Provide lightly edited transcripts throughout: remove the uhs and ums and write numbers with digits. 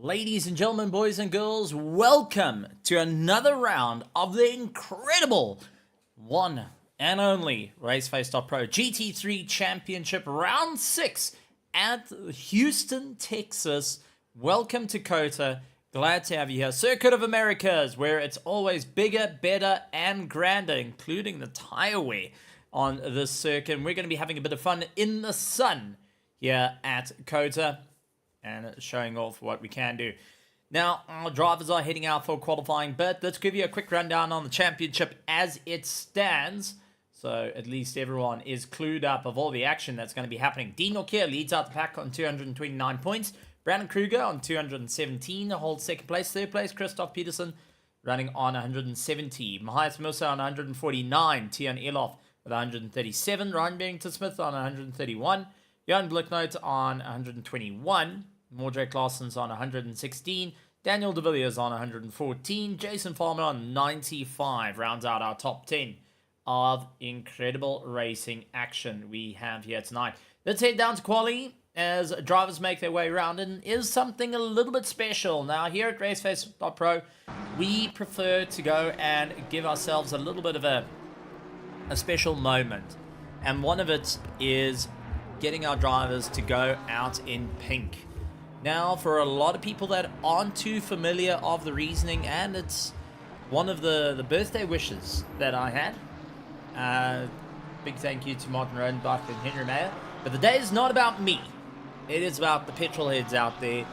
Ladies and gentlemen, boys and girls, welcome to another round of the incredible one and only RaceFace.Pro GT3 Championship Round 6 at Houston, Texas. Welcome to COTA. Glad to have you here. Circuit of Americas, where it's always bigger, better, and grander, including the tire wear on this circuit. And we're going to be having a bit of fun in the sun here at COTA and showing off what we can do. Now, our drivers are heading out for qualifying, but let's give you a quick rundown on the championship as it stands, so at least everyone is clued up of all the action that's going to be happening. Dean Norkier leads out the pack on 229 points. Brandon Kruger on 217 holds second place. Third place, Christoph Peterson running on 170. Matthias Musa on 149. Tian Elof with 137. Ryan Barrington-Smith on 131. Jan Blicknote on 121. Mordred Claessen's on 116. Daniel De Villiers on 114. Jason Farmer on 95. Rounds out our top 10 of incredible racing action we have here tonight. Let's head down to quali as drivers make their way around, and is something a little bit special. Now, here at RaceFace.Pro, we prefer to go and give ourselves a little bit of a special moment. And one of it is getting our drivers to go out in pink. Now, for a lot of people that aren't too familiar of the reasoning, and it's one of the birthday wishes that I had. Big thank you to Martin Rodenbach and Henry Mayer. But the day is not about me. It is about the petrol heads out there.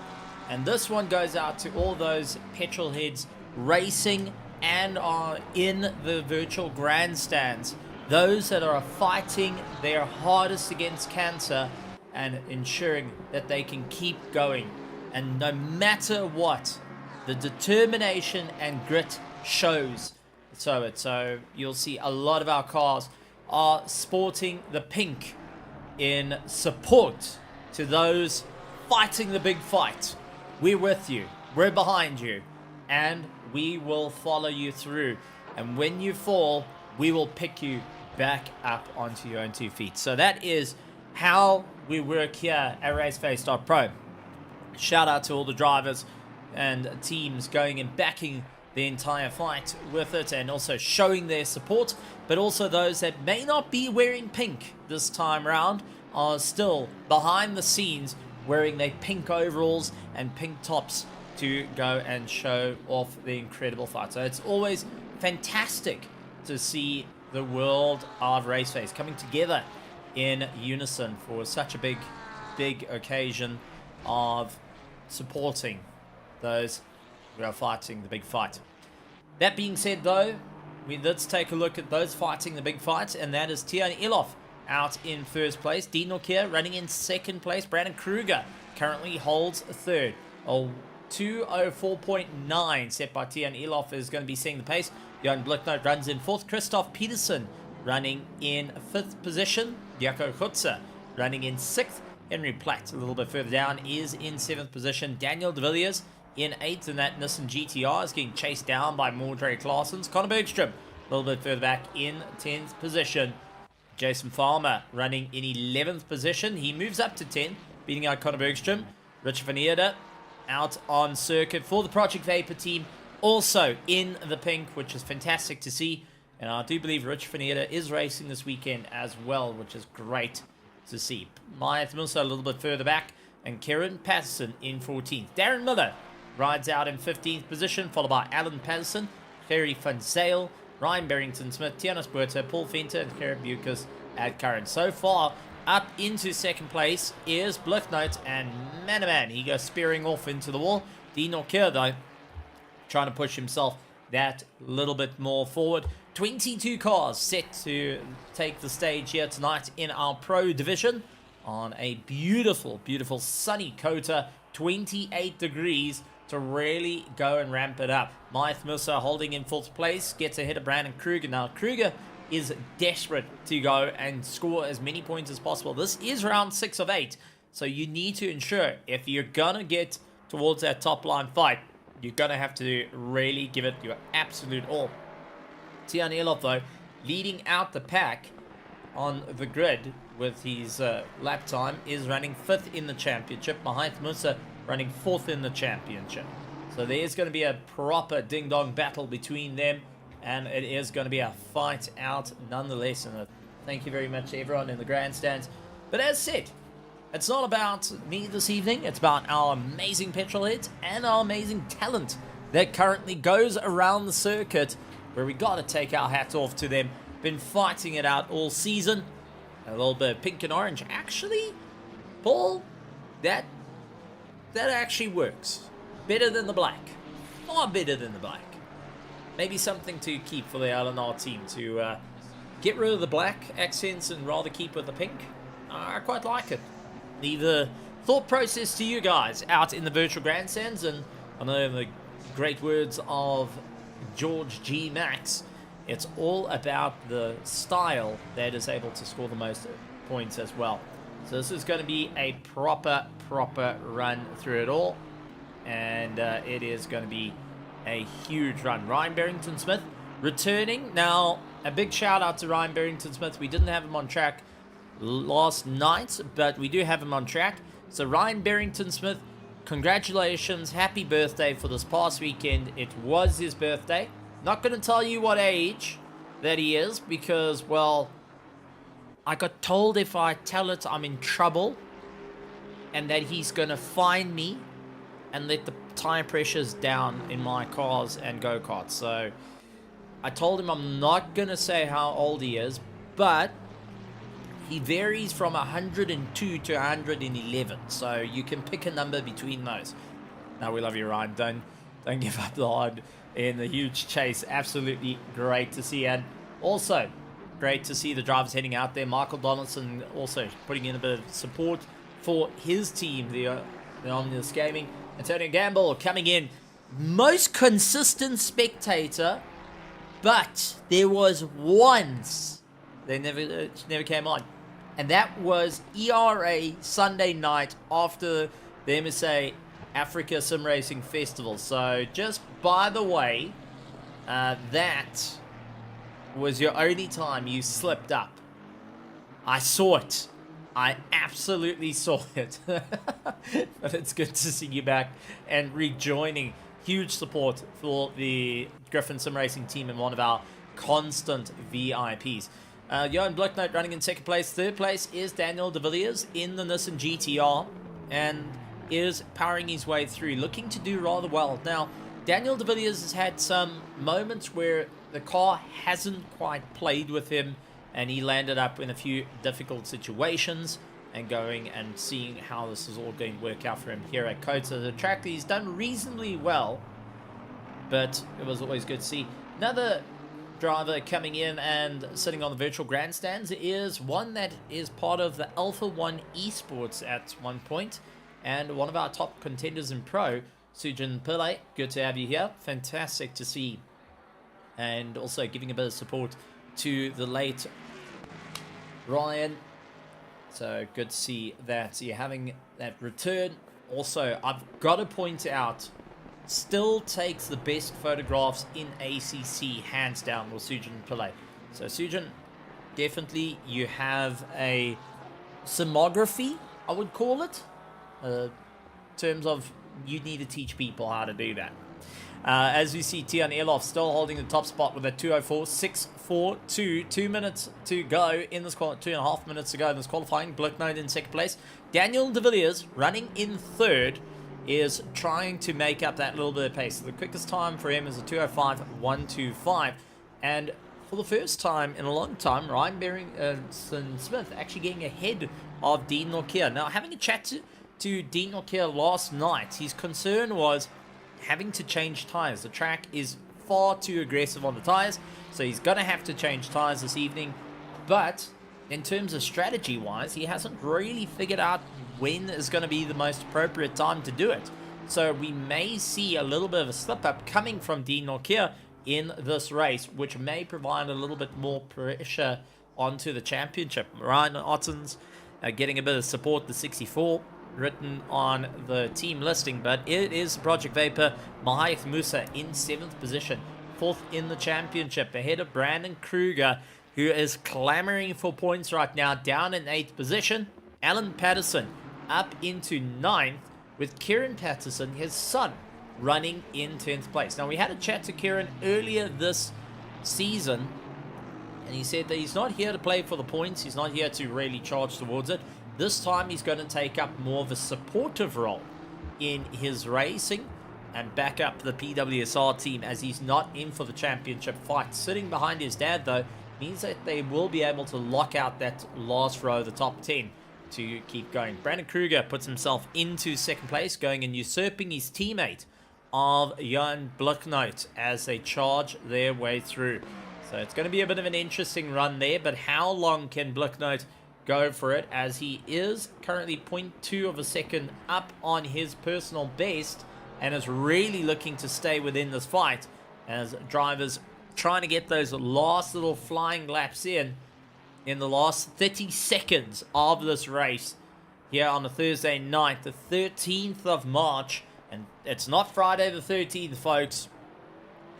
And this one goes out to all those petrol heads racing and are in the virtual grandstands. Those that are fighting their hardest against cancer and ensuring that they can keep going. And no matter what, the determination and grit shows. So you'll see a lot of our cars are sporting the pink in support to those fighting the big fight. We're with you, we're behind you, and we will follow you through. And when you fall, we will pick you back up onto your own 2 feet. So that is how we work here at RaceFace.Pro. Shout out to all the drivers and teams going and backing the entire fight with it, and also showing their support. But also those that may not be wearing pink this time round are still behind the scenes wearing their pink overalls and pink tops to go and show off the incredible fight. So it's always fantastic to see the world of RaceFace coming together in unison for such a big occasion of supporting those who are fighting the big fight. That being said, though, let's take a look at those fighting the big fight, and that is Tian Elof out in first place. Dean Norkier running in second place. Brandon Kruger currently holds third. 2:04.9 set by Tian Elof is going to be seeing the pace. Jan Blicknote runs in fourth. Christoph Peterson running in fifth position. Jaco Hutzer running in sixth. Henry Platt, a little bit further down, is in seventh position. Daniel De Villiers in eighth, and that Nissan GTR is getting chased down by Mordred Claessen's. Connor Bergstrom a little bit further back in 10th position. Jason Farmer running in 11th position. He moves up to 10, beating out Connor Bergstrom. Richard van Eerde out on circuit for the Project Vapor team, also in the pink, which is fantastic to see. And I do believe Richard van Eerde is racing this weekend as well, which is great to see. Matthias Musa a little bit further back, and Kieran Patterson in 14th. Darren Miller rides out in 15th position, followed by Alan Patterson, Gerry van Zale, Ryan Barrington-Smith, Tiana Spuerta, Paul Venter, and Gerrit Bucas at current. So far, up into second place is Blicknote, and man, he goes spearing off into the wall. Dean Norkier, though, trying to push himself that little bit more forward. 22 cars set to take the stage here tonight in our Pro Division on a beautiful sunny COTA, 28 degrees to really go and ramp it up. Matthias Musa holding in fourth place, gets ahead of Brandon Kruger. Now, Kruger is desperate to go and score as many points as possible. This is round 6 of 8, so you need to ensure if you're gonna get towards that top line fight, you're gonna have to really give it your absolute all. Tian Elof, though, leading out the pack on the grid with his lap time, is running 5th in the championship. Matthias Musa running 4th in the championship. So there is going to be a proper ding-dong battle between them, and it is going to be a fight out nonetheless. And thank you very much to everyone in the grandstands. But as said, it's not about me this evening. It's about our amazing petrol heads and our amazing talent that currently goes around the circuit, where we got to take our hats off to them. Been fighting it out all season. A little bit of pink and orange. Actually, Paul, that actually works. Better than the black. Far better than the black. Maybe something to keep for the LNR team, to get rid of the black accents and rather keep with the pink. I quite like it. Leave the thought process to you guys out in the virtual grandstands. And I know the great words of George G. Max, it's all about the style that is able to score the most points as well. So this is going to be a proper run through it all. And it is going to be a huge run. Ryan Barrington-Smith returning. Now, a big shout out to Ryan Barrington-Smith. We didn't have him on track last night, but we do have him on track. So Ryan Barrington-Smith, congratulations. Happy birthday for this past weekend. It was his birthday. Not going to tell you what age that he is because, well, I got told if I tell it, I'm in trouble. And that he's going to fine me and let the tire pressures down in my cars and go-karts. So I told him I'm not going to say how old he is, but he varies from 102 to 111. So you can pick a number between those. Now, we love you, Ryan. Don't give up the hard in the huge chase. Absolutely great to see. And also, great to see the drivers heading out there. Michael Donaldson also putting in a bit of support for his team, the Omnibus Gaming. Antonio Gamble coming in, most consistent spectator, but there was once they never came on, and that was ERA Sunday night after the MSA Africa Sim Racing Festival. So just by the way, that was your only time you slipped up. I saw it. I absolutely saw it. But it's good to see you back and rejoining. Huge support for the Griffin Sim Racing team and one of our constant VIPs. Johan Blicknote running in 2nd place. 3rd place is Daniel de Villiers in the Nissan GTR and is powering his way through, looking to do rather well. Now, Daniel de Villiers has had some moments where the car hasn't quite played with him, and he landed up in a few difficult situations and going and seeing how this is all going to work out for him here at Kota. The track he's done reasonably well, but it was always good to see. Another driver coming in and sitting on the virtual grandstands is one that is part of the Alpha 1 Esports at one point, and one of our top contenders in Pro, Sujin Pillay. Good to have you here. Fantastic to see. And also giving a bit of support to the late Ryan. So good to see that you're having that return. Also, I've got to point out, still takes the best photographs in ACC, hands down, with Sujin Pillay. So Sujin, definitely you have a simography, I would call it, in terms of you need to teach people how to do that. As we see, Tian Elof still holding the top spot with a 2:04.642. 2 minutes to go in this 2.5 minutes to go in this qualifying. Blicknote in 2nd place. Daniel de Villiers running in 3rd is trying to make up that little bit of pace. The quickest time for him is a 2:05.125. And for the first time in a long time, Ryan Barrington-Smith actually getting ahead of Dean Norkia. Now, having a chat to Dean Norkia last night, his concern was having to change tires. The track is far too aggressive on the tires, so he's going to have to change tires this evening. But in terms of strategy wise, he hasn't really figured out when is going to be the most appropriate time to do it. So we may see a little bit of a slip up coming from Dean Norkia in this race, which may provide a little bit more pressure onto the championship. Ryan Ottens getting a bit of support, the 64 written on the team listing, but it is Project Vapor. Mahath Musa in 7th position, 4th in the championship, ahead of Brandon Kruger, who is clamoring for points right now, down in 8th position. Alan Patterson up into 9th, with Kieran Patterson, his son, running in 10th place. Now, we had a chat to Kieran earlier this season, and he said that he's not here to play for the points. He's not here to really charge towards it. This time, he's going to take up more of a supportive role in his racing and back up the PWSR team, as he's not in for the championship fight. Sitting behind his dad, though, means that they will be able to lock out that last row, the top 10, to keep going. Brandon Kruger puts himself into 2nd place, going and usurping his teammate of Jan Blicknote as they charge their way through. So it's going to be a bit of an interesting run there, but how long can Blicknote go for it, as he is currently 0.2 of a second up on his personal best and is really looking to stay within this fight, as drivers trying to get those last little flying laps in the last 30 seconds of this race here on a Thursday night, the 13th of March. And it's not Friday the 13th, folks.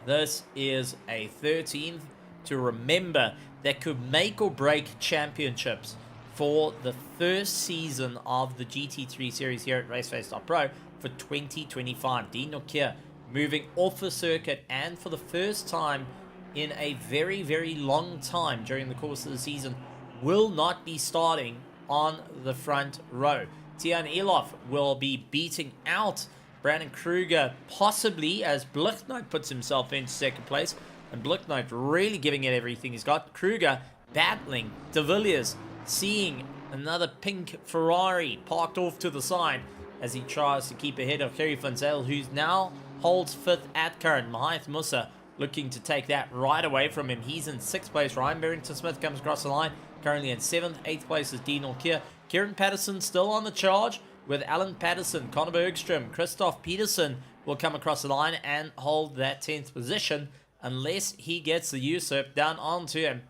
This is a 13th to remember that could make or break championships for the first season of the GT3 series here at RaceFace.Pro for 2025. Dean Nokia moving off the circuit, and for the first time in a very, very long time during the course of the season, will not be starting on the front row. Tian Elof will be beating out Brandon Kruger, possibly, as Blicknote puts himself into 2nd place, and Blicknote really giving it everything he's got. Kruger battling De Villiers, seeing another pink Ferrari parked off to the side as he tries to keep ahead of Kerry Van Zyl, who now holds 5th at current. Mahath Musa looking to take that right away from him. He's in 6th place. Ryan Barrington-Smith comes across the line, currently in 7th. 8th place is Dean Orkier. Kieran Patterson still on the charge with Alan Patterson, Conor Bergstrom, Christoph Peterson will come across the line and hold that 10th position, unless he gets the usurp down onto him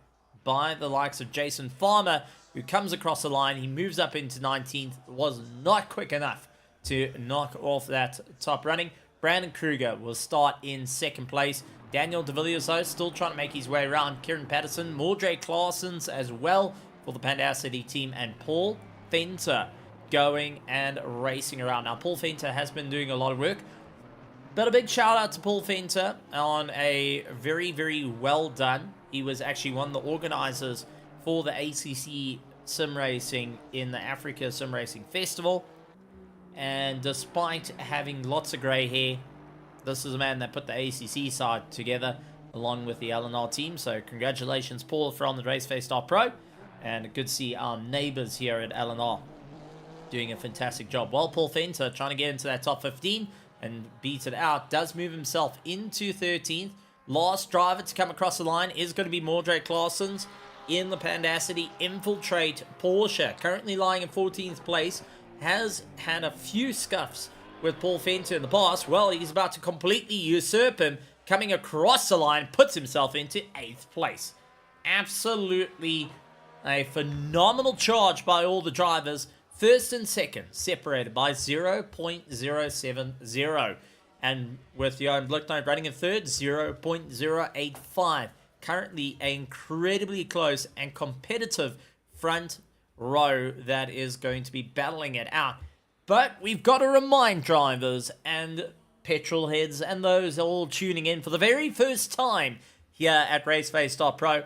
by the likes of Jason Farmer, who comes across the line. He moves up into 19th, was not quick enough to knock off that top running. Brandon Kruger will start in 2nd place. Daniel De Villiers, though, still trying to make his way around. Kieran Patterson, Mordre Claessens as well for the Pandacity team, and Paul Fenter going and racing around. Now, Paul Fenter has been doing a lot of work, but a big shout out to Paul Fenter on a very, very well done. He was actually one of the organizers for the ACC Sim Racing in the Africa Sim Racing Festival. And despite having lots of grey hair, this is a man that put the ACC side together along with the LNR team. So congratulations, Paul, from the RaceFace.Pro. And good to see our neighbors here at LNR doing a fantastic job. Well, Paul Fenter trying to get into that top 15 and beat it out. Does move himself into 13th. Last driver to come across the line is going to be Mordre Claessens in the Pandacity Infiltrate Porsche. Currently lying in 14th place. Has had a few scuffs with Paul Fenter in the past. Well, he's about to completely usurp him. Coming across the line, puts himself into 8th place. Absolutely a phenomenal charge by all the drivers. 1st and 2nd separated by 0.070. And with Johan Blicknote running in 3rd, 0.085. Currently an incredibly close and competitive front row that is going to be battling it out. But we've got to remind drivers and petrol heads and those all tuning in for the very first time here at RaceFace.Pro,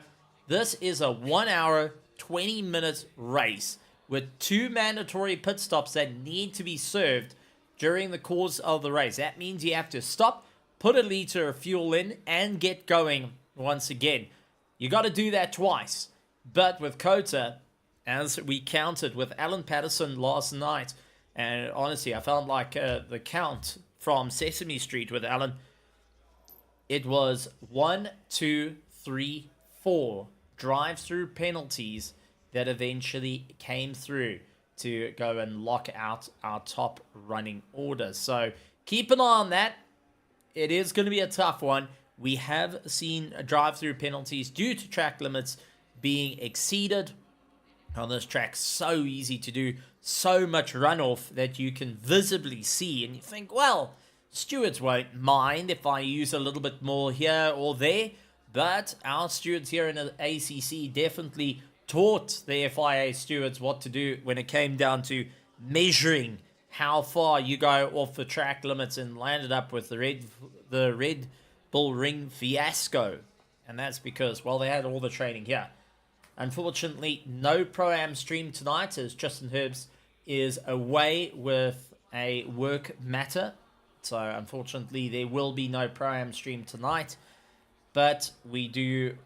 this is a 1 hour, 20-minute race with 2 mandatory pit stops that need to be served during the course of the race. That means you have to stop, put a liter of fuel in, and get going once again. You got to do that twice. But with Kota, as we counted with Alan Patterson last night, and honestly, I felt like the count from Sesame Street with Alan, it was 1, 2, 3, 4 drive-through penalties that eventually came through to go and lock out our top running order. So keep an eye on that. It is going to be a tough one. We have seen drive-through penalties due to track limits being exceeded on this track. So easy to do, so much runoff that you can visibly see, and you think, well, stewards won't mind if I use a little bit more here or there. But our stewards here in the ACC definitely taught the FIA stewards what to do when it came down to measuring how far you go off the track limits and landed up with the Red Bull Ring fiasco. And that's because, well, they had all the training here. Unfortunately, no Pro-Am stream tonight as Justin Herbst is away with a work matter. So, unfortunately, there will be no Pro-Am stream tonight. But we do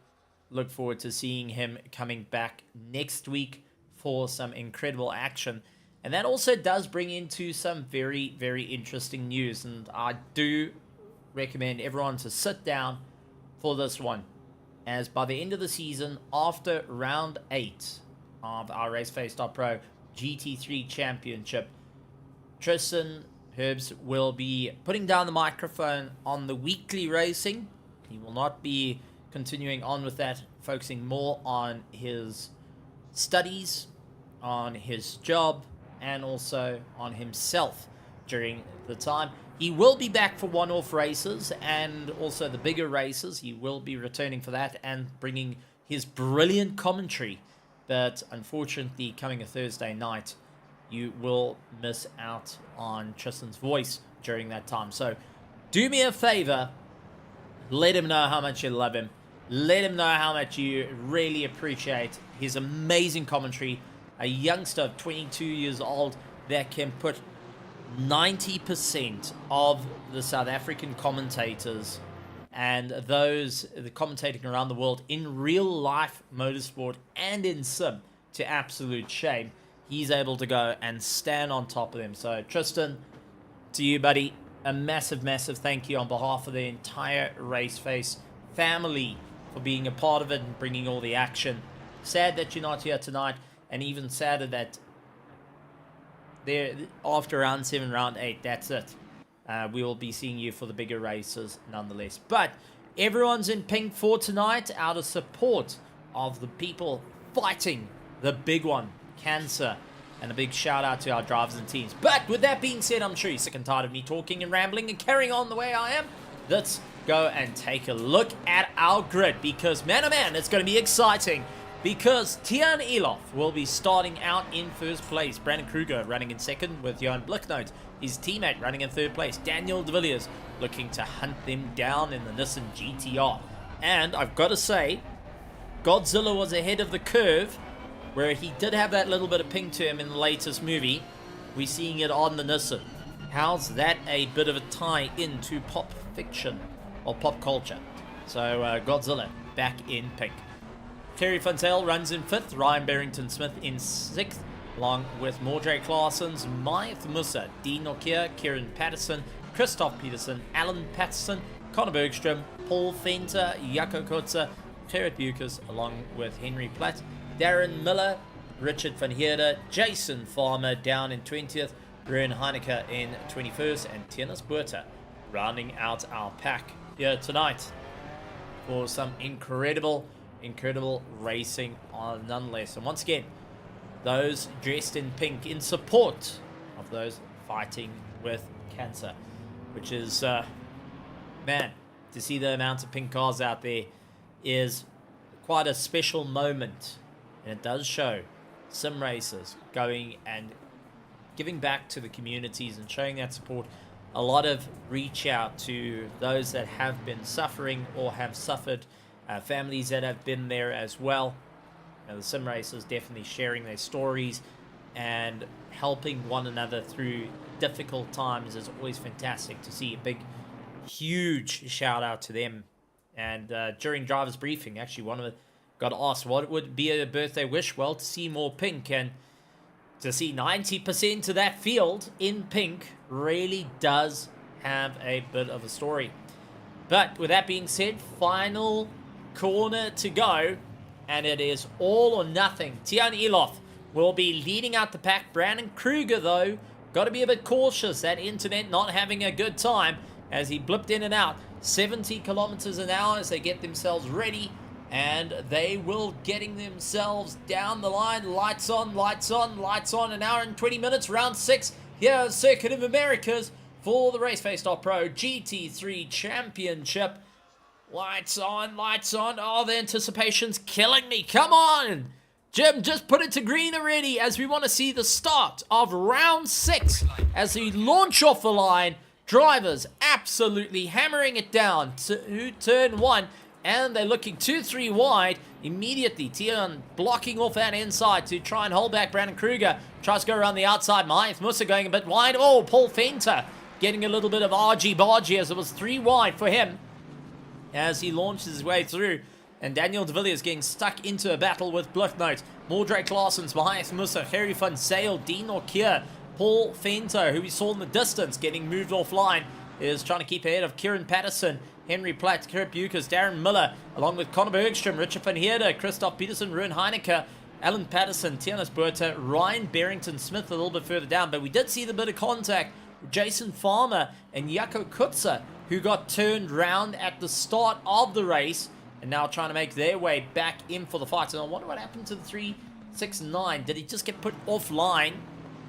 look forward to seeing him coming back next week for some incredible action. And that also does bring into some very, very interesting news. And I do recommend everyone to sit down for this one, as by the end of the season, after round 8 of our RaceFace.Pro GT3 Championship, Tristan Herbst will be putting down the microphone on the weekly racing. He will not be continuing on with that, focusing more on his studies, on his job, and also on himself during the time. He will be back for one-off races and also the bigger races. He will be returning for that and bringing his brilliant commentary. But unfortunately, coming a Thursday night, you will miss out on Tristan's voice during that time. So do me a favor, let him know how much you love him. Let him know how much you really appreciate his amazing commentary. A youngster of 22 years old that can put 90% of the South African commentators and those commentating around the world in real life motorsport and in sim to absolute shame. He's able to go and stand on top of them. So Tristan, to you, buddy, a massive, massive thank you on behalf of the entire RaceFace family for being a part of it and bringing all the action. Sad that you're not here tonight, and even sadder that there after round 7, round 8, that's it. We will be seeing you for the bigger races nonetheless. But everyone's in pink for tonight out of support of the people fighting the big one, cancer. And a big shout out to our drivers and teams. But with that being said, I'm sure you're sick and tired of me talking and rambling and carrying on the way I am. Let's go and take a look at our grid, because man oh man, it's going to be exciting. Because Tyre Elof will be starting out in first place. Brandon Kruger running in second with Johan Blicknote, his teammate, running in third place. Daniel de Villiers looking to hunt them down in the Nissan GTR. And I've got to say, Godzilla was ahead of the curve, where he did have that little bit of ping to him in the latest movie. We're seeing it on the Nissan. How's that a bit of a tie into pop fiction or pop culture? So Godzilla back in pink. Terry Fontaine runs in 5th, Ryan Barrington-Smith in 6th, along with Mordre Claessens, Maith Musa, Dean Nokia, Kieran Patterson, Christoph Peterson, Alan Patterson, Conor Bergstrom, Paul Fenter, Jaco Kotze, Gerrit Bucas, along with Henry Platt, Darren Miller, Richard van Heerde, Jason Farmer down in 20th, Ruben Heineke in 21st, and Tienes Buerta rounding out our pack here tonight for some incredible racing nonetheless. And once again, those dressed in pink in support of those fighting with cancer, which is, man, to see the amount of pink cars out there is quite a special moment. And it does show sim racers going and giving back to the communities and showing that support. A lot of reach out to those that have been suffering or have suffered, families that have been there as well. The sim racers definitely sharing their stories and helping one another through difficult times is always fantastic to see. A big, huge shout out to them. And during driver's briefing, actually, one of them got asked what would be a birthday wish. Well, to see more pink, and to see 90% of that field in pink really does have a bit of a story. But with that being said, final corner to go, and it is all or nothing. Tyre Elof will be leading out the pack. Brandon Kruger, though, got to be a bit cautious. That internet not having a good time as he blipped in and out. 70 kilometers an hour as they get themselves ready, and they will getting themselves down the line. Lights on, lights on, lights on. An hour and 20 minutes, round 6 here at Circuit of Americas for the RaceFace.Pro GT3 Championship. Lights on, lights on. Oh, the anticipation's killing me. Come on. Jim, just put it to green already as we want to see the start of round 6 as we launch off the line. Drivers absolutely hammering it down to turn 1, and they're looking 2-3 wide immediately. Tyre blocking off that inside to try and hold back Brandon Kruger. Tries to go around the outside. Myers Musa going a bit wide. Oh, Paul Fenter getting a little bit of argy-bargy as it was 3 wide for him as he launches his way through. And Daniel de Villiers getting stuck into a battle with Bluffnote. Mordred Claessens, Mahias Musa, Harry van Zale, Dean Orkier, Paul Fento, who we saw in the distance getting moved offline, is trying to keep ahead of Kieran Patterson, Henry Platt, Kurt Bucas, Darren Miller, along with Conor Bergstrom, Richard van Heerde, Christoph Peterson, Ruin Heineke, Alan Patterson, Tianis Buerta, Ryan Barrington Smith a little bit further down. But we did see the bit of contact with Jason Farmer and Jaco Kutzer, who got turned round at the start of the race and now trying to make their way back in for the fight. And I wonder what happened to the 369. Did he just get put offline?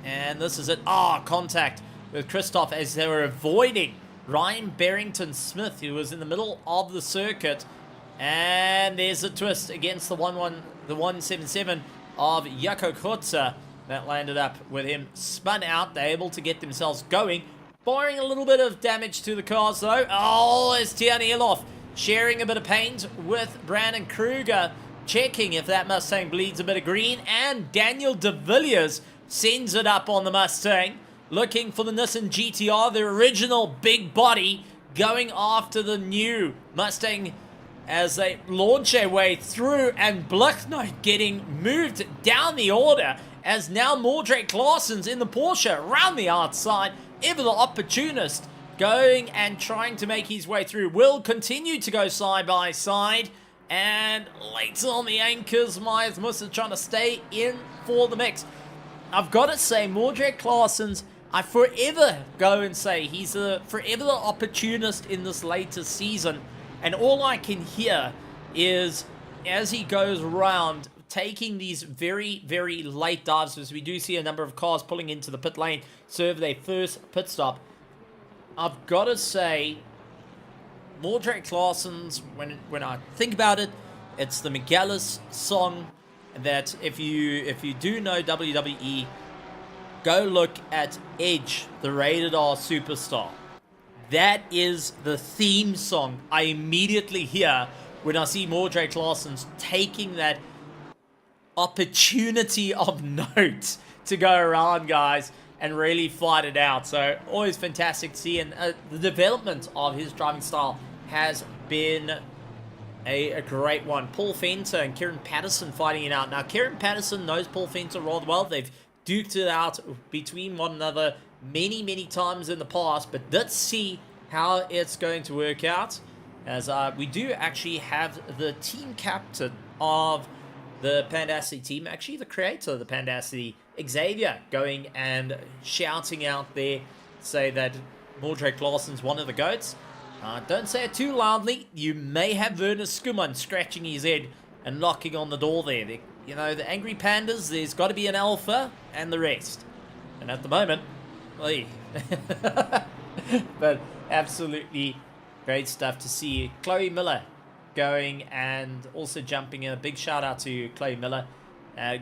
And this is it. Contact with Christoph as they were avoiding Ryan Barrington Smith, who was in the middle of the circuit. And there's a twist against the 177 of Jaco Kutzer. That landed up with him spun out. They're able to get themselves going, barring a little bit of damage to the cars though. It's Tierney Elof sharing a bit of paint with Brandon Kruger, checking if that Mustang bleeds a bit of green. And Daniel de Villiers sends it up on the Mustang, looking for the Nissan GTR, the original big body, going after the new Mustang as they launch their way through. And Blucknote getting moved down the order as now Mordred Claessens in the Porsche around the outside. Ever the opportunist going and trying to make his way through. Will continue to go side by side. And late on the anchors, Myers Musa trying to stay in for the mix. I've got to say, Mordred Claessens, I forever go and say he's forever the opportunist in this latest season. And all I can hear is, as he goes around, taking these very, very late dives, as we do see a number of cars pulling into the pit lane, serve their first pit stop. I've got to say, Mordred Claessens, when I think about it, it's the McGallis song that if you do know WWE, go look at Edge, the Rated R Superstar. That is the theme song I immediately hear when I see Mordred Claessens taking that opportunity of note to go around, guys, and really fight it out. So always fantastic to see, and the development of his driving style has been a great one. Paul Fenter and Kieran Patterson fighting it out. Now, Kieran Patterson knows Paul Fenter rather well. They've duked it out between one another many, many times in the past, but let's see how it's going to work out, as we do actually have the team captain of the Pandacity team, actually the creator of the Pandacity, Xavier, going and shouting out there, say that Mordred Claessen's one of the GOATs. Don't say it too loudly. You may have Werner Skuman scratching his head and knocking on the door there. You know, the Angry Pandas, there's got to be an alpha and the rest. And at the moment, but absolutely great stuff to see. Chloe Miller going and also jumping in. A big shout out to Chloe Miller.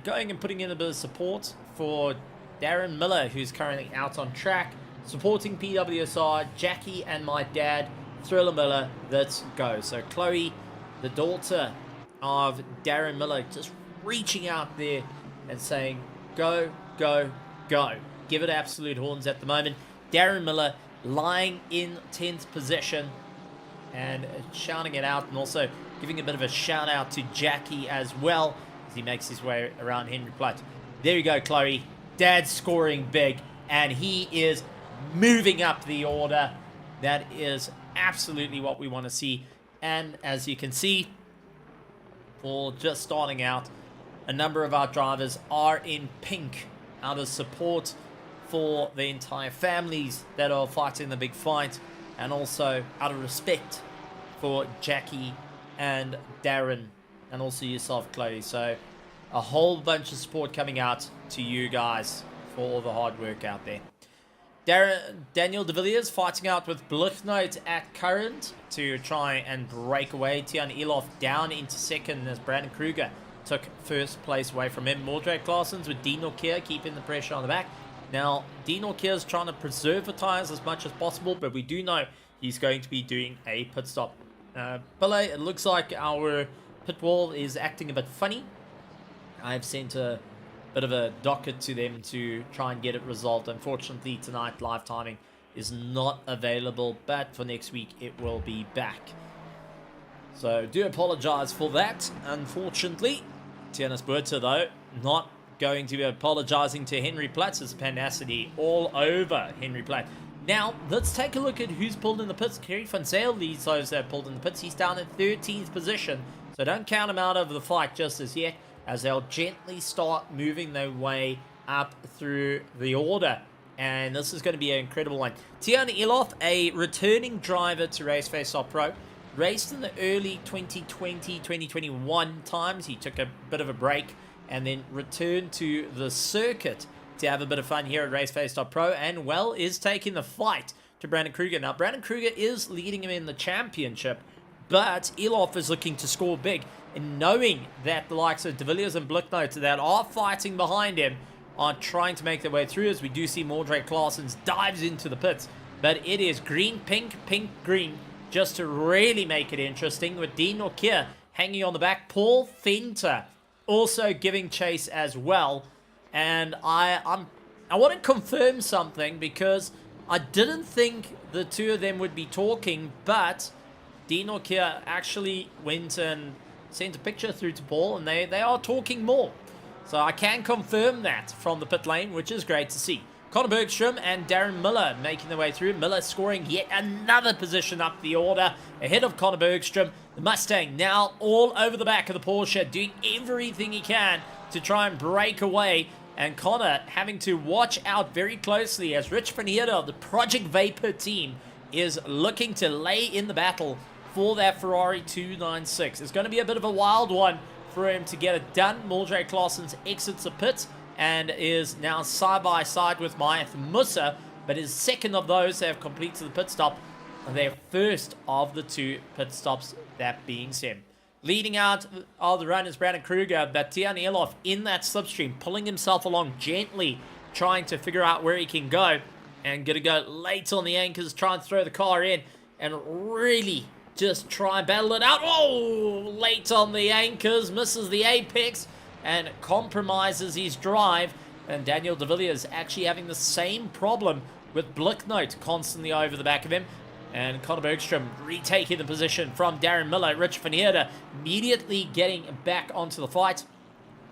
Going and putting in a bit of support for Darren Miller, who's currently out on track. Supporting PWSR, Jackie and my dad, Thriller Miller. Let's go. So Chloe, the daughter of Darren Miller, just reaching out there and saying, go, go, go. Give it absolute horns at the moment. Darren Miller lying in 10th position and shouting it out, and also giving a bit of a shout out to Jackie as well as he makes his way around Henry Platt. There you go, Chloe. Dad's scoring big, and he is moving up the order. That is absolutely what we want to see. And as you can see, for just starting out, a number of our drivers are in pink out of support for the entire families that are fighting the big fight, and also out of respect for Jackie and Darren, and also yourself, Chloe. So a whole bunch of support coming out to you guys for all the hard work out there. Daniel de Villiers fighting out with Blucknote at current to try and break away. Tian Elof down into second as Brandon Kruger took first place away from him. Mordred Claessens with Dean Norkier keeping the pressure on the back. Now, Dean Norkier is trying to preserve the tyres as much as possible, but we do know he's going to be doing a pit stop. Pillay, it looks like our pit wall is acting a bit funny. I've sent a bit of a docket to them to try and get it resolved. Unfortunately, tonight live timing is not available, but for next week it will be back. So do apologize for that. Unfortunately, Tianus Buerta, though, not going to be apologizing to Henry Platz. It's Panacity all over Henry Platz. Now, let's take a look at who's pulled in the pits. Kerry Van Zyl leads those that have pulled in the pits. He's down in 13th position, so don't count him out of the fight just as yet, as they'll gently start moving their way up through the order. And this is going to be an incredible one. Tian Elof, a returning driver to RaceFace.Pro, raced in the early 2020-2021 times. He took a bit of a break and then returned to the circuit to have a bit of fun here at RaceFace.Pro, and, well, is taking the fight to Brandon Kruger. Now, Brandon Kruger is leading him in the championship, but Elof is looking to score big, and knowing that the likes of De Villiers and Blicknote that are fighting behind him are trying to make their way through, as we do see Mordred Claessens dives into the pits. But it is green, pink, pink, green, just to really make it interesting, with Dean Norkier hanging on the back. Paul Fenter also giving chase as well. And I want to confirm something, because I didn't think the two of them would be talking, but Dean Norkier actually went and sent a picture through to Paul, and they are talking more. So I can confirm that from the pit lane, which is great to see. Conor Bergstrom and Darren Miller making their way through. Miller scoring yet another position up the order ahead of Conor Bergstrom. The Mustang now all over the back of the Porsche, doing everything he can to try and break away. And Conor having to watch out very closely as Rich Van Heerden of the Project Vapor team is looking to lay in the battle for that Ferrari 296. It's going to be a bit of a wild one for him to get it done. Mordred Claessens exits the pit and is now side by side with Mayath Musa, but is second of those that have completed the pit stop, their first of the two pit stops, that being Sim. Leading out of the run is Brandon Kruger, but Tian Elof in that slipstream, pulling himself along gently, trying to figure out where he can go, and gonna go late on the anchors, try and throw the car in, and really just try and battle it out. Oh, late on the anchors, misses the apex, and compromises his drive. And Daniel De Villiers actually having the same problem with Blicknote constantly over the back of him. And Conor Bergstrom retaking the position from Darren Miller. Rich Van Heerden immediately getting back onto the fight.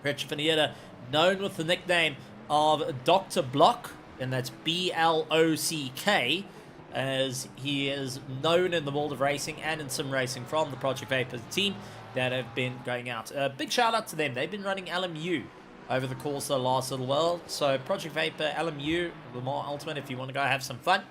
Rich Van Heerden, known with the nickname of Dr. Block, and that's B-L-O-C-K, as he is known in the world of racing and in sim racing from the Project Vapor team that have been going out. Big shout out to them. They've been running LMU over the course of the last little while. So Project Vapor, LMU, Lamar Ultimate, if you want to go have some fun,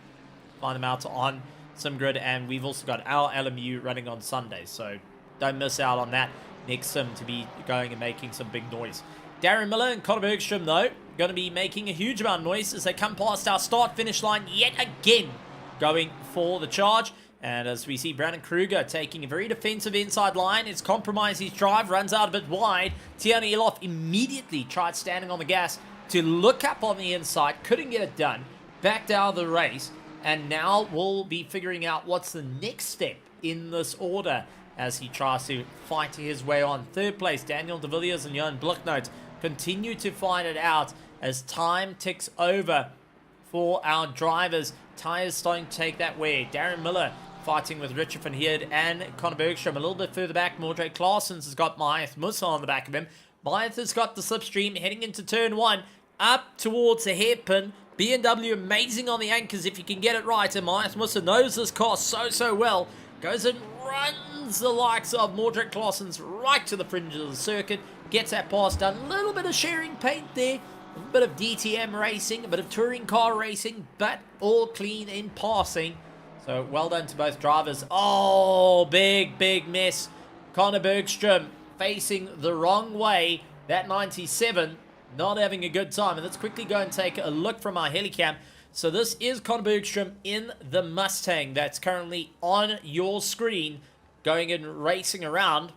find them out on SimGrid. And we've also got our LMU running on Sundays, so don't miss out on that next sim to be going and making some big noise. Darren Miller and Conor Bergstrom, though, going to be making a huge amount of noise as they come past our start-finish line yet again, going for the charge. And as we see Brandon Kruger taking a very defensive inside line, it's compromised his drive, runs out a bit wide. Tian Elof immediately tried standing on the gas to look up on the inside, couldn't get it done, backed out of the race, and now we'll be figuring out what's the next step in this order as he tries to fight his way on. Third place, Daniel De Villiers and Johan Blicknote continue to fight it out as time ticks over for our drivers. Tyre's starting to take that way. Darren Miller fighting with Richard Van Heerden and Conor Bergstrom. A little bit further back, Mordred Claessens has got Mayath Musa on the back of him. Mayath has got the slipstream heading into turn one, up towards the hairpin. BMW amazing on the anchors if you can get it right, and Mayath Musa knows this car so well. Goes and runs the likes of Mordred Claessens right to the fringe of the circuit. Gets that pass done. A little bit of sharing paint there. A bit of DTM racing, a bit of touring car racing, but all clean in passing. So well done to both drivers. Oh, big mess. Conor Bergstrom facing the wrong way. That 97 not having a good time. And let's quickly go and take a look from our helicam. So this is Conor Bergstrom in the Mustang that's currently on your screen, going and racing around.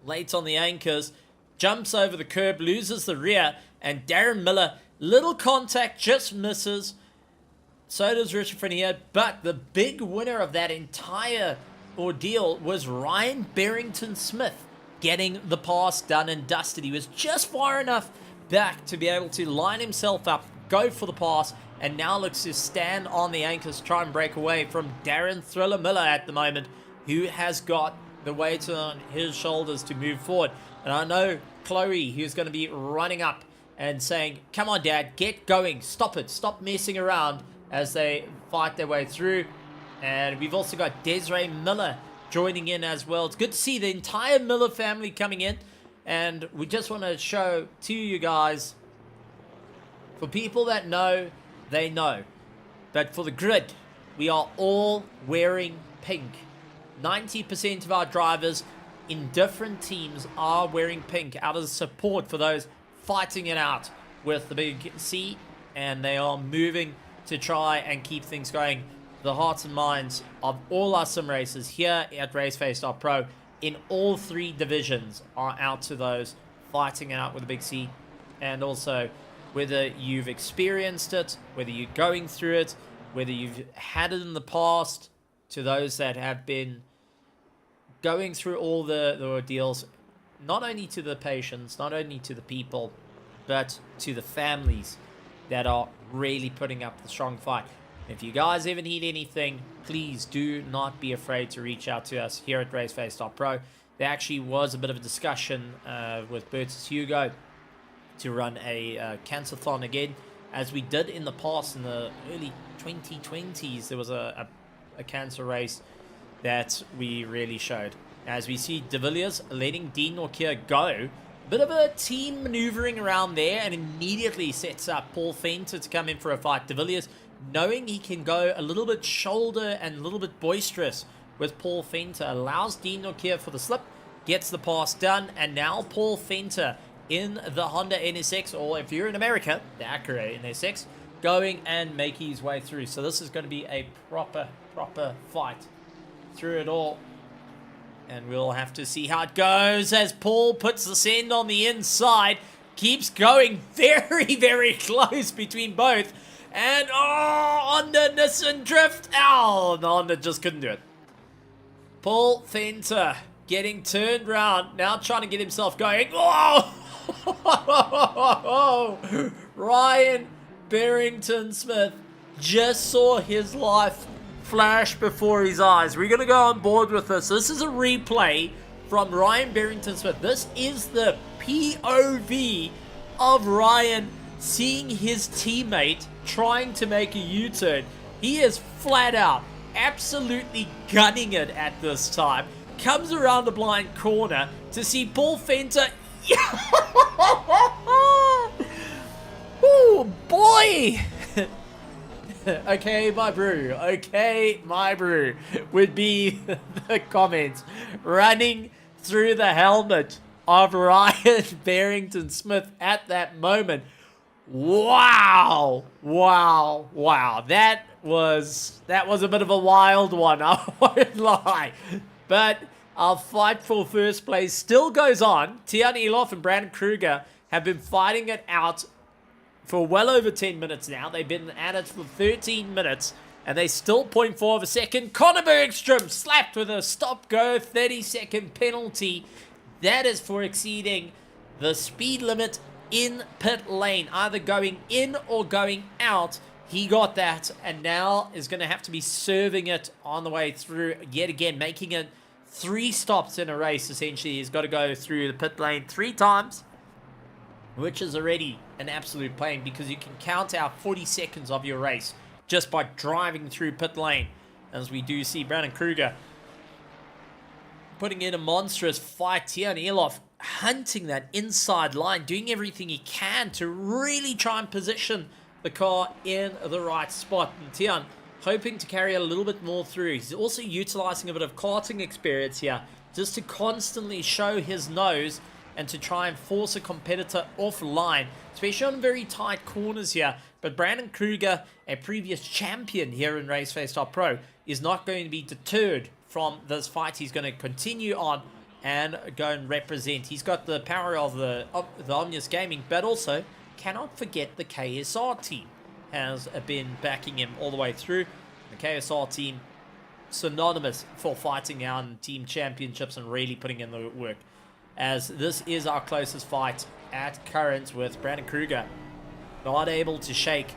Late on the anchors. jumps over the curb, loses the rear, and Darren Miller, little contact, just misses. So does Richard Frenier, but the big winner of that entire ordeal was Ryan Barrington-Smith getting the pass done and dusted. He was just far enough back to be able to line himself up, go for the pass, and now looks to stand on the anchors, try and break away from Darren Thriller Miller at the moment, who has got the weight on his shoulders to move forward. And I know Chloe, who's going to be running up and saying, come on, Dad, get going, stop it, stop messing around, as they fight their way through. And we've also got Desiree Miller joining in as well. It's good to see the entire Miller family coming in. And we just want to show to you guys, for people that know, they know. But for the grid, we are all wearing pink. 90% of our drivers in different teams are wearing pink out of support for those fighting it out with the big C. And they are moving to try and keep things going. The hearts and minds of all our sim racers here at RaceFace.Pro in all 3 divisions are out to those fighting out with a big C. And also, whether you've experienced it, whether you're going through it, whether you've had it in the past, to those that have been going through all the ordeals, not only to the patients, not only to the people, but to the families that are really putting up the strong fight. If you guys ever need anything, please do not be afraid to reach out to us here at RaceFace.Pro. There actually was a bit of a discussion with Bertus Hugo to run a cancer-thon again, as we did in the past in the early 2020s. There was a cancer race that we really showed. As we see De Villiers letting Dean Norkier go, bit of a team maneuvering around there, and immediately sets up Paul Fenter to come in for a fight. De Villiers, knowing he can go a little bit shoulder and a little bit boisterous with Paul Fenter, allows Dean Norkier for the slip, gets the pass done, and now Paul Fenter in the Honda NSX, or if you're in America, the Acura NSX, going and making his way through. So this is going to be a proper fight through it all. And we'll have to see how it goes as Paul puts the send on the inside. Keeps going very close between both. And, Honda Nissan drift. The Honda just couldn't do it. Paul Fenter getting turned round. Now trying to get himself going. Ryan Barrington-Smith just saw his life flash before his eyes. We're going to go on board with this. This is a replay from Ryan Barrington-Smith. This is the POV of Ryan seeing his teammate trying to make a U-turn. He is flat out, absolutely gunning it at this time. Comes around the blind corner to see Paul Fenter. Oh boy! Okay, my brew, would be the comments running through the helmet of Ryan Barrington-Smith at that moment. Wow. That was a bit of a wild one, I won't lie. But our fight for first place still goes on. Tian Elof and Brandon Kruger have been fighting it out for well over 10 minutes now. They've been at it for 13 minutes, and they still 0.4 of a second. Connor Bergstrom slapped with a stop-go 30-second penalty. That is for exceeding the speed limit in pit lane, either going in or going out. He got that, and now is going to have to be serving it on the way through yet again, making it 3 stops in a race. Essentially, he's got to go through the pit lane 3 times, which is already an absolute pain, because you can count out 40 seconds of your race just by driving through pit lane. As we do see Brandon Kruger putting in a monstrous fight here, and Elof hunting that inside line, doing everything he can to really try and position the car in the right spot. And Tian hoping to carry a little bit more through. He's also utilizing a bit of karting experience here just to constantly show his nose and to try and force a competitor offline, especially on very tight corners here. But Brandon Kruger, a previous champion here in RaceFace.Pro, is not going to be deterred from this fight. He's going to continue on and go and represent. He's got the power of the Omnius Gaming, but also cannot forget the KSR team has been backing him all the way through. The KSR team, synonymous for fighting out in team championships and really putting in the work, as this is our closest fight at current, with Brandon Kruger not able to shake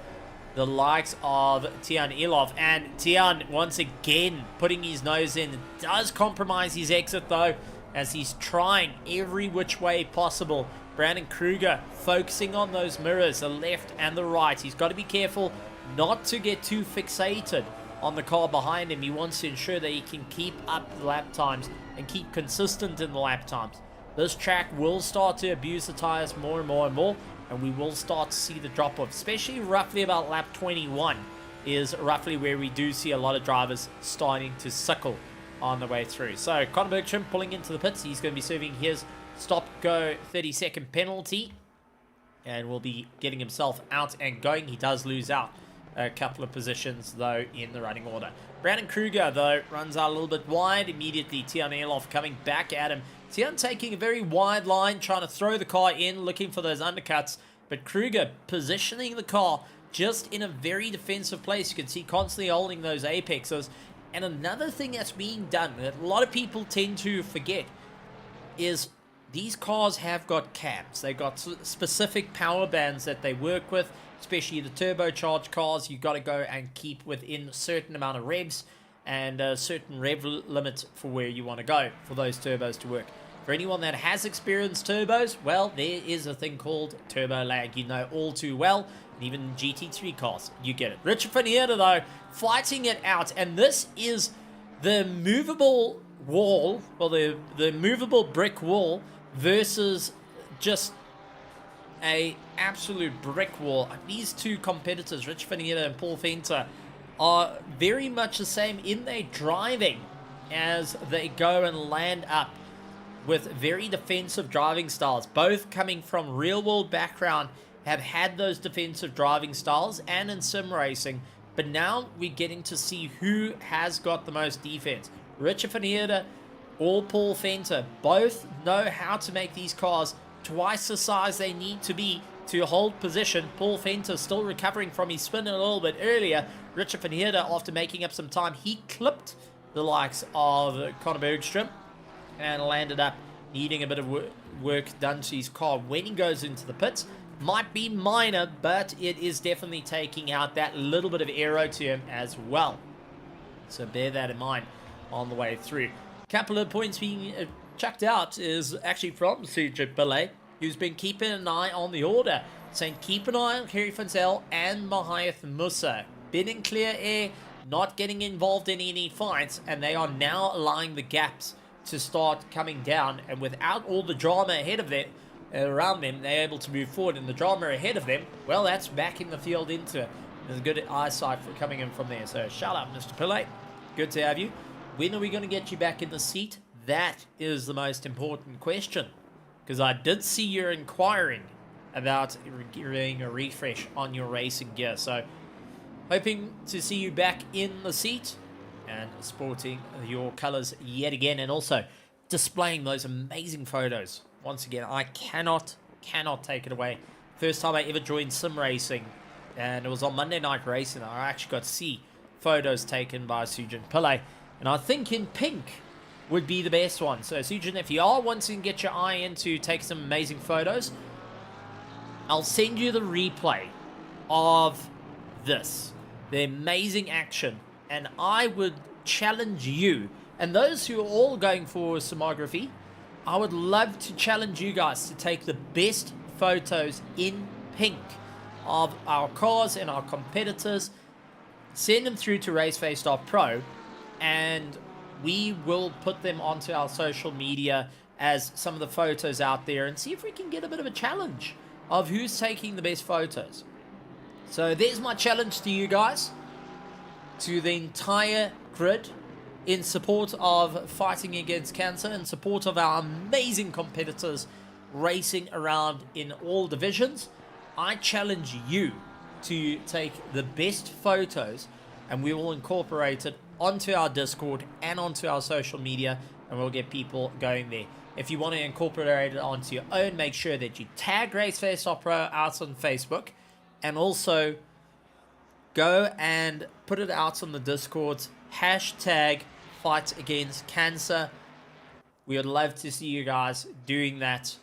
the likes of Tian Ilov. And Tian, once again, putting his nose in, does compromise his exit though, as he's trying every which way possible. Brandon Kruger focusing on those mirrors, the left and the right. He's got to be careful not to get too fixated on the car behind him. He wants to ensure that he can keep up the lap times and keep consistent in the lap times. This track will start to abuse the tires more and more and more, and we will start to see the drop off, especially roughly about lap 21 is roughly where we do see a lot of drivers starting to suckle on the way through. So Conor Bergstrom pulling into the pits. He's going to be serving his stop-go 30-second penalty, and will be getting himself out and going. He does lose out a couple of positions though in the running order. Brandon Kruger though runs out a little bit wide. Immediately Tian Elof coming back at him. Tian taking a very wide line, trying to throw the car in, looking for those undercuts, but Kruger positioning the car just in a very defensive place. You can see constantly holding those apexes. And another thing that's being done that a lot of people tend to forget is these cars have got cams. They've got specific power bands that they work with, especially the turbocharged cars. You've got to go and keep within a certain amount of revs and a certain rev limit for where you want to go for those turbos to work. For anyone that has experienced turbos, well, there is a thing called turbo lag. You know all too well. And even GT3 cars, you get it. Richard van Heerden, though, fighting it out. And this is the movable wall, or the movable brick wall, versus just a absolute brick wall. These two competitors, Richard van Heerden and Paul Venter, are very much the same in their driving as they go and land up with very defensive driving styles. Both coming from real world background, have had those defensive driving styles and in sim racing, but now we're getting to see who has got the most defense. Richard van Heerden or Paul Venter both know how to make these cars twice the size they need to be to hold position. Paul Venter still recovering from his spin a little bit earlier. Richard van Heerden, after making up some time, he clipped the likes of Conor Bergstrom and landed up needing a bit of work done to his car when he goes into the pits. Might be minor, but it is definitely taking out that little bit of aero to him as well. So bear that in mind on the way through. Couple of points being chucked out is actually from Sujit Pillay, who's been keeping an eye on the order, saying keep an eye on Kerry Funzel and Mahath Musa. Been in clear air, not getting involved in any fights, and they are now allowing the gaps to start coming down, and without all the drama ahead of them, around them, they're able to move forward, and the drama ahead of them, well, that's back in the field into it. There's a good eyesight for coming in from there. So shout out, Mr. Pillay. Good to have you. When are we going to get you back in the seat? That is the most important question, because I did see you're inquiring about getting a refresh on your racing gear. So hoping to see you back in the seat and sporting your colors yet again, and also displaying those amazing photos. Once again, I cannot take it away. First time I ever joined sim racing, and it was on Monday Night Racing. I actually got to see photos taken by Sujin Pillay, and I think in pink would be the best one. So Sujin, if you are wanting to get your eye in to take some amazing photos, I'll send you the replay of this, the amazing action, and I would challenge you, and those who are all going for simography, I would love to challenge you guys to take the best photos in pink of our cars and our competitors. Send them through to RaceFace.Pro, and we will put them onto our social media as some of the photos out there, and see if we can get a bit of a challenge of who's taking the best photos. So there's my challenge to you guys, to the entire grid, in support of fighting against cancer, in support of our amazing competitors racing around in all divisions. I challenge you to take the best photos, and we will incorporate it onto our Discord and onto our social media and we'll get people going there. If you want to incorporate it onto your own, make sure that you tag RaceFace.Pro out on Facebook, and also go and put it out on the Discord. Hashtag fight against cancer. We would love to see you guys doing that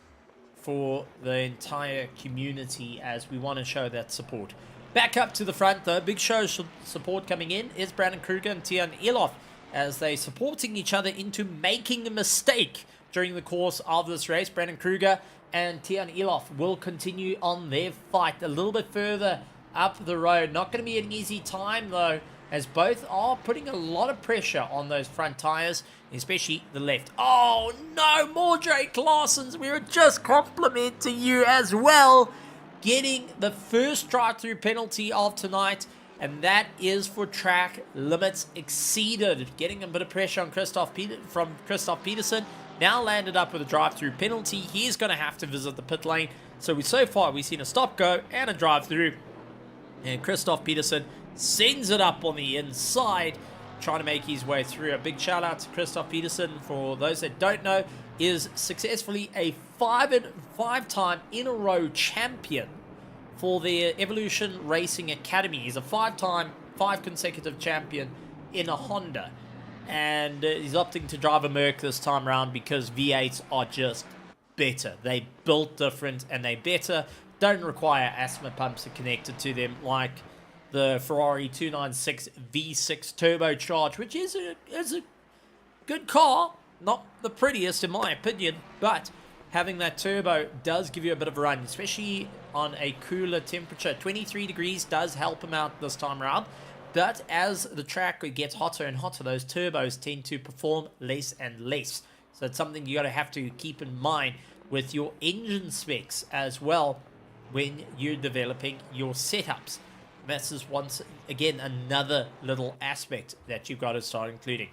for the entire community, as we want to show that support. Back up to the front though, big show support coming in is Brandon Kruger and Tyre Elof, as they supporting each other into making a mistake during the course of this race. Brandon Kruger and Tyre Elof will continue on their fight a little bit further up the road. Not going to be an easy time though, as both are putting a lot of pressure on those front tires, especially the left. Oh no, more Drake Larsons. We were just complimenting you as well, getting the first drive-through penalty of tonight, and that is for track limits exceeded. Getting a bit of pressure on Christoph Peterson. Now landed up with a drive-through penalty. He's going to have to visit the pit lane. So far we've seen a stop-go and a drive-through, and Christoph Peterson sends it up on the inside, trying to make his way through. A big shout out to Christoph Peterson, for those that don't know, is successfully a five-time in a row champion for the Evolution Racing Academy. He's a five consecutive champion in a Honda, and he's opting to drive a Merc this time around because V8s are just better. They built different and they better. Don't require asthma pumps connected to them like the Ferrari 296 V6 turbocharged, which is a good car. Not the prettiest in my opinion, but having that turbo does give you a bit of a run, especially on a cooler temperature. 23 degrees does help him out this time around, but as the track gets hotter and hotter, those turbos tend to perform less and less. So it's something you gotta have to keep in mind with your engine specs as well when you're developing your setups. This is once again another little aspect that you've got to start including.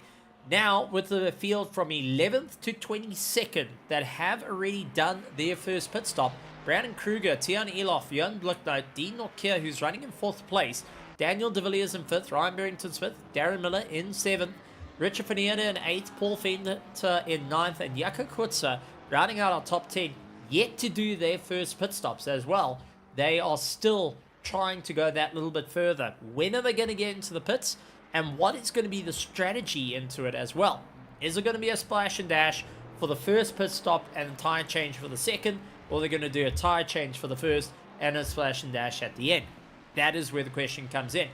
Now, with the field from 11th to 22nd that have already done their first pit stop, Brandon Kruger, Tyre Elof, Jan Blicknote, Dean Nokia, who's running in 4th place, Daniel De Villiers in 5th, Ryan Barrington Smith, Darren Miller in 7th, Richard Pineda in 8th, Paul Fender in 9th, and Jaco Kutzer rounding out our top 10, yet to do their first pit stops as well. They are still trying to go that little bit further. When are they going to get into the pits, and what is going to be the strategy into it as well? Is it going to be a splash and dash for the first pit stop and a tire change for the second, or they're going to do a tire change for the first and a splash and dash at the end? That is where the question comes in.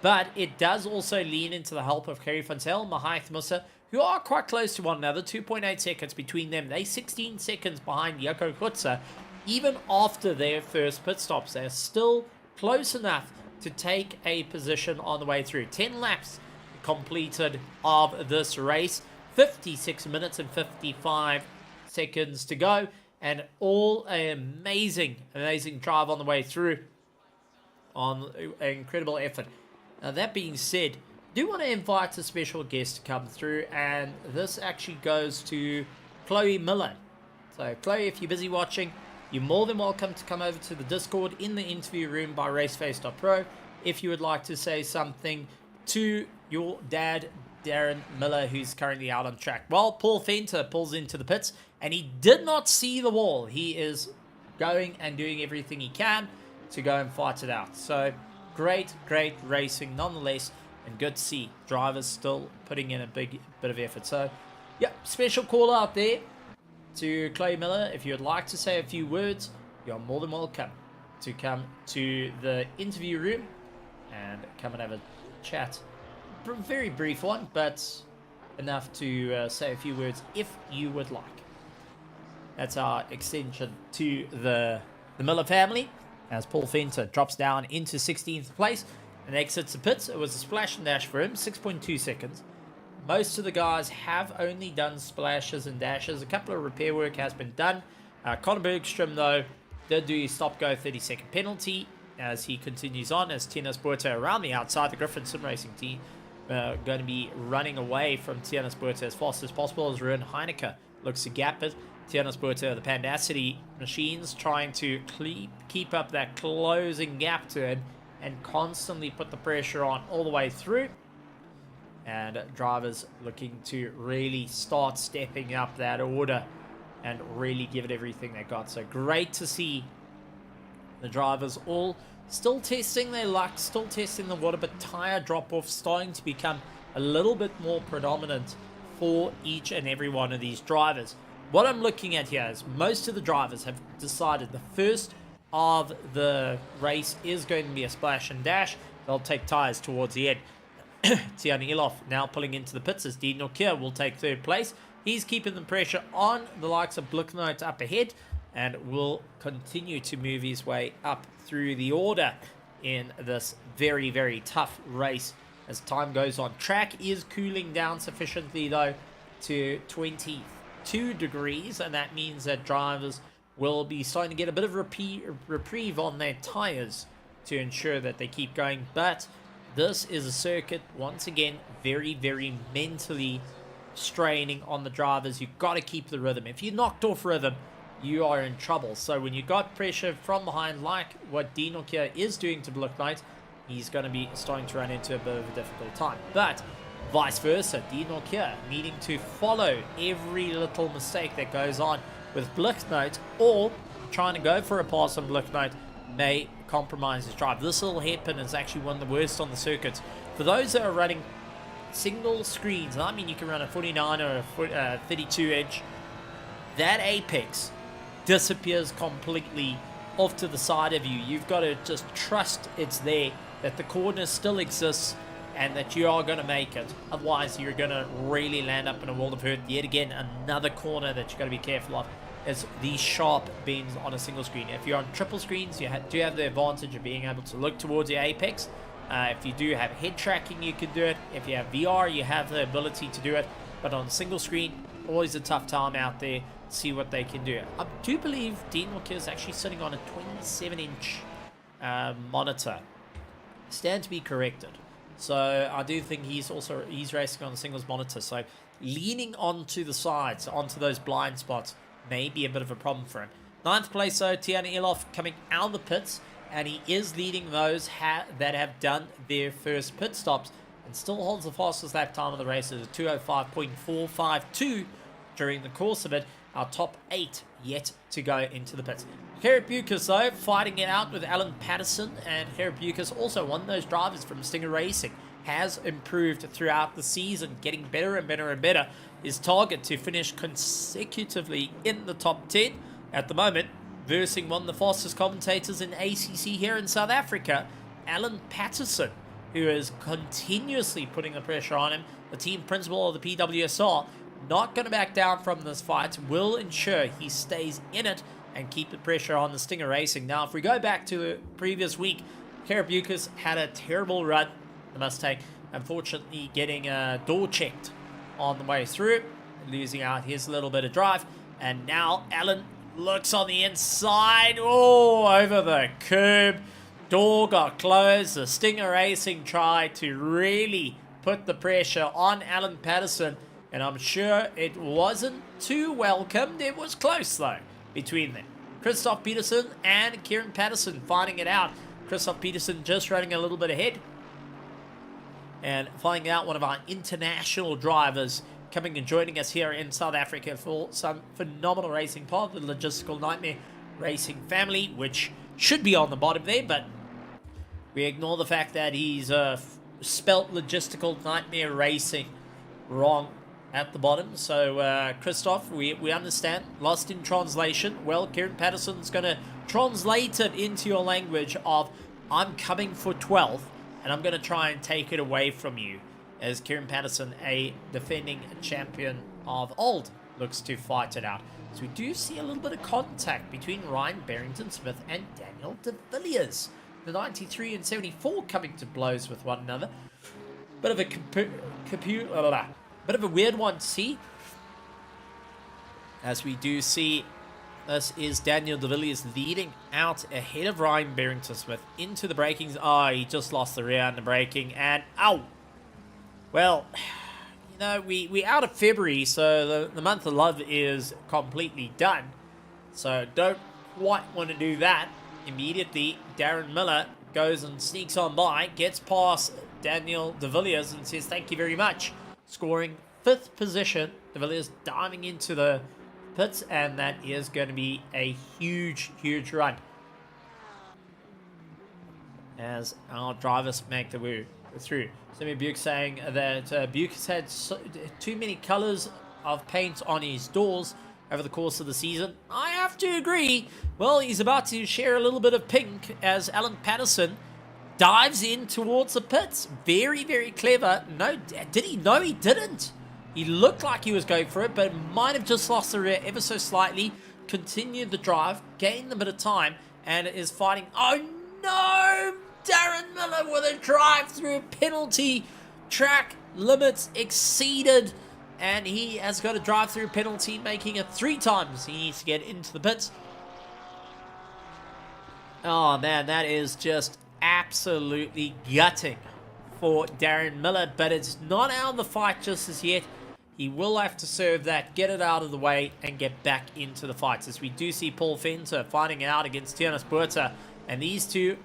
But it does also lean into the help of Kerry Fontel, Mahaith Musa, who are quite close to one another. 2.8 seconds between them. They're 16 seconds behind Jaco Kutzer. Even after their first pit stops, they're still close enough to take a position on the way through. 10 laps completed of this race, 56 minutes and 55 seconds to go, and all an amazing drive on the way through, on an incredible effort. Now, that being said, I do want to invite a special guest to come through, and this actually goes to Chloe Miller. So Chloe, if you're busy watching, you're more than welcome to come over to the Discord in the interview room by RaceFace.Pro if you would like to say something to your dad, Darren Miller, who's currently out on track. Well, Paul Fenter pulls into the pits, and he did not see the wall. He is going and doing everything he can to go and fight it out. So great racing nonetheless, and good to see drivers still putting in a big bit of effort. So, yeah, special call out there to Chloe Miller. If you would like to say a few words, you're more than welcome to come to the interview room and come and have a chat. Very brief one, but enough to say a few words if you would like. That's our extension to the Miller family, as Paul Fenter drops down into 16th place and exits the pits. It was a splash and dash for him, 6.2 seconds. Most of the guys have only done splashes and dashes. A couple of repair work has been done. Conor Bergstrom, though, did do his stop-go 30-second penalty as he continues on, as Tiana Sporto around the outside. The Griffin Sim Racing team going to be running away from Tiana Sporto as fast as possible, as Ruin Heineke looks to gap it. Tiana Sporto, the Pandacity machines, trying to keep up that closing gap to it and constantly put the pressure on all the way through. and drivers looking to really start stepping up that order and really give it everything they got. So great to see the drivers all still testing their luck, still testing the water, but tire drop-off starting to become a little bit more predominant for each and every one of these drivers. What I'm looking at here is most of the drivers have decided the first of the race is going to be a splash and dash. They'll take tires towards the end. Tiana Ilof now pulling into the pits as Dean Norkia will take third place. He's keeping the pressure on the likes of Blicknote up ahead and will continue to move his way up through the order in this very, very tough race as time goes on. Track is cooling down sufficiently though to 22 degrees, and that means that drivers will be starting to get a bit of reprieve on their tires to ensure that they keep going. But this is a circuit, once again, very, very mentally straining on the drivers. You've got to keep the rhythm. If you're knocked off rhythm, you are in trouble. So when you got pressure from behind, like what Dino here is doing to Black Knight, he's going to be starting to run into a bit of a difficult time. But vice versa, Dino here needing to follow every little mistake that goes on with Blicknote, or trying to go for a pass on Blicknote may compromise his drive. This little hairpin is actually one of the worst on the circuits. For those that are running single screens, I mean you can run a 49 or a 32 inch, that apex disappears completely off to the side of you. You've got to just trust it's there, that the corner still exists, and that you are going to make it. Otherwise, you're going to really land up in a world of hurt. Yet again, another corner that you've got to be careful of is these sharp bends on a single screen. If you're on triple screens, you do have the advantage of being able to look towards your apex. If you do have head tracking, you can do it. If you have VR, you have the ability to do it. But on a single screen, always a tough time out there. See what they can do. I do believe Dean Walker is actually sitting on a 27-inch monitor. Stand to be corrected. So I do think he's racing on a singles monitor. So leaning onto the sides, onto those blind spots, may be a bit of a problem for him. 9th place though, Tiana Ilof coming out of the pits, and he is leading those that have done their first pit stops, and still holds the fastest lap time of the race at 2:05.452 during the course of it. Our top 8 yet to go into the pits. Herabukas though, fighting it out with Alan Patterson, and Herabukas, also one of those drivers from Stinger Racing, has improved throughout the season, getting better and better and better. His target to finish consecutively in the top 10 at the moment, versing one of the fastest commentators in ACC here in South Africa, Alan Patterson, who is continuously putting the pressure on him. The team principal of the PWSR, not going to back down from this fight, will ensure he stays in it and keep the pressure on the Stinger Racing. Now, if we go back to the previous week, Herabukas had a terrible run, the Mustang, unfortunately getting door checked on the way through, losing out his little bit of drive. And now Alan looks on the inside, over the curb. Door got closed. The Stinger Racing tried to really put the pressure on Alan Patterson, and I'm sure it wasn't too welcomed. It was close though between them. Christoph Peterson and Kieran Patterson fighting it out. Christoph Peterson just running a little bit ahead, and finding out one of our international drivers coming and joining us here in South Africa for some phenomenal racing, part of the Logistical Nightmare Racing family, which should be on the bottom there, but we ignore the fact that he's spelt Logistical Nightmare Racing wrong at the bottom. So Christoph, we understand, lost in translation. Well, Kieran Patterson's going to translate it into your language of, I'm coming for 12th, and I'm going to try and take it away from you, as Kieran Patterson, a defending champion of old, looks to fight it out. So we do see a little bit of contact between Ryan Barrington-Smith and Daniel de Villiers. The 93 and 74 coming to blows with one another. Bit of a bit of a weird one to see, as we do see this is Daniel de Villiers leading out ahead of Ryan Barrington-Smith into the brakings. He just lost the rear under braking, and well, you know, we out of February, so the month of love is completely done. So don't quite want to do that immediately. Darren Miller goes and sneaks on by, gets past Daniel De Villiers and says thank you very much, scoring 5th position. De Villiers diving into the pits, and that is going to be a huge run as our drivers make the way through. Sammy Buke saying that Buke has had too many colors of paint on his doors over the course of the season. I have to agree. Well, he's about to share a little bit of pink as Alan Patterson dives in towards the pits. Very clever. No, did he? No, he didn't. He looked like he was going for it, but might have just lost the rear ever so slightly. Continued the drive, gained a bit of time, and is fighting. Oh no! Darren Miller with a drive-through penalty. Track limits exceeded, and he has got a drive-through penalty, making it 3 times he needs to get into the pits. Oh man, that is just absolutely gutting for Darren Miller, but it's not out of the fight just as yet. He will have to serve that, get it out of the way, and get back into the fights, as we do see Paul Venter fighting out against Tiernus Buerta, and these two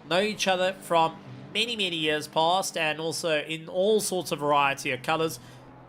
know each other from many years past, and also in all sorts of variety of colors.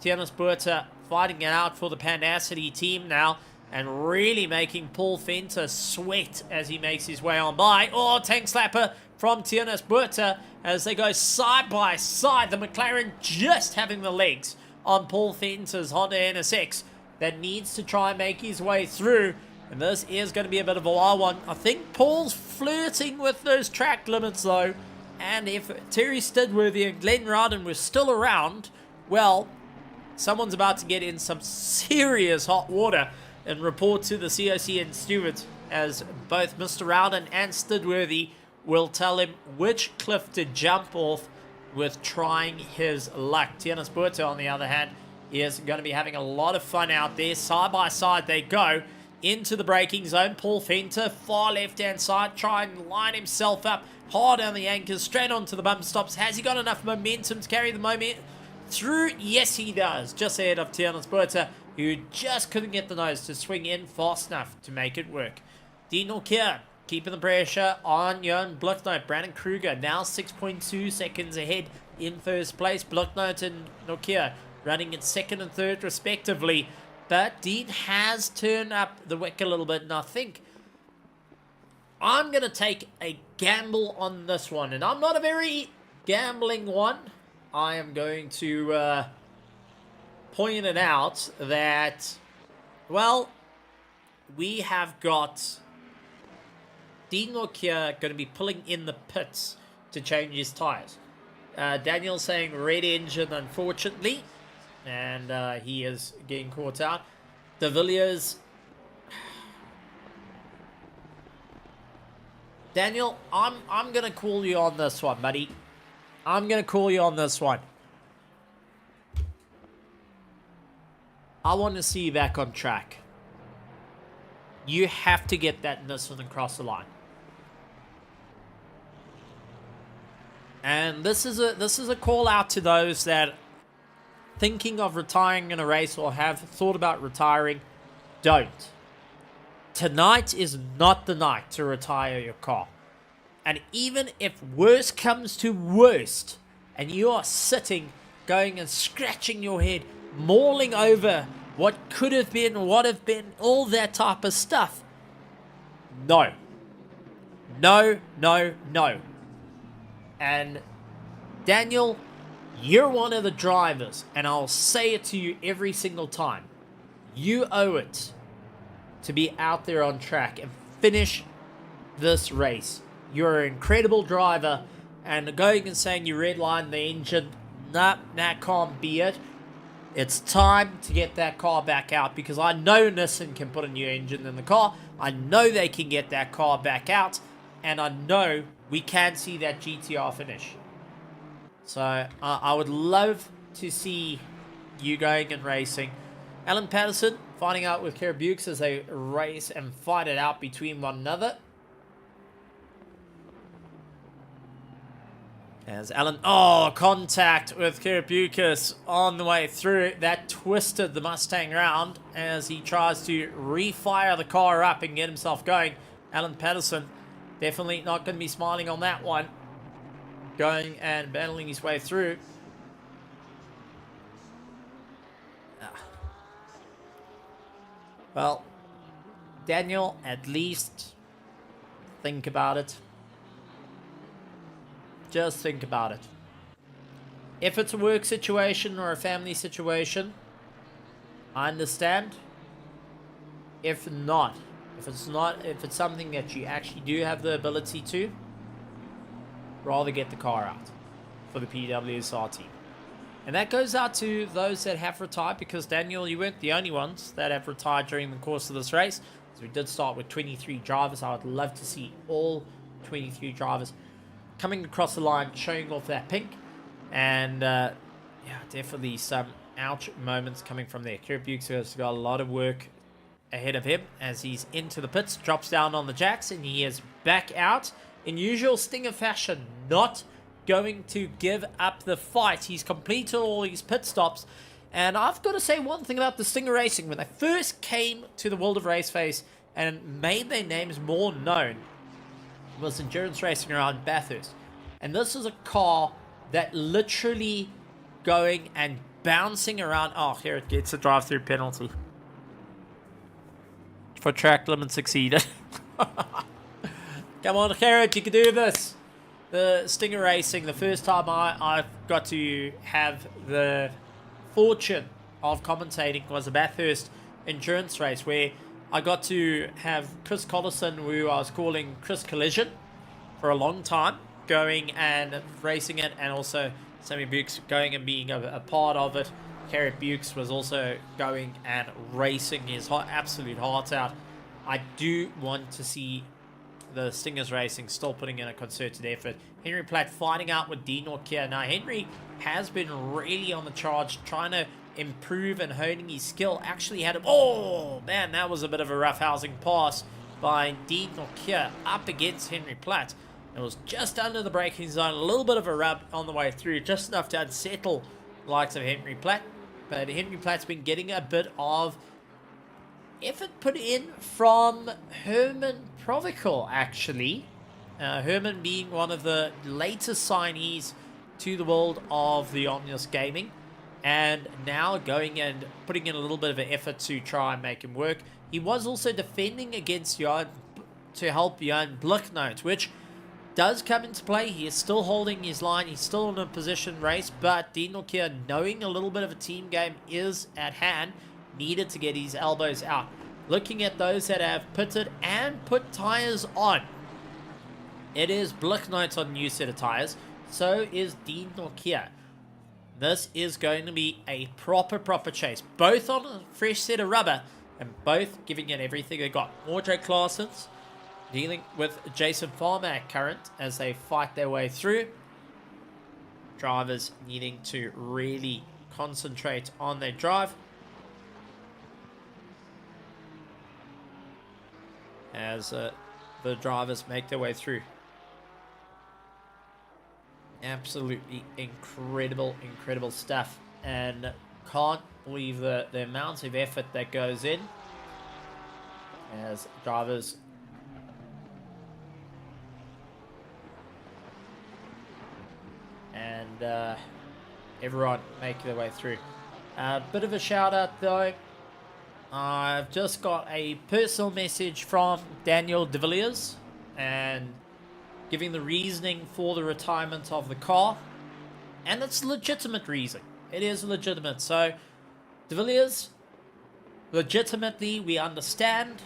Tiernus Buerta fighting it out for the Pandacity team now, and really making Paul Venter sweat as he makes his way on by. Oh, tank slapper from Tiernus Buerta as they go side by side. The McLaren just having the legs on Paul Venter's Honda NSX that needs to try and make his way through. And this is going to be a bit of a wild one. I think Paul's flirting with those track limits though. And if Terry Stidworthy and Glenn Rowden were still around, well, someone's about to get in some serious hot water and report to the COC and stewards, as both Mr. Rowden and Stidworthy will tell him which cliff to jump off with trying his luck. Tiernus Buerta, on the other hand, is going to be having a lot of fun out there. Side by side they go into the braking zone. Paul Venter, far left-hand side, trying to line himself up hard on the anchors, straight onto the bump stops. Has he got enough momentum to carry the moment through? Yes, he does. Just ahead of Tiernus Buerta, who just couldn't get the nose to swing in fast enough to make it work. Dean Norkier keeping the pressure on Jan Bloknoot. Brandon Kruger now 6.2 seconds ahead in first place. Bloknoot and Norkier running in 2nd and 3rd respectively. But Dean has turned up the wick a little bit, and I think I'm going to take a gamble on this one. And I'm not a very gambling one. I am going to point it out that, well, we have got Dean Norkier going to be pulling in the pits to change his tyres. Daniel saying red engine, unfortunately, and he is getting caught out. De Villiers. Daniel, I'm going to call you on this one, buddy. I'm going to call you on this one. I want to see you back on track. You have to get that Nissan across the line. And this is a call out to those that thinking of retiring in a race or have thought about retiring. Don't. Tonight is not the night to retire your car. And even if worst comes to worst, and you are sitting, going and scratching your head, mauling over what could have been, what have been, all that type of stuff. No. No, no, no. And Daniel, you're one of the drivers, and I'll say it to you every single time. You owe it to be out there on track and finish this race. You're an incredible driver, and going and saying you redline the engine, nah, that can't be it. It's time to get that car back out, because I know Nissan can put a new engine in the car. I know they can get that car back out, and I know we can see that GTR finish. So I would love to see you going and racing. Alan Patterson finding out with Kara Bukes as they race and fight it out between one another. As Alan, contact with Karabukas on the way through. That twisted the Mustang round as he tries to refire the car up and get himself going. Alan Patterson Definitely not going to be smiling on that one. Going and battling his way through. Well, Daniel, at least think about it. Just think about it. If it's a work situation or a family situation, I understand. If not, if it's something that you actually do have the ability to, rather get the car out for the PWSR team. And that goes out to those that have retired, because Daniel, you weren't the only ones that have retired during the course of this race. So we did start with 23 drivers. I would love to see all 23 drivers coming across the line, showing off that pink. And yeah, definitely some ouch moments coming from there. Kerry Bukes has got a lot of work ahead of him as he's into the pits, drops down on the jacks, and he is back out in usual Stinger fashion, not going to give up the fight. He's completed all his pit stops. And I've got to say one thing about the Stinger Racing. When they first came to the world of RaceFace and made their names more known, was endurance racing around Bathurst. And this is a car that literally going and bouncing around. Oh, here it gets a drive-through penalty for track limits exceeded. Come on, Carrot, you can do this. The Stinger Racing, the first time I got to have the fortune of commentating was a Bathurst endurance race, where I got to have Chris Collison, who I was calling Chris Collision for a long time, going and racing it, and also Sammy Bukes going and being a part of it. Carrot Bukes was also going and racing his absolute heart out. I do want to see the Stingers Racing still putting in a concerted effort. Henry Platt fighting out with Dean Norkia. Now, Henry has been really on the charge, trying to improve and honing his skill. Actually had him. Oh, man, that was a bit of a rough housing pass by Dean Norkia up against Henry Platt. It was just under the braking zone. A little bit of a rub on the way through, just enough to unsettle the likes of Henry Platt. But Henry Platt's been getting a bit of effort put in from Herman Provical, actually. Herman being one of the latest signees to the world of the Omnius Gaming, and now going and putting in a little bit of an effort to try and make him work. He was also defending against Jan to help Jan Blicknote, which does come into play. He is still holding his line. He's still in a position race, but Dean Nokia, knowing a little bit of a team game is at hand, needed to get his elbows out. Looking at those that have pitted and put tires on, it is Blicknote on a new set of tires. So is Dean Nokia. This is going to be a proper chase. Both on a fresh set of rubber and both giving it everything they got. Audrey Claessens dealing with Jason Farmack current as they fight their way through. Drivers needing to really concentrate on their drive as the drivers make their way through. Absolutely incredible stuff, and can't believe the amount of effort that goes in as drivers and everyone make their way through. Bit of a shout out though. I've just got a personal message from Daniel De Villiers and giving the reasoning for the retirement of the car, and it's legitimate reason. It is legitimate. So De Villiers, legitimately, we understand,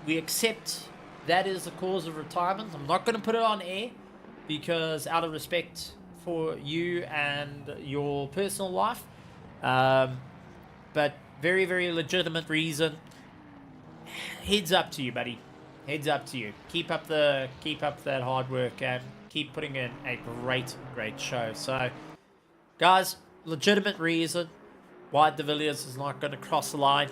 we accept that is the cause of retirement. I'm not going to put it on air because out of respect for you and your personal life, but very legitimate reason. Heads up to you, buddy. Heads up to you. Keep up that hard work and keep putting in a great show. So, guys, legitimate reason why De Villiers is not going to cross the line.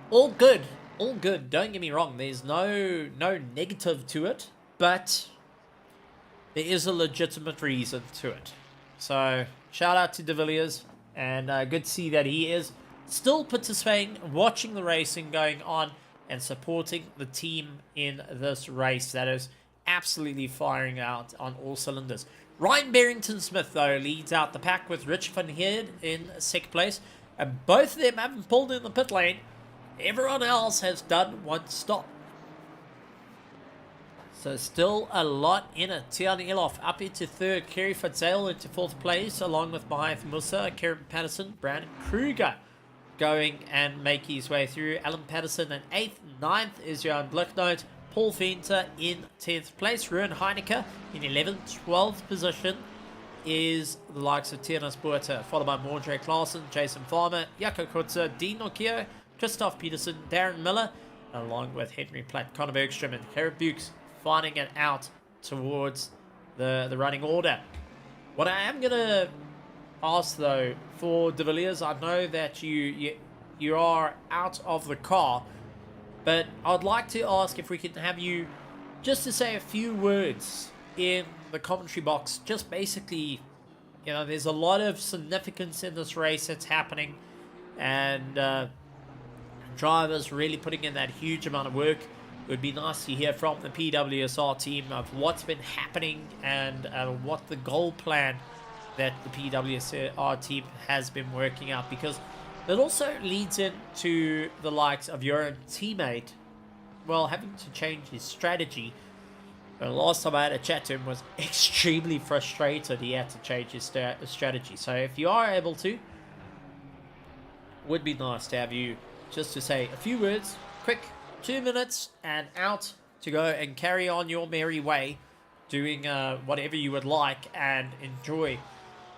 All good. Don't get me wrong. There's no negative to it, but there is a legitimate reason to it. So, shout out to De Villiers, and good to see that he is still participating, watching the racing going on, and supporting the team in this race that is absolutely firing out on all cylinders. Ryan Barrington-Smith, though, leads out the pack with Rich van Heerd in second place. And both of them haven't pulled in the pit lane. Everyone else has done one stop. So still a lot in it. Tian Elof up into third. Kerry Fadzale into fourth place, along with Mahath Musa, Kieran Patterson, Brandon Kruger going and make his way through. Alan Patterson in 8th. 9th is Johan Blicknote. Paul Venter in 10th place. Ruan Heineke in 11th. 12th position is the likes of Tiernas Buerta, followed by Mordre Klaassen, Jason Farmer, Jaco Kutzer, Dean Nokia, Christoph Peterson, Darren Miller, along with Henry Platt, Conor Bergstrom, and Herb Bukes finding it out towards the running order. What I am going to ask, though, for De Villiers, I know that you are out of the car, but I'd like to ask if we can have you just to say a few words in the commentary box. Just basically, you know, there's a lot of significance in this race that's happening, and drivers really putting in that huge amount of work. It would be nice to hear from the PWSR team of what's been happening and what the goal plan that the PWSR team has been working out, because it also leads into the likes of your own teammate, well, having to change his strategy. The last time I had a chat to him was extremely frustrated he had to change his strategy. So if you are able to, would be nice to have you just to say a few words, quick 2 minutes, and out to go and carry on your merry way, doing whatever you would like, and enjoy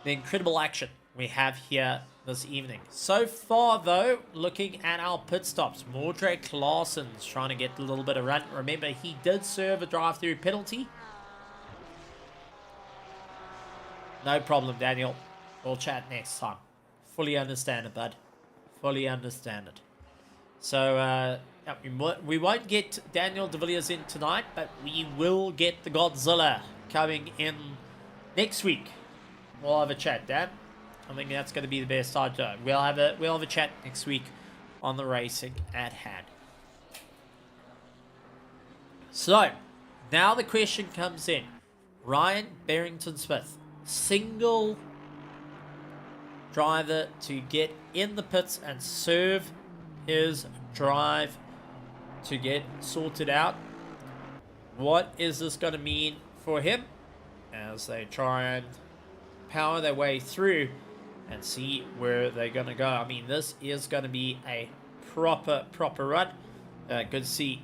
the incredible action we have here this evening. So far, though, looking at our pit stops, Mordre Klaassen's trying to get a little bit of run. Remember, he did serve a drive-through penalty. No problem, Daniel. We'll chat next time. Fully understand it, bud. Fully understand it. So, we won't get Daniel De Villiers in tonight, but we will get the Godzilla coming in next week. We'll have a chat, Dan. I think that's going to be the best time to. We'll have a chat next week on the racing at hand. So, now the question comes in. Ryan Barrington-Smith, single driver to get in the pits and serve his drive to get sorted out. What is this going to mean for him as they try and power their way through and see where they're going to go? I mean, this is going to be a proper run. Good to see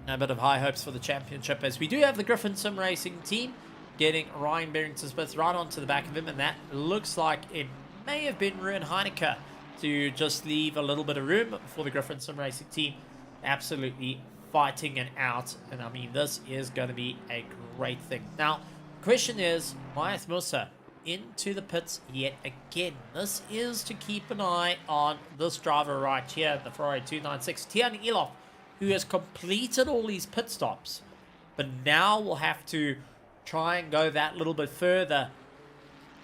a bit of high hopes for the championship, as we do have the Griffin Sim Racing team getting Ryan Barrington-Smith right onto the back of him, and that looks like it may have been Ruan Heineke to just leave a little bit of room for the Griffin Sim Racing team. Absolutely fighting it out, and I mean, this is going to be a great thing. Now, the question is, Mahath Musa into the pits yet again. This is to keep an eye on this driver right here, the Ferrari 296, Tian Elof, who has completed all these pit stops, but now will have to try and go that little bit further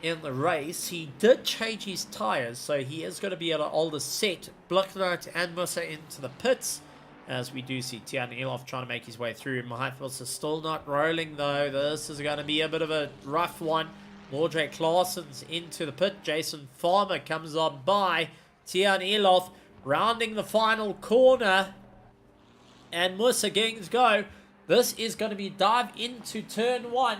in the race. He did change his tires, so he is going to be at an older set. Blicknote and Musa into the pits, as we do see Tian Elof trying to make his way through. Mahath Musa still not rolling, though. This is going to be a bit of a rough one. Mordre Klaassen's into the pit. Jason Farmer comes on by. Tian Elof rounding the final corner, and Musa getting to go. This is going to be dive into turn 1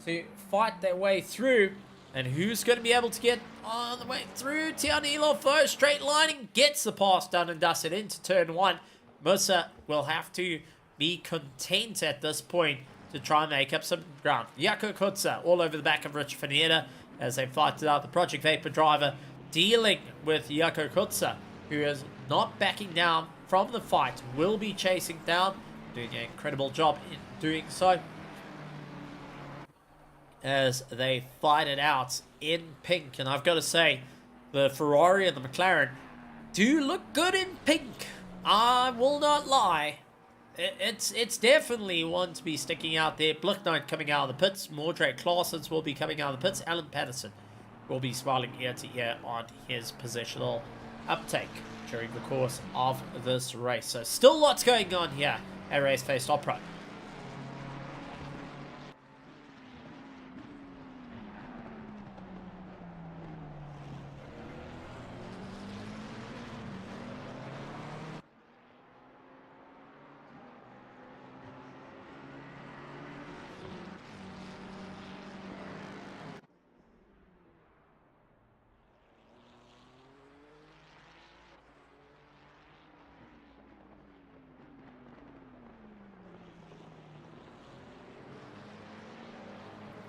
to fight their way through. And who's going to be able to get on the way through? Tian Elof, though, straight lining, gets the pass done and dusted into turn 1. Musa will have to be content at this point to try and make up some ground. Jaco Kutzer all over the back of Rich van Heerd as they fight it out. The Project Vapor driver dealing with Jaco Kutzer, who is not backing down from the fight, will be chasing down, doing an incredible job in doing so, as they fight it out in pink. And I've got to say, the Ferrari and the McLaren do look good in pink. I will not lie. It's definitely one to be sticking out there. Blicknote coming out of the pits. Mordre Klaassen's will be coming out of the pits. Alan Patterson will be smiling ear to ear on his positional uptake during the course of this race. So still lots going on here at RaceFace.Pro.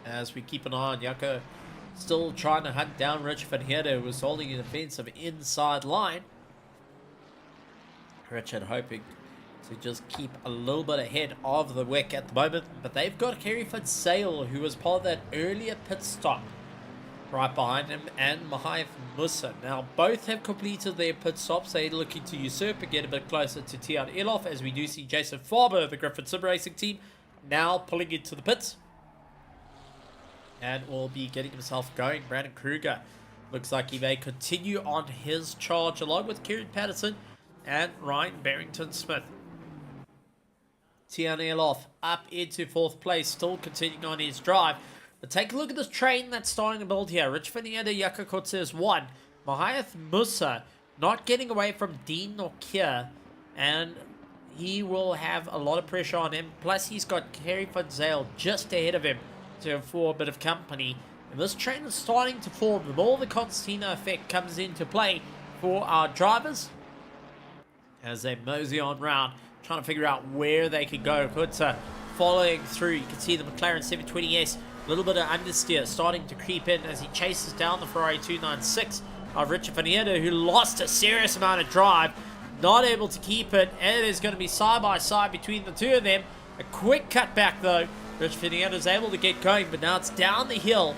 As we keep an eye on Jaco, still trying to hunt down Rich Van Heerde, who was holding an offensive inside line. Richard hoping to just keep a little bit ahead of the wick at the moment, but they've got Hereford Sale, who was part of that earlier pit stop, right behind him, and Mahaif Musa. Now both have completed their pit stops. They're looking to usurp and get a bit closer to Tian Elof, as we do see Jason Farber of the Griffin Sim Racing team now pulling into the pits and will be getting himself going. Brandon Kruger looks like he may continue on his charge along with Kieran Patterson and Ryan Barrington-Smith. Tian Elof up into 4th place, still continuing on his drive. But take a look at this train that's starting to build here. Rich Van Heerde, Jaco Kotze is 1. Mahayath Musa not getting away from Dean Norkia, and he will have a lot of pressure on him. Plus he's got Kerry Van Zale just ahead of him for a bit of company. And this train is starting to form. The more the Constantino effect comes into play for our drivers as they mosey on round, trying to figure out where they can go. Kutza following through. You can see the McLaren 720S, a little bit of understeer starting to creep in as he chases down the Ferrari 296 of Richard Van Heerde, who lost a serious amount of drive, not able to keep it. And it is going to be side by side between the two of them. A quick cutback though. Rich Van Heerde is able to get going, but now it's down the hill.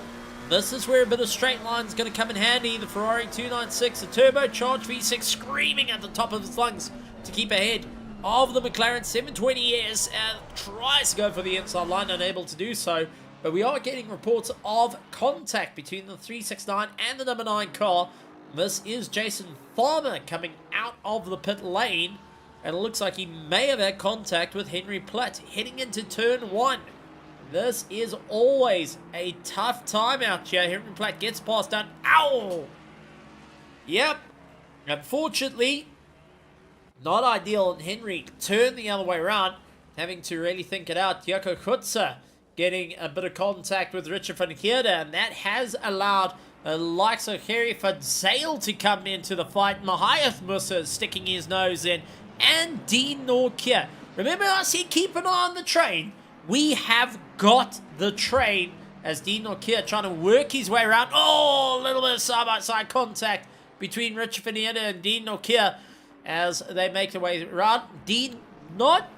This is where a bit of straight line is going to come in handy. The Ferrari 296, a turbocharged V6 screaming at the top of its lungs to keep ahead of the McLaren 720S, and tries to go for the inside line, unable to do so. But we are getting reports of contact between the 369 and the number 9 car. This is Jason Farmer coming out of the pit lane, and it looks like he may have had contact with Henry Platt heading into turn 1. This is always a tough time out here. Henry Platt gets past down. Ow! Yep. Unfortunately, not ideal. And Henry turned the other way around, having to really think it out. Jaco Kutza getting a bit of contact with Richard Van Heerde, and that has allowed the likes of Harry Van Zale to come into the fight. Mahayath Musa sticking his nose in, and Dean Norkia. Remember I said keep an eye on the train? We have got the train as Dean Norkia trying to work his way around. Oh, a little bit of side-by-side contact between Richard Van Heerde and Dean Norkia as they make their way around. Dean not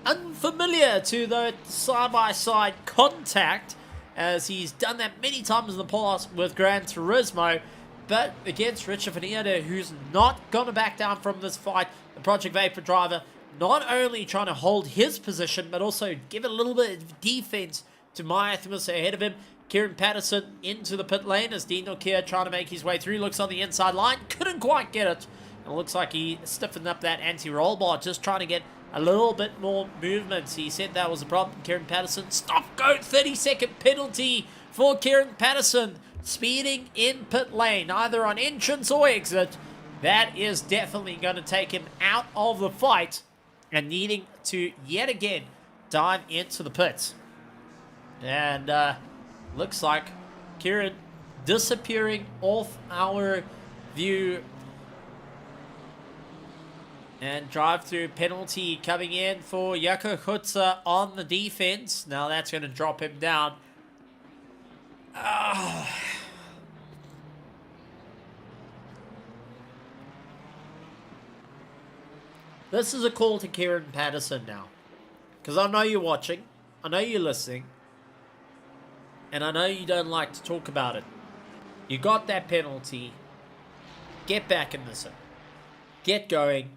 unfamiliar to the side-by-side contact, as he's done that many times in the past with Gran Turismo. But against Richard Van Heerde, who's not going to back down from this fight, the Project Vapor driver, not only trying to hold his position, but also give a little bit of defense to Mahayath ahead of him. Kieran Patterson into the pit lane as Dean Norkia trying to make his way through. Looks on the inside line. Couldn't quite get it. And it looks like he stiffened up that anti-roll bar, just trying to get a little bit more movement. He said that was a problem. Kieran Patterson, stop go, 30-second penalty for Kieran Patterson. Speeding in pit lane, either on entrance or exit. That is definitely going to take him out of the fight, and needing to yet again dive into the pits. And looks like Kieran disappearing off our view. And drive-through penalty coming in for Jaco Kutza on the defense. Now that's going to drop him down. This is a call to Kieran Patterson now. Because I know you're watching. I know you're listening. And I know you don't like to talk about it. You got that penalty. Get back in this. Get going.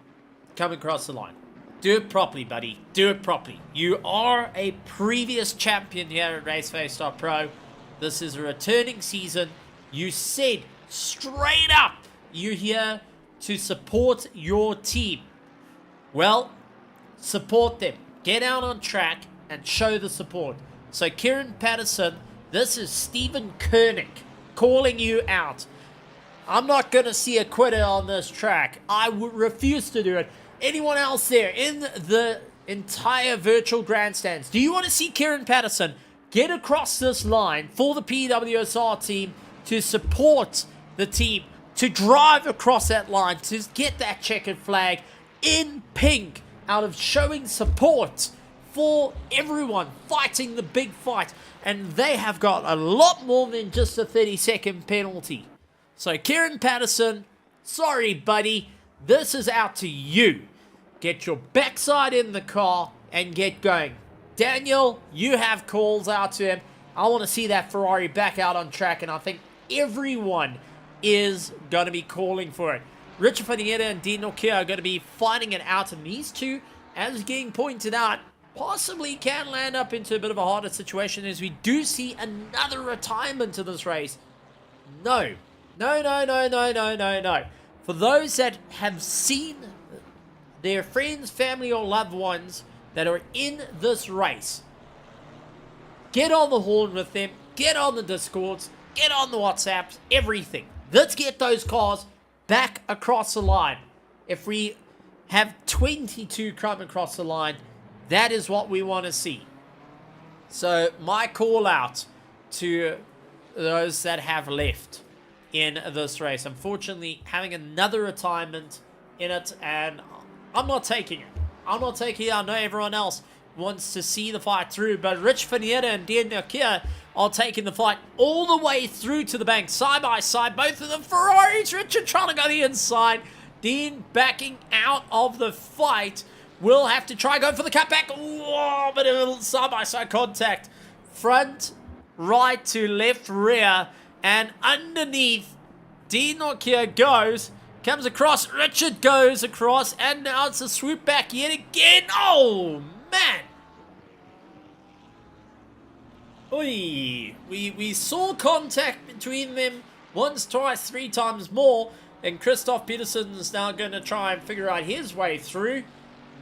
Come across the line. Do it properly, buddy. Do it properly. You are a previous champion here at RaceFace.Pro. This is a returning season. You said straight up you're here to support your team. Well, support them. Get out on track and show the support. So Kieran Patterson, this is Stephen Koenig calling you out. I'm not going to see a quitter on this track. I would refuse to do it. Anyone else there in the entire virtual grandstands, do you want to see Kieran Patterson get across this line for the PWSR team to support the team, to drive across that line, to get that checkered flag in pink out of showing support for everyone fighting the big fight? And they have got a lot more than just a 30-second penalty. So Kieran Patterson, sorry buddy, this is out to you. Get your backside in the car and get going. Daniel, you have calls out to him. I want to see that Ferrari back out on track, and I think everyone is going to be calling for it. Richard Fanietta and Dean Nokia are going to be fighting it out, and these two, as getting pointed out, possibly can land up into a bit of a harder situation as we do see another retirement to this race. No. For those that have seen their friends, family, or loved ones that are in this race, get on the horn with them, get on the Discords, get on the WhatsApps, everything. Let's get those cars back across the line. If we have 22 come across the line, that is what we want to see. So my call out to those that have left in this race, unfortunately having another retirement in it, and I'm not taking it. I know everyone else wants to see the fight through, but Rich Fanietta and Dan Nokia are taking the fight all the way through to the bank, side by side, both of them Ferraris. Richard trying to go the inside, Dean backing out of the fight. Will have to try go for the cutback. Whoa, but a little side-by-side contact. Front, right to left rear. And underneath, Dean Nokia goes. Comes across. Richard goes across. And now it's a swoop back yet again. Oh, man. Oy. We saw contact between them once, twice, 3 times more. And Christoph Peterson is now going to try and figure out his way through.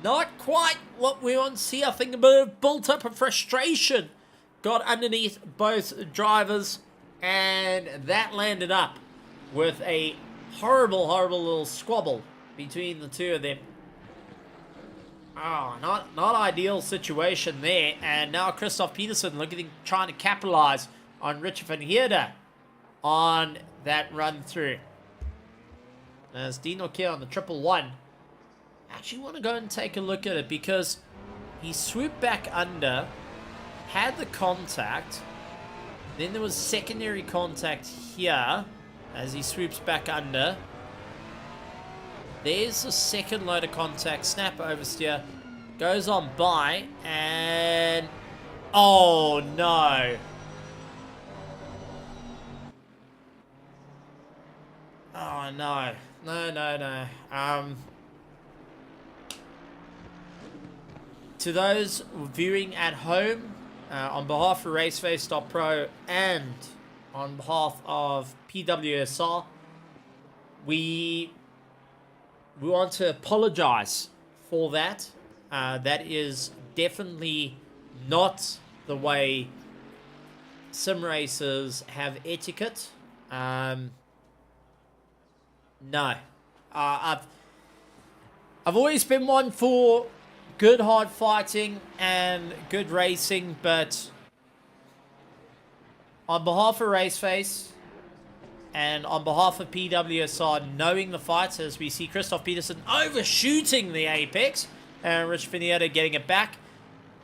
Not quite what we want to see. I think a bit of built up of frustration got underneath both drivers, and that landed up with a horrible little squabble between the two of them. Oh, not ideal situation there. And now Christoph Peterson trying to capitalize on Richard van Heerde on that run through. As Dino Kier on the 111. I actually want to go and take a look at it because he swooped back under, had the contact, then there was secondary contact here as he swoops back under. There's the second load of contact, snap oversteer, goes on by, and oh no. Oh no. No. To those viewing at home, on behalf of RaceFace.Pro and on behalf of PWSR, we want to apologize for that. That is definitely not the way sim racers have etiquette. No. I've always been one for good hard fighting and good racing, but on behalf of RaceFace and on behalf of PWSR, knowing the fights, as we see Christoph Peterson overshooting the apex and Rich Finietta getting it back,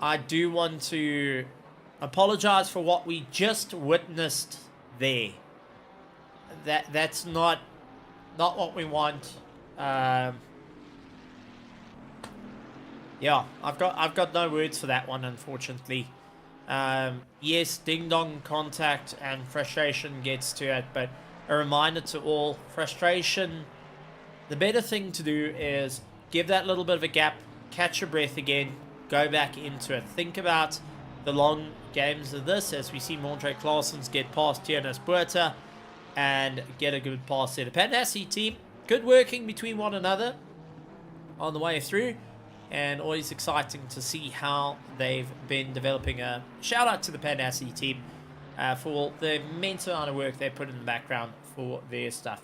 I do want to apologize for what we just witnessed there. That's not what we want. Yeah, I've got no words for that one, unfortunately. Yes, ding-dong contact and frustration gets to it, but a reminder to all, frustration, the better thing to do is give that little bit of a gap, catch your breath again, go back into it. Think about the long games of this, as we see Mondre Claessens get past Tiernas Puerta and get a good pass there. The Pandassi team good working between one another on the way through, and always exciting to see how they've been developing. A shout out to the Panassi team for the immense amount of work they put in the background for their stuff.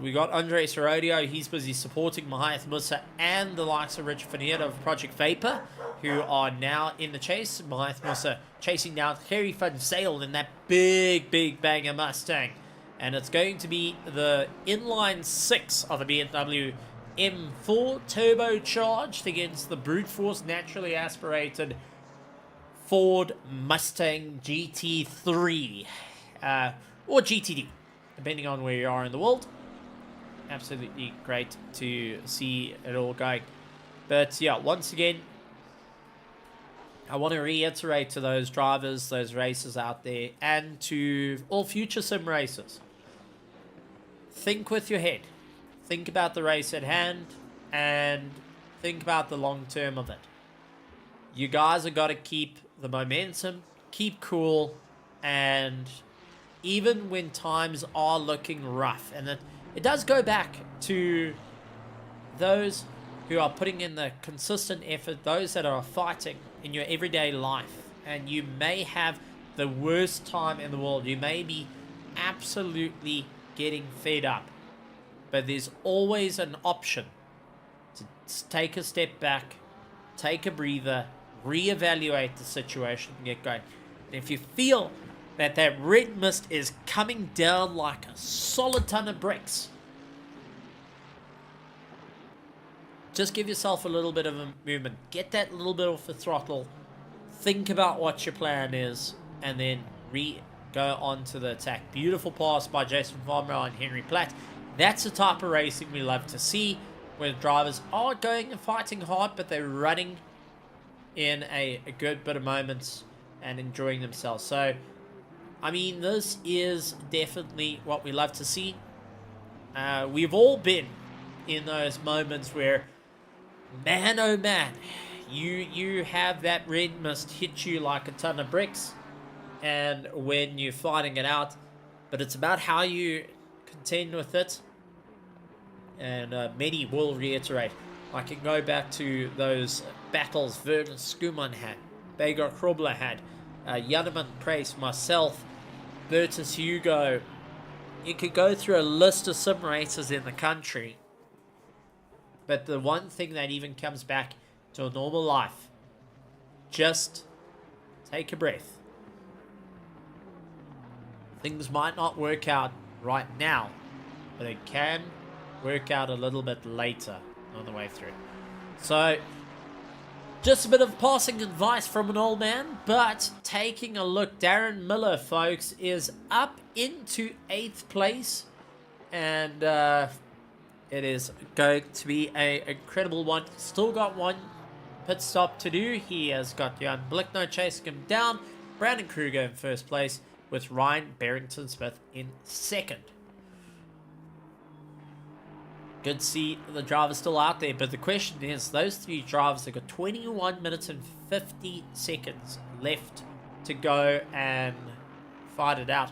We got Andres Herodio. He's busy supporting Mahath Musa and the likes of Richard Finierda of Project Vapor, who are now in the chase. Mahath Musa chasing down Harry Van Sale in that big banger Mustang. And it's going to be the inline 6 of the BMW M4 turbocharged against the brute force naturally aspirated Ford Mustang GT3 or GTD, depending on where you are in the world. Absolutely great to see it all going. But yeah, once again, I want to reiterate to those drivers, those racers out there, and to all future sim racers, think with your head. Think about the race at hand and think about the long term of it. You guys have got to keep the momentum, keep cool, and even when times are looking rough, and it does go back to those who are putting in the consistent effort, those that are fighting in your everyday life, and you may have the worst time in the world. You may be absolutely getting fed up, but there's always an option to take a step back, take a breather, reevaluate the situation, and get going. And if you feel that red mist is coming down like a solid ton of bricks, just give yourself a little bit of a movement. Get that little bit off the throttle. Think about what your plan is, and then go on to the attack. Beautiful pass by Jason Farmer and Henry Platt. That's the type of racing we love to see, where drivers are going and fighting hard, but they're running in a good bit of moments and enjoying themselves. So, I mean, this is definitely what we love to see. We've all been in those moments where, man, oh man, you have that red mist hit you like a ton of bricks, and when you're fighting it out, but it's about how you contend with it. And many will reiterate, I can go back to those battles Vernon Skuman had, Beggar Krobler had, Janneman Price, myself, Bertus Hugo. You could go through a list of sim racers in the country, but the one thing that even comes back to a normal life, just take a breath. Things might not work out right now, but it can work out a little bit later on the way through. So, just a bit of passing advice from an old man, but taking a look, Darren Miller, folks, is up into 8th place, and it is going to be an incredible one. Still got one pit stop to do. He has got Jan Blickno chasing him down, Brandon Kruger in 1st place, with Ryan Barrington-Smith in 2nd. Good to see the drivers still out there, but the question is, those 3 drivers have got 21 minutes and 50 seconds left to go and fight it out.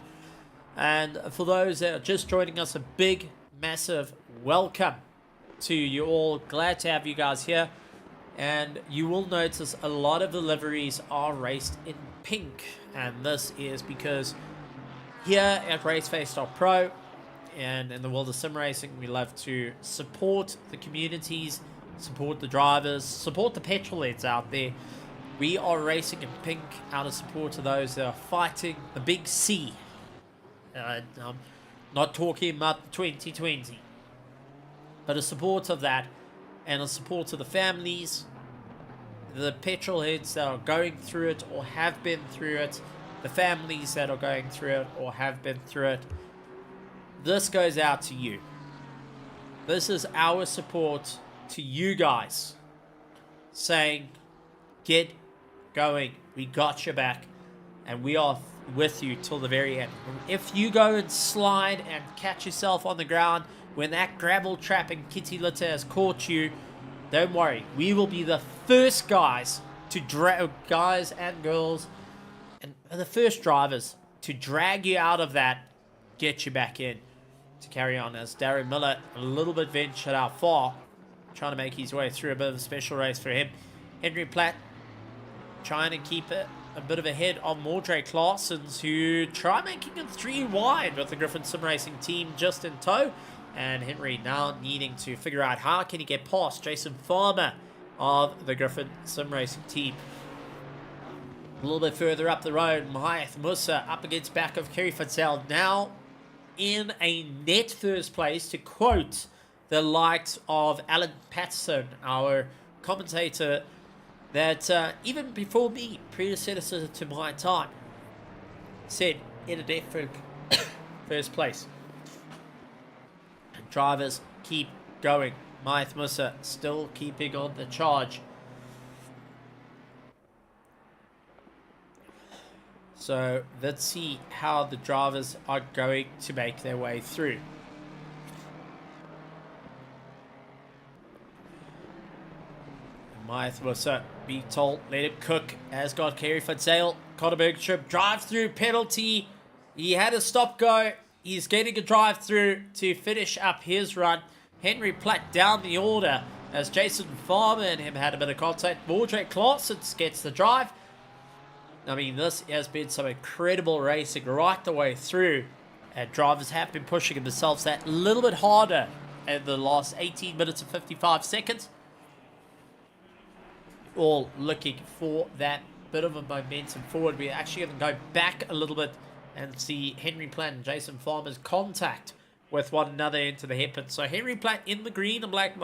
And for those that are just joining us, a big, massive welcome to you all. Glad to have you guys here. And you will notice a lot of the liveries are raced in pink, and this is because here at RaceFace.Pro and in the world of sim racing, we love to support the communities, support the drivers, support the petrol heads out there. We are racing in pink out of support of those that are fighting the big C. I'm not talking about the 2020, but a support of that, and a support of the families, the petrol heads that are going through it or have been through it, the families that are going through it or have been through it. This goes out to you. This is our support to you guys, saying, get going, we got your back, and we are with you till the very end. If you go and slide and catch yourself on the ground when that gravel trap in Kitty Litter has caught you, don't worry, we will be the first guys to guys and girls, and the first drivers to drag you out of that, get you back in. to carry on as Darren Miller a little bit ventured out far, trying to make his way through. A bit of a special race for him. Henry Platt trying to keep it a bit of a head on Mordre Claessens, who try making it 3 wide with the Griffin Sim Racing team just in tow. And Henry now needing to figure out how can he get past Jason Farmer of the Griffin Sim Racing team. A little bit further up the road, Mahath Musa up against back of Kerry Fitzel, now in a net first place, to quote the likes of Alan Patterson, our commentator, that even before me, predecessor to my time, said in a net first place. Drivers keep going. Mahath Musa still keeping on the charge. So let's see how the drivers are going to make their way through. Mahath Musa be told, let him cook, as got Kerry Fitzel. Conor Bergstrom drive through penalty. He had a stop go. He's getting a drive through to finish up his run. Henry Platt down the order as Jason Farmer and him had a bit of contact. Mordre Claessens gets the drive. I mean, this has been some incredible racing right the way through. And drivers have been pushing themselves that little bit harder in the last 18 minutes and 55 seconds. All looking for that bit of a momentum forward. We're actually going to go back a little bit and see Henry Platt and Jason Farmer's contact with one another into the hairpin. So Henry Platt in the green and black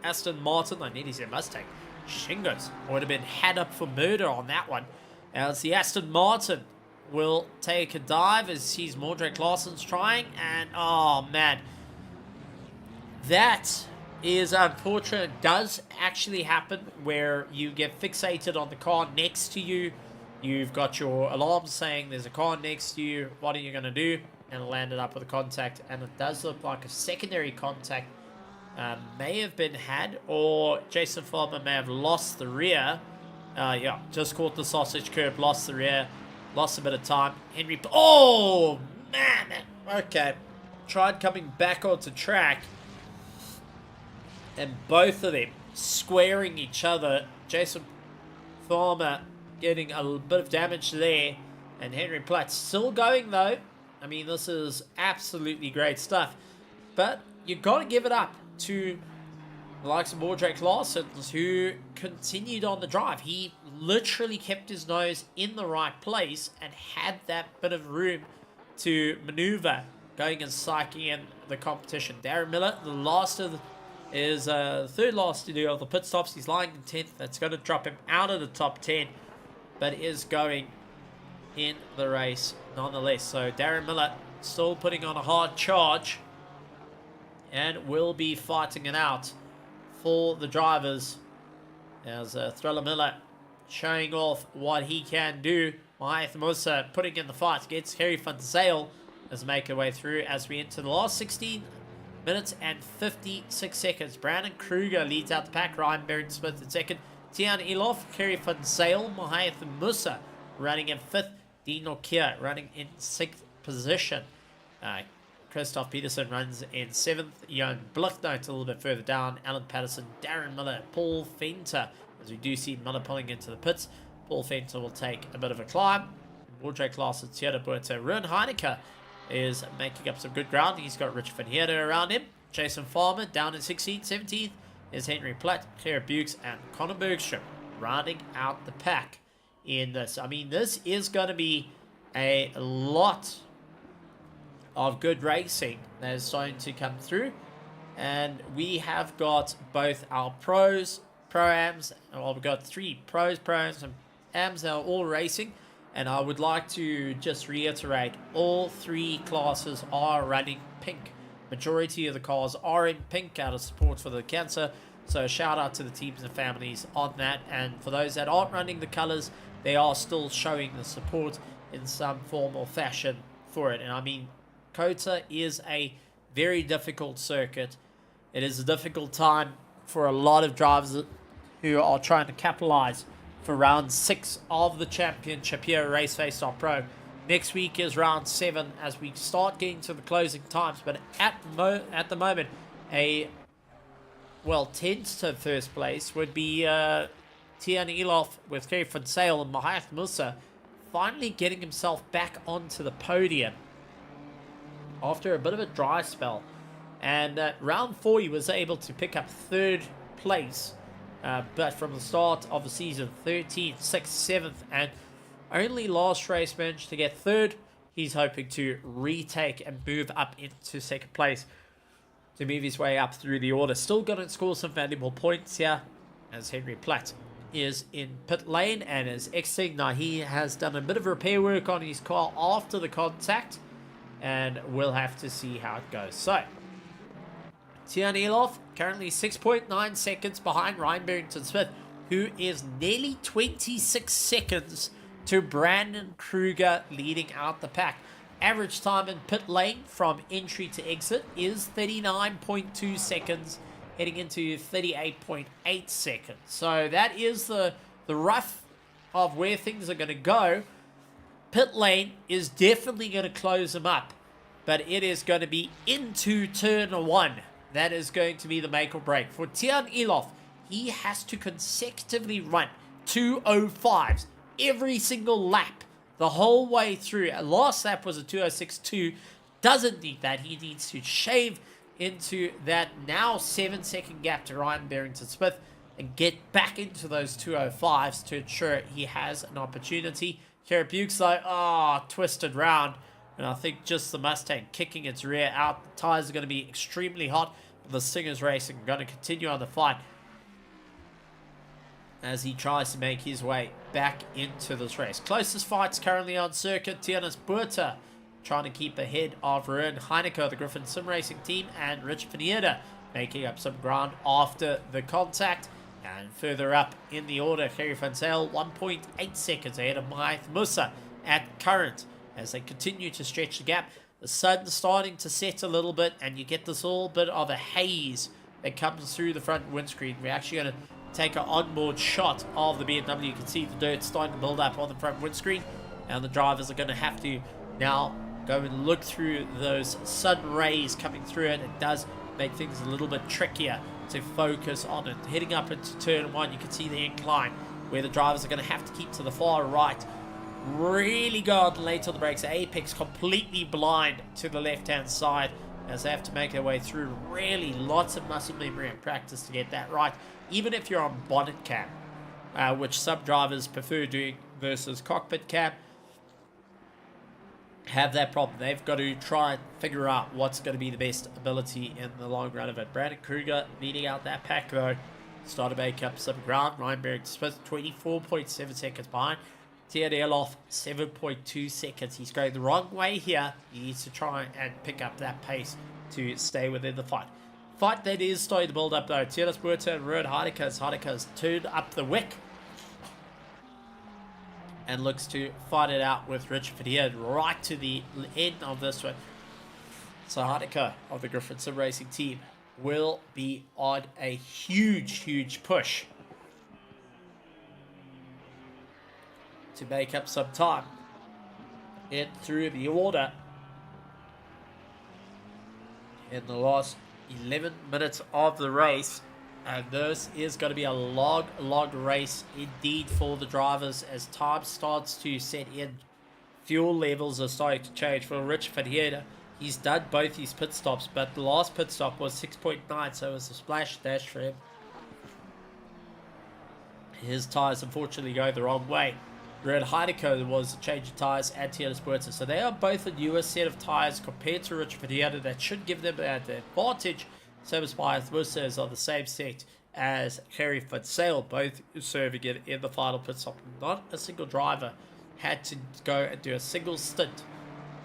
Aston Martin. I nearly said Mustang. Shingos would have been had up for murder on that one. As the Aston Martin will take a dive as sees Mordre Claessens trying. And, oh, man. That is unfortunate. It does actually happen where you get fixated on the car next to you. You've got your alarm saying there's a car next to you. What are you going to do? And it landed up with a contact. And it does look like a secondary contact may have been had. Or Jason Farmer may have lost the rear. Yeah, just caught the sausage curb. Lost the rear. Lost a bit of time. Henry... Oh, man. Okay. Tried coming back onto track. And both of them squaring each other. Jason Farmer getting a bit of damage there. And Henry Platt still going, though. I mean, this is absolutely great stuff. But you've got to give it up to the likes of Mordre Claessens, who continued on the drive. He literally kept his nose in the right place and had that bit of room to maneuver, going and psyching in the competition. Darren Miller, the last of is third last to do of the pit stops. He's lying in 10th. That's going to drop him out of the top 10, but is going in the race nonetheless. So Darren Miller still putting on a hard charge and will be fighting it out for the drivers as Thriller Miller showing off what he can do. Mahath Musa putting in the fight against Kerry Fitzel as make her way through as we enter the last 16 minutes and 56 seconds. Brandon Kruger leads out the pack. Ryan Barron-Smith in second. Tian Elof, Kerry Fitzel, Mahath Musa running in fifth. Dean Nokia running in sixth position. Christoph Peterson runs in seventh. Jan Blichnote a little bit further down. Alan Patterson, Darren Miller, Paul Fenter. As we do see Miller pulling into the pits. Paul Fenter will take a bit of a climb. Mordre Claessens, Theodor Buerta, Ruan Heineke is making up some good ground. He's got Richard Van Heerde around him. Jason Farmer down in 16th. 17th is Henry Platt, Claire Bukes, and Conor Bergstrom rounding out the pack in this. I mean, this is going to be a lot of good racing that is starting to come through. And we have got both our pros, pro-ams, well, we've got 3 pros, pro-ams, and ams that are all racing. And I would like to just reiterate, all 3 classes are running pink. Majority of the cars are in pink out of support for the cancer. So shout out to the teams and families on that. And for those that aren't running the colors, they are still showing the support in some form or fashion for it. And I mean, COTA is a very difficult circuit. It is a difficult time for a lot of drivers who are trying to capitalize for round 6 of the championship here at RaceFace.Pro. Next week is round 7 as we start getting to the closing times. But at the moment, a tentative first place would be Tyre with Kerry van Zyl and Mahath Musa finally getting himself back onto the podium after a bit of a dry spell. And round 4 he was able to pick up 3rd place, but from the start of the season 13th, 6th, 7th, and only last race managed to get 3rd. He's hoping to retake and move up into 2nd place to move his way up through the order. Still going to score some valuable points here as Henry Platt is in pit lane and is exiting. Now he has done a bit of repair work on his car after the contact, and we'll have to see how it goes. So Tyre currently 6.9 seconds behind Ryan Barrington-Smith, who is nearly 26 seconds to Brandon Kruger leading out the pack. Average time in pit lane from entry to exit is 39.2 seconds, heading into 38.8 seconds. So that is the rough of where things are going to go. Pit lane is definitely going to close them up, but it is going to be into turn 1. That is going to be the make or break. For Tyre, he has to consecutively run 2:05s every single lap, the whole way through. Last lap was a 2:06.2. Doesn't need that. He needs to shave into that now 7-second gap to Ryan Barrington-Smith and get back into those 2:05s to ensure he has an opportunity. Kerry Bukes though, twisted round. And I think just the Mustang kicking its rear out. The tyres are going to be extremely hot. But the Stingers Racing are going to continue on the fight as he tries to make his way back into this race. Closest fights currently on circuit. Tianus Buerta trying to keep ahead of Ruan Heineke, the Griffin Sim Racing team, and Rich Pineda making up some ground after the contact. And further up in the order, Kerry van Zyl 1.8 seconds ahead of Mahath Musa at current as they continue to stretch the gap. The sun's starting to set a little bit, and you get this little bit of a haze that comes through the front windscreen. We're actually going to take an onboard shot of the BMW. You can see the dirt starting to build up on the front windscreen, and the drivers are going to have to now go and look through those sun rays coming through it. It does make things a little bit trickier to focus on it. Heading up into turn 1, you can see the incline where the drivers are going to have to keep to the far right. Really go out late on the brakes. Apex completely blind to the left-hand side as they have to make their way through. Really lots of muscle memory and practice to get that right. Even if you're on bonnet cam, which some drivers prefer doing versus cockpit cam, have that problem. They've got to try and figure out what's going to be the best ability in the long run of it. Brandon Kruger leading out that pack though. Started to make up some ground. Ryan Barrington-Smith 24.7 seconds behind. Tyre 7.2 seconds. He's going the wrong way here. He needs to try and pick up that pace to stay within the fight. Fight that is starting to build up though. Tianus Buerta and Ruan Heineke has turned up the wick and looks to fight it out with Rich Pineda right to the end of this one. So Heineke of the Griffin Sim Racing team will be on a huge push to make up some time in through the order in the last 11 minutes of the race. And this is going to be a long race indeed for the drivers as time starts to set in. Fuel levels are starting to change for Rich Pineda. He's done both his pit stops, but the last pit stop was 6.9, so it was a splash dash for him. His tyres unfortunately go the wrong way. Ruan Heineke was a change of tyres and Tianus Buerta, so they are both a newer set of tyres compared to Rich Pineda. That should give them an advantage. Same as Mahath Musa is on the same set as Kerry van Zyl, both serving it in the final pit stop. Not a single driver had to go and do a single stint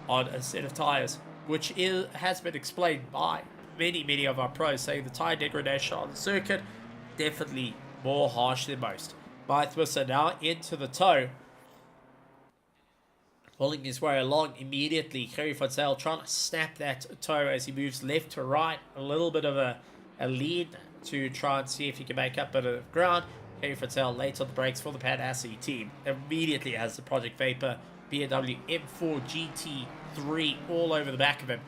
on a set of tyres, which has been explained by many of our pros, saying the tyre degradation on the circuit definitely more harsh than most. Mahath Musa now into the toe, pulling his way along immediately. Kerry van Zyl trying to snap that toe as he moves left to right. A little bit of a lead to try and see if he can make up a bit of ground. Kerry van Zyl late on the brakes for the Panassi team. Immediately has the Project Vapor BMW M4 GT3 all over the back of him.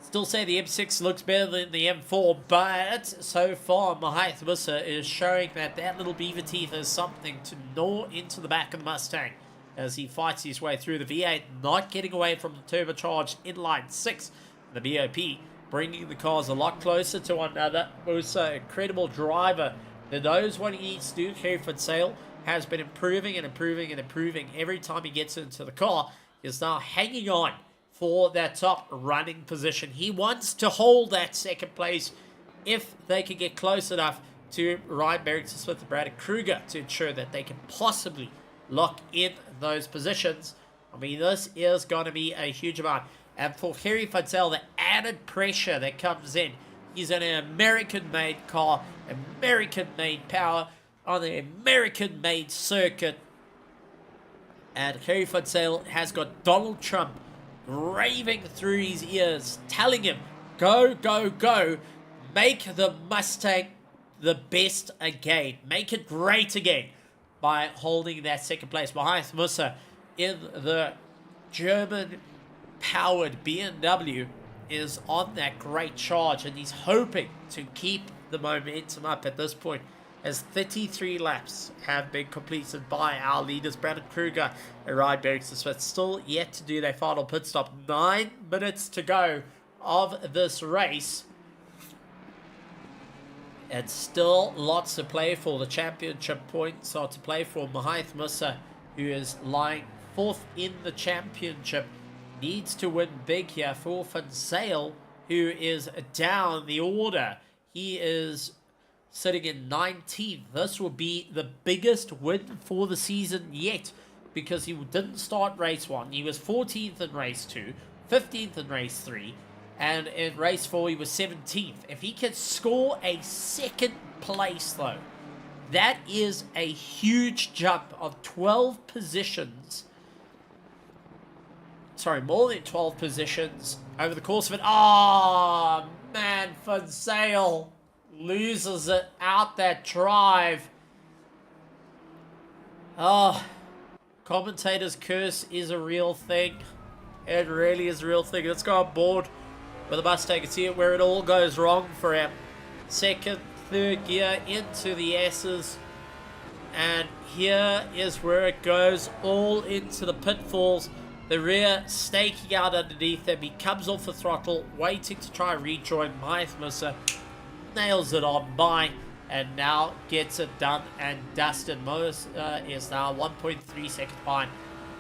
Still say the M6 looks better than the M4, but so far Mahith Musa is showing that little beaver teeth is something to gnaw into the back of the Mustang as he fights his way through the V8, not getting away from the turbocharged inline 6, the BOP, bringing the cars a lot closer to one another. Musa, incredible driver that knows what he needs to do. Hereford Sale has been improving and improving and improving every time he gets into the car. He's now hanging on for that top running position. He wants to hold that second place if they can get close enough to Ryan Barrington Smith and Brad Kruger to ensure that they can possibly lock in those positions. I mean, this is going to be a huge amount. And for Kerry Fatel, the added pressure that comes in. He's in an American-made car, American-made power, on the American-made circuit. And Kerry Fatel has got Donald Trump raving through his ears, telling him, go, go, go, make the Mustang the best again, make it great again, by holding that second place behind Musa in the German-powered BMW is on that great charge, and he's hoping to keep the momentum up at this point, as 33 laps have been completed by our leaders, Brandon Kruger and Ryan Barrington Smith. Still yet to do their final pit stop. 9 minutes to go of this race. And still lots to play for. The championship points are to play for. Mahith Musa, who is lying 4th in the championship, needs to win big here. For Van Sale, who is down the order, he is sitting in 19th. This will be the biggest win for the season yet, because he didn't start race 1. He was 14th in race 2, 15th in race 3, and in race 4 he was 17th. If he can score a second place though, that is a huge jump of 12 positions. Sorry, more than 12 positions over the course of it. Oh man, Van Sale loses it out that drive. Oh, commentator's curse is a real thing. It really is a real thing. Let's go on board with the Mustang and see where it all goes wrong for him. Second, third gear into the S's. And here is where it goes all into the pitfalls. The rear staking out underneath him. He comes off the throttle, waiting to try and rejoin Mahith Musa. Nails it on by, and now gets it done and dusted. Musa is now 1.3 seconds behind.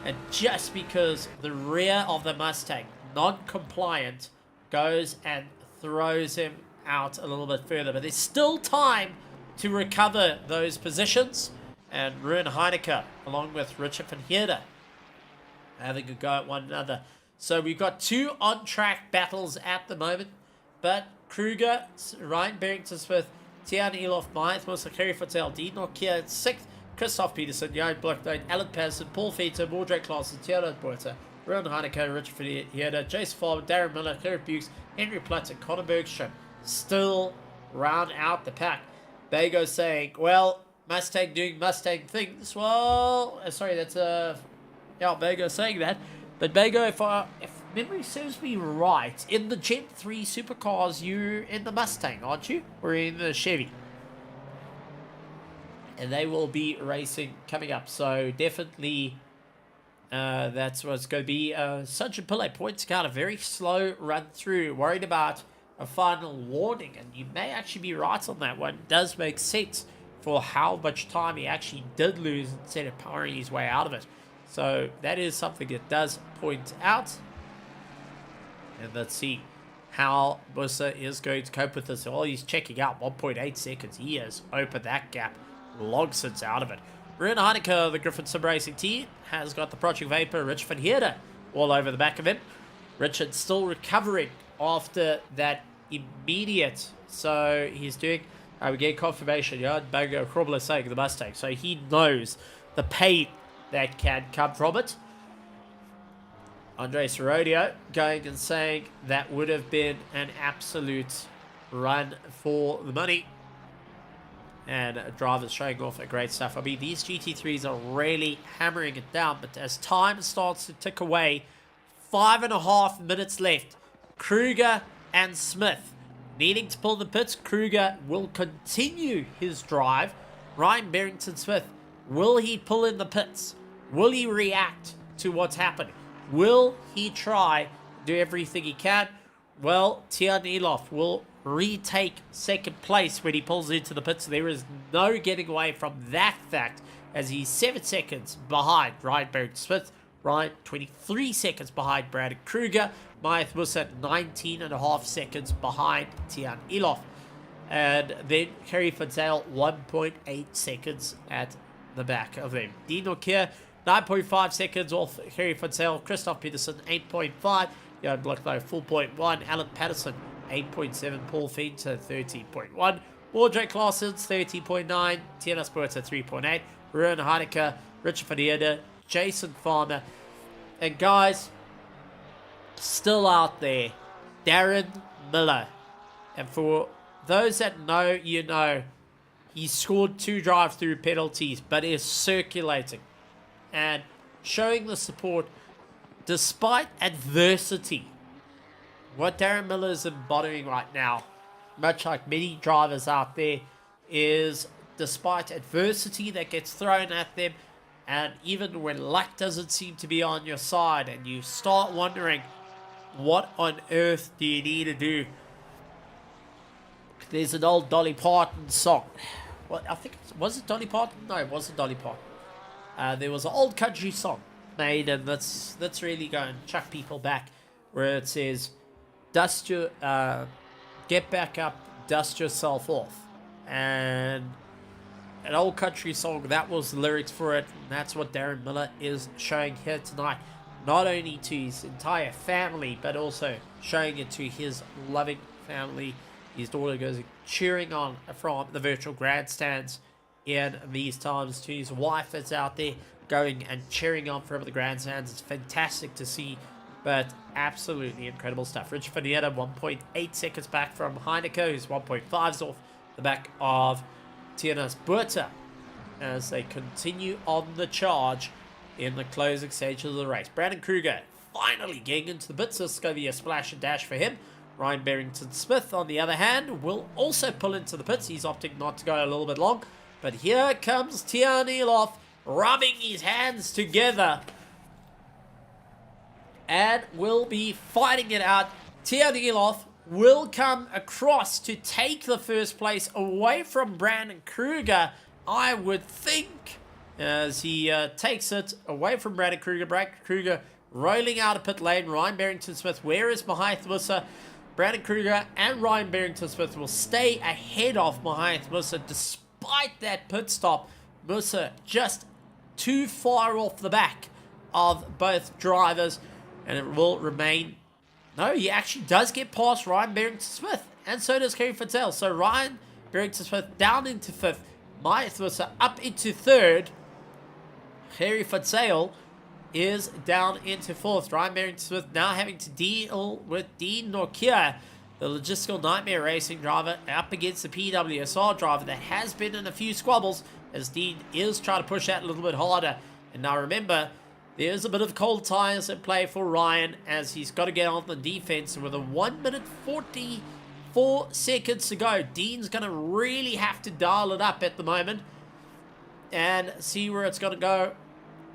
And just because the rear of the Mustang, non-compliant, goes and throws him out a little bit further. But there's still time to recover those positions. And Ruben Heineke, along with Richard van Heerden, having a go at one another. So we've got 2 on-track battles at the moment. But Kruger, Ryan Barrington Smith, Tian Elof, Mahith Musa, Kerry Fatel, Dean Nokia, 6th, Christoph Peterson, Johan Bloknoot, Alan Patterson, Paul Feiter, Mordred Klaassen, Thierry Boerter, Ruben Heineke, Richard van Heerden, Jason Farber, Darren Miller, Gerrit Bukes, Henry Platt, and Conor Bergstrom still round out the pack. Bago saying, well, Mustang doing Mustang things. Well, sorry, that's Bago saying that. But Bago, if memory serves me right, in the Gen 3 supercars, you're in the Mustang, aren't you? Or in the Chevy? And they will be racing coming up. So definitely that's what's going to be. Sanjay Pillay points out a very slow run through. Worried about a final warning. And you may actually be right on that one. It does make sense for how much time he actually did lose instead of powering his way out of it. So that is something that does point out. And let's see how Musa is going to cope with this. While he's checking out 1.8 seconds, he has opened that gap long since out of it. Ruben Heineke, the Griffin Sim Racing team, has got the Project Vapor, Richard van Heerden, all over the back of him. Richard still recovering after that immediate. So he's doing, we get confirmation, Bogo Krobler saying the Mustang. So he knows the pain that can come from it. Andres Rodio going and saying that would have been an absolute run for the money. and drivers showing off a great stuff. I mean, these GT3s are really hammering it down, but as time starts to tick away, 5.5 minutes left. Kruger and Smith needing to pull the pits. Kruger will continue his drive. Ryan Barrington-Smith, will he pull in the pits? Will he react to what's happening? Will he try do everything he can? Well, Tyre will retake second place when he pulls into the pits. There is no getting away from that fact, as he's 7 seconds behind Ryan Barrington-Smith. Ryan 23 seconds behind Brandon Kruger. Maeth Musa 19.5 seconds behind Tyre. And then Kerry Fonsale 1.8 seconds at the back of them. Dean Norkier 9.5 seconds off Kerry Fonsale. Christoph Peterson 8.5. Johan Blocklow 4.1. Alan Patterson 8.7. Paul Fenter 13.1. Audrey Claessens 13.9. Tiana Sporta 3.8. Ruan Heineke, Richard van Heerde, Jason Farmer. And guys, still out there, Darren Miller. And for those that know, you know, he scored 2 drive-through penalties, but is circulating and showing the support despite adversity. What Darren Miller is embodying right now, much like many drivers out there, is despite adversity that gets thrown at them, and even when luck doesn't seem to be on your side and you start wondering, what on earth do you need to do? There's an old Dolly Parton song. Well, I think, was it Dolly Parton? No, it wasn't Dolly Parton. There was an old country song made, and let's really go and chuck people back, where it says, dust your, get back up, dust yourself off. And an old country song, that was the lyrics for it, and that's what Darren Miller is showing here tonight. Not only to his entire family, but also showing it to his loving family. His daughter goes cheering on from the virtual grandstands in these times, to his wife that's out there going and cheering on from the grandstands. It's fantastic to see, but absolutely incredible stuff. Richard van Heerde 1.8 seconds back from Heineke, who's 1.5s off the back of Tiana Sporta, as they continue on the charge in the closing stages of the race. Brandon Kruger finally getting into the bits. This is going to be a splash and dash for him. Ryan Barrington-Smith, on the other hand, will also pull into the pits. He's opting not to go a little bit long. But here comes Tyre rubbing his hands together and will be fighting it out. Tyre will come across to take the first place away from Brandon Kruger, I would think, as he takes it away from Brandon Kruger. Brandon Kruger rolling out of pit lane. Ryan Barrington-Smith, where is Maeth Musa? Brandon Kruger and Ryan Barrington-Smith will stay ahead of Maeth Musa despite that pit stop. Musa just too far off the back of both drivers, and it will remain. No, he actually does get past Ryan Barrington-Smith, and so does Kerry Fonsale. So Ryan Barrington-Smith down into 5th. Maeth Musa up into 3rd. Kerry Fonsale is down into 4th. Ryan Barrington-Smith now having to deal with Dean Norkier, the logistical nightmare racing driver, up against the PWSR driver that has been in a few squabbles, as Dean is trying to push that a little bit harder. And now remember, there's a bit of cold tires at play for Ryan, as he's got to get on the defense. And with a 1 minute 44 seconds to go, Dean's going to really have to dial it up at the moment and see where it's going to go,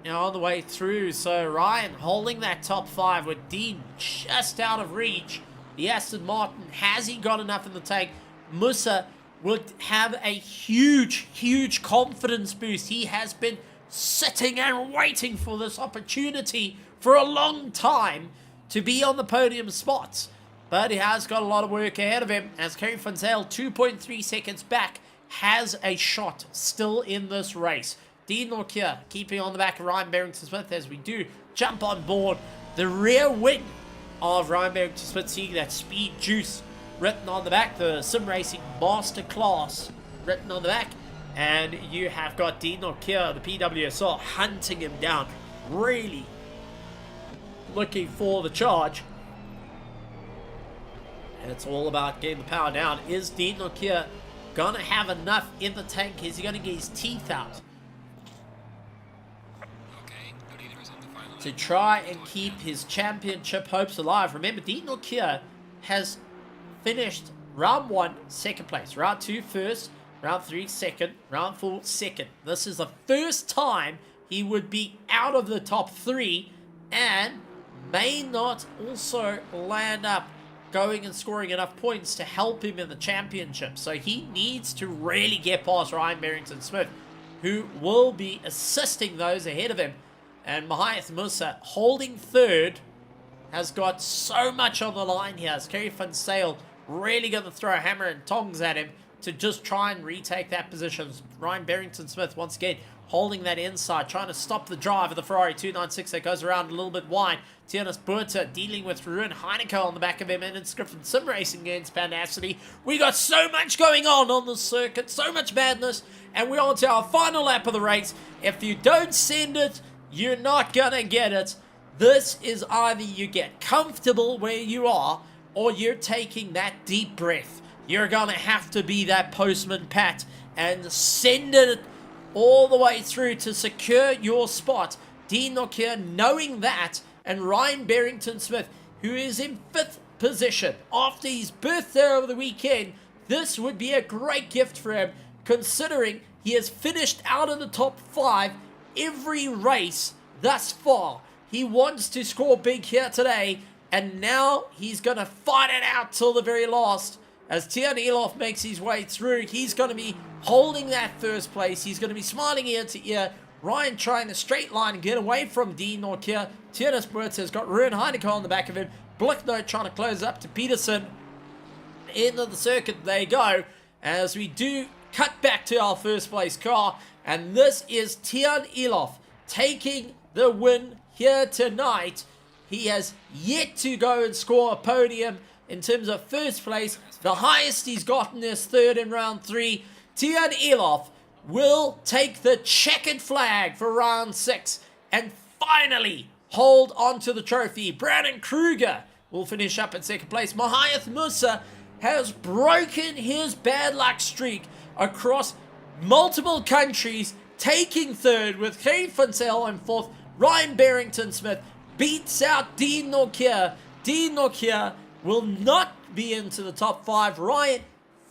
you know, on the way through. So Ryan holding that top 5 with Dean just out of reach. The Aston Martin, has he got enough in the tank? Musa would have a huge confidence boost. He has been sitting and waiting for this opportunity for a long time to be on the podium spots. But he has got a lot of work ahead of him, as Kerry Fonsale, 2.3 seconds back, has a shot still in this race. Dean Norkier keeping on the back of Ryan Barrington-Smith, as we do jump on board the rear wing of Ryan Barrington-Smith, seeing that speed juice written on the back, the sim racing masterclass written on the back. And you have got Dean Norkier, the PWSR, hunting him down, really looking for the charge. And it's all about getting the power down. Is Dean Norkier gonna have enough in the tank? Is he gonna get his teeth out to try and keep his championship hopes alive? Remember, Dean Nokia has finished round 1, second place. Round 2, first. Round 3, second. Round 4, second. This is the first time he would be out of the top 3 and may not also land up going and scoring enough points to help him in the championship. So he needs to really get past Ryan Barrington-Smith, who will be assisting those ahead of him. And Mahath Musa, holding third, has got so much on the line here. As Kerry Van Sale really going to throw a hammer and tongs at him to just try and retake that position. Ryan Barrington-Smith, once again, holding that inside, trying to stop the drive of the Ferrari 296 that goes around a little bit wide. Tianus Burta dealing with Ruin Heineke on the back of him, and it's Griffin Simracing against Pandacity. We got so much going on the circuit, so much madness, and we're on to our final lap of the race. If you don't send it, you're not gonna get it. This is either you get comfortable where you are, or you're taking that deep breath. You're gonna have to be that postman Pat and send it all the way through to secure your spot. Dean Nokia knowing that, and Ryan Barrington-Smith, who is in 5th position after his birthday over the weekend. This would be a great gift for him, considering he has finished out of the top 5 every race thus far. He wants to score big here today, and now he's going to fight it out till the very last. As Tian Elof makes his way through, he's going to be holding that first place. He's going to be smiling ear to ear. Ryan trying the straight line and get away from Dean Nokia. Tianus Burtz has got Ruin Heineke on the back of him. Blicknote trying to close up to Peterson. End of the circuit, they go. As we do cut back to our first place car. And this is Tian Elof taking the win here tonight. He has yet to go and score a podium in terms of first place. The highest he's gotten is 3rd in round 3. Tian Elof will take the checkered flag for round 6 and finally hold on to the trophy. Brandon Kruger will finish up in 2nd place. Mahath Musa has broken his bad luck streak across multiple countries, taking 3rd with Kane Funsell in 4th. Ryan Barrington-Smith beats out Dean Nokia. Dean Nokia will not be into the top 5. Ryan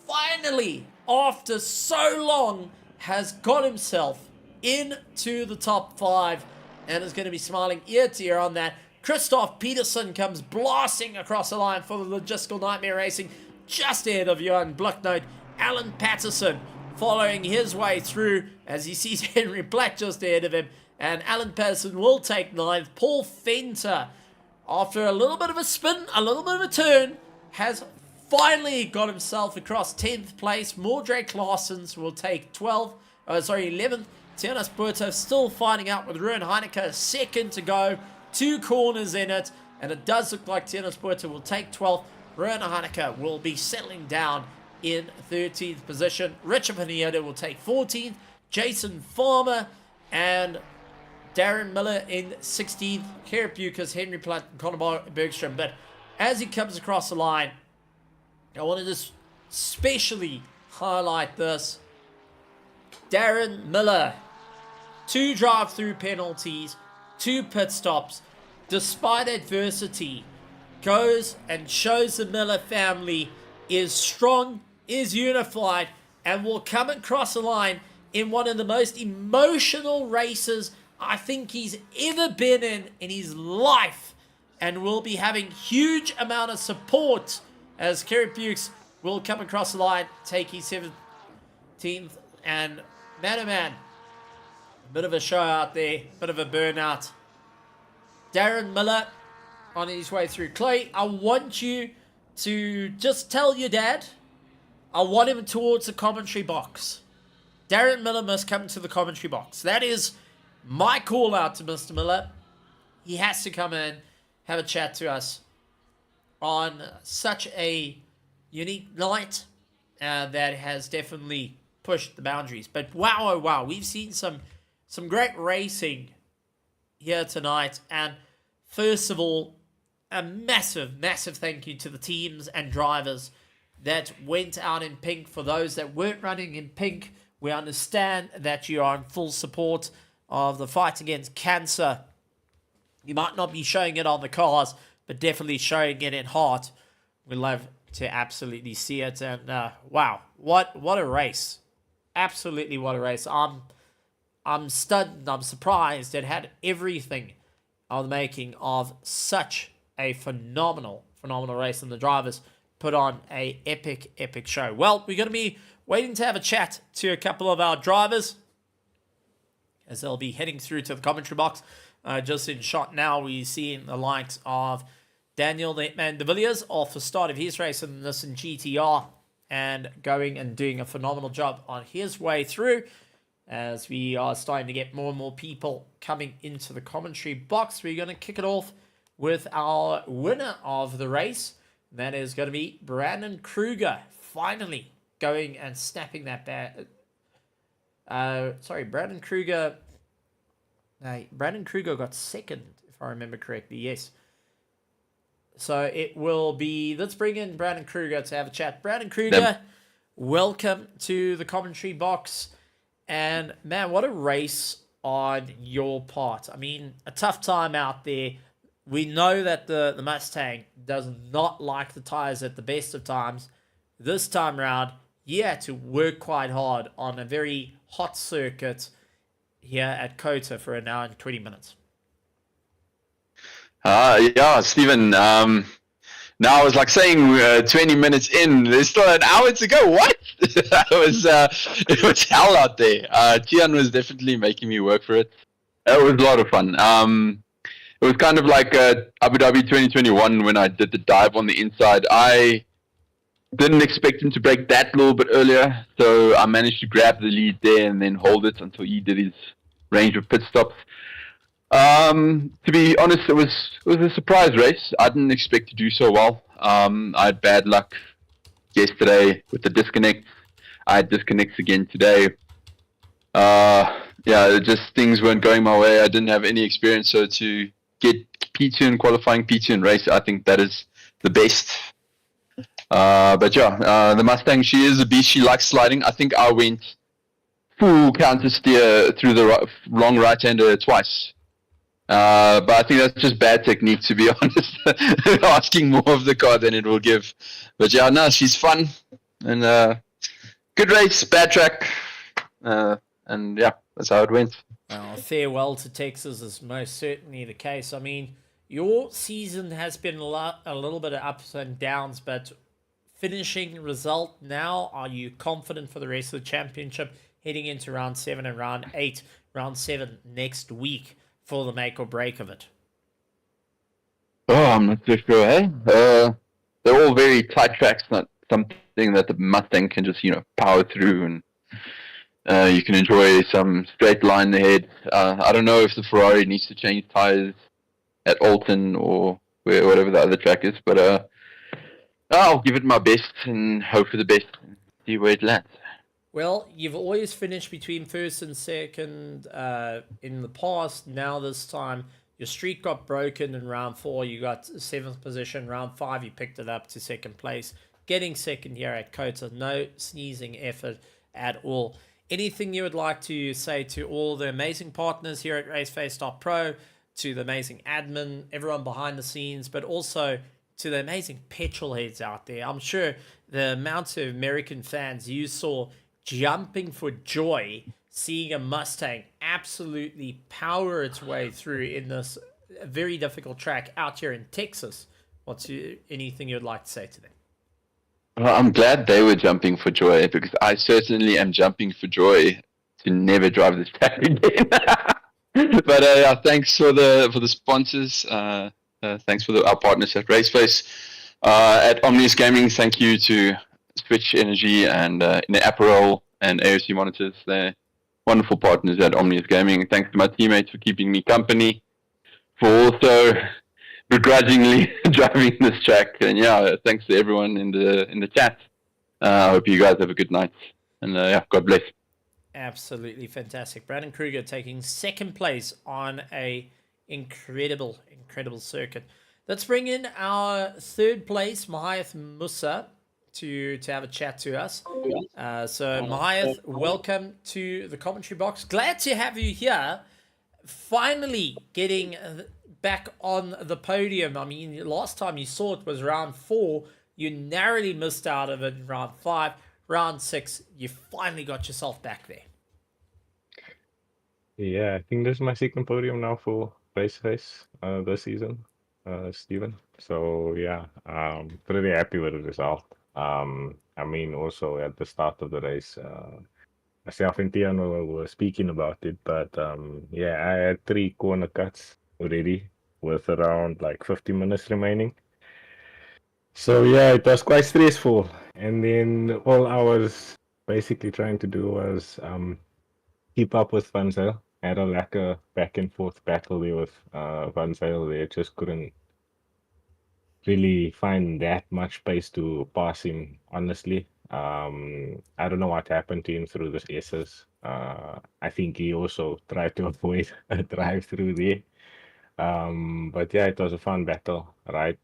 finally, after so long, has got himself into the top 5 and is going to be smiling ear to ear on that. Christoph Peterson comes blasting across the line for the Logistical Nightmare Racing, just ahead of Johan Blicknote. Alan Patterson following his way through as he sees Henry Black just ahead of him, and Alan Patterson will take 9th. Paul Fenter, after a little bit of a spin, a little bit of a turn, has finally got himself across 10th place. Mordrake Larsens will take 11th. Tianus Burto still fighting out with Ruin Heineke, 2nd to go, 2 corners in it, and it does look like Tianus Burto will take 12th. Ruin Heineke will be settling down in 13th position. Richard Pineda will take 14th. Jason Farmer and Darren Miller in 16th. Kerry Bucas, Henry Platt, and Conor Bergstrom. But as he comes across the line, I want to just specially highlight this. Darren Miller, 2 drive-through penalties, 2 pit stops, despite adversity, goes and shows the Miller family is strong, is unified, and will come across the line in one of the most emotional races I think he's ever been in his life, and will be having huge amount of support as Kerry Bukes will come across the line, take his 17th, and man oh man, a bit of a show out there, bit of a burnout. Darren Miller on his way through. Chloe, I want you to just tell your dad, I want him towards the commentary box. Darren Miller must come to the commentary box. That is my call out to Mr. Miller. He has to come in, have a chat to us on such a unique night that has definitely pushed the boundaries. But wow, oh wow, we've seen some great racing here tonight. And first of all, a massive, massive thank you to the teams and drivers that went out in pink. For those that weren't running in pink, we understand that you are in full support of the fight against cancer. You might not be showing it on the cars, but definitely showing it in heart. We love to absolutely see it. And wow, what a race. Absolutely what a race. I'm stunned, I'm surprised. It had everything of the making of such a phenomenal race, and the drivers put on a epic show. Well, we're going to be waiting to have a chat to a couple of our drivers as they'll be heading through to the commentary box. Just in shot now, we see the likes of Daniel the Hitman LIVERIES off the start of his race in this in GTR and going and doing a phenomenal job on his way through, as we are starting to get more and more people coming into the commentary box. We're going to kick it off with our winner of the race. That is going to be Brandon Kruger, finally going and snapping that back. Brandon Kruger. Brandon Kruger got second, if I remember correctly. Yes. So it will be, let's bring in Brandon Kruger to have a chat. Brandon Kruger, welcome to the commentary box. And man, what a race on your part. I mean, a tough time out there. We know that the Mustang does not like the tires at the best of times. This time around, you had to work quite hard on a very hot circuit here at Kota for an hour and 20 minutes. Yeah, Stephen. Now I was like saying 20 minutes in, there's still an hour to go. What? It was hell out there. Tian was definitely making me work for it. It was a lot of fun. It was kind of like Abu Dhabi 2021 when I did the dive on the inside. I didn't expect him to break that little bit earlier, so I managed to grab the lead there and then hold it until he did his range of pit stops. To be honest, it was a surprise race. I didn't expect to do so well. I had bad luck yesterday with the disconnect. I had disconnects again today. Just things weren't going my way. I didn't have any experience, so to get P2 in qualifying, P2 in race, I think that is the best. The Mustang, she is a beast. She likes sliding. I think I went full counter steer through the wrong right-hander twice. But I think that's just bad technique, to be honest. Asking more of the car than it will give. But yeah, no, she's fun. And good race, bad track. And yeah, that's how it went. Well, farewell to Texas is most certainly the case. I mean, your season has been a little bit of ups and downs, but finishing result now, are you confident for the rest of the championship heading into round 7 and round 8, round 7 next week for the make or break of it? Oh, I'm not so sure, eh? They're all very tight tracks, not something that the Mustang can just, power through, and you can enjoy some straight line ahead. I don't know if the Ferrari needs to change tires at Alton or whatever the other track is, but I'll give it my best and hope for the best and see where it lands. Well, you've always finished between first and second in the past. Now this time, your streak got broken in round 4. You got 7th position. Round 5, you picked it up to second place. Getting second here at Kota. No sneezing effort at all. Anything you would like to say to all the amazing partners here at RaceFace.Pro, to the amazing admin, everyone behind the scenes, but also to the amazing petrol heads out there? I'm sure the amount of American fans you saw jumping for joy seeing a Mustang absolutely power its way through in this very difficult track out here in Texas. Anything you'd like to say to them? Well, I'm glad they were jumping for joy, because I certainly am jumping for joy to never drive this track again. But thanks for the sponsors. Thanks for our partners at RaceFace. At Omnius Gaming, thank you to Switch Energy and Apparel and AOC Monitors. They're wonderful partners at Omnius Gaming. Thanks to my teammates for keeping me company, for also begrudgingly driving this track. And yeah, thanks to everyone in the chat. I hope you guys have a good night. And God bless. Absolutely fantastic. Brandon Kruger taking second place on a incredible circuit. Let's bring in our third place, Mahath Musa. to have a chat to us. So Mahyth, welcome to the commentary box. Glad to have you here. Finally getting back on the podium. I mean, last time you saw it was round 4. You narrowly missed out of it in round 5. Round 6, you finally got yourself back there. Yeah, I think this is my second podium now for RaceFace this season, Steven. So yeah, pretty happy with the result. I mean, also at the start of the race, myself and Tiano were speaking about it, but yeah, I had 3 corner cuts already with around like 50 minutes remaining. So yeah, it was quite stressful. And then all I was basically trying to do was keep up with Van Zyl. Had a lekker back and forth battle there with Van Zyl. They just couldn't really find that much space to pass him, honestly. I don't know what happened to him through the S's. I think he also tried to avoid a drive through there. But yeah, it was a fun battle, right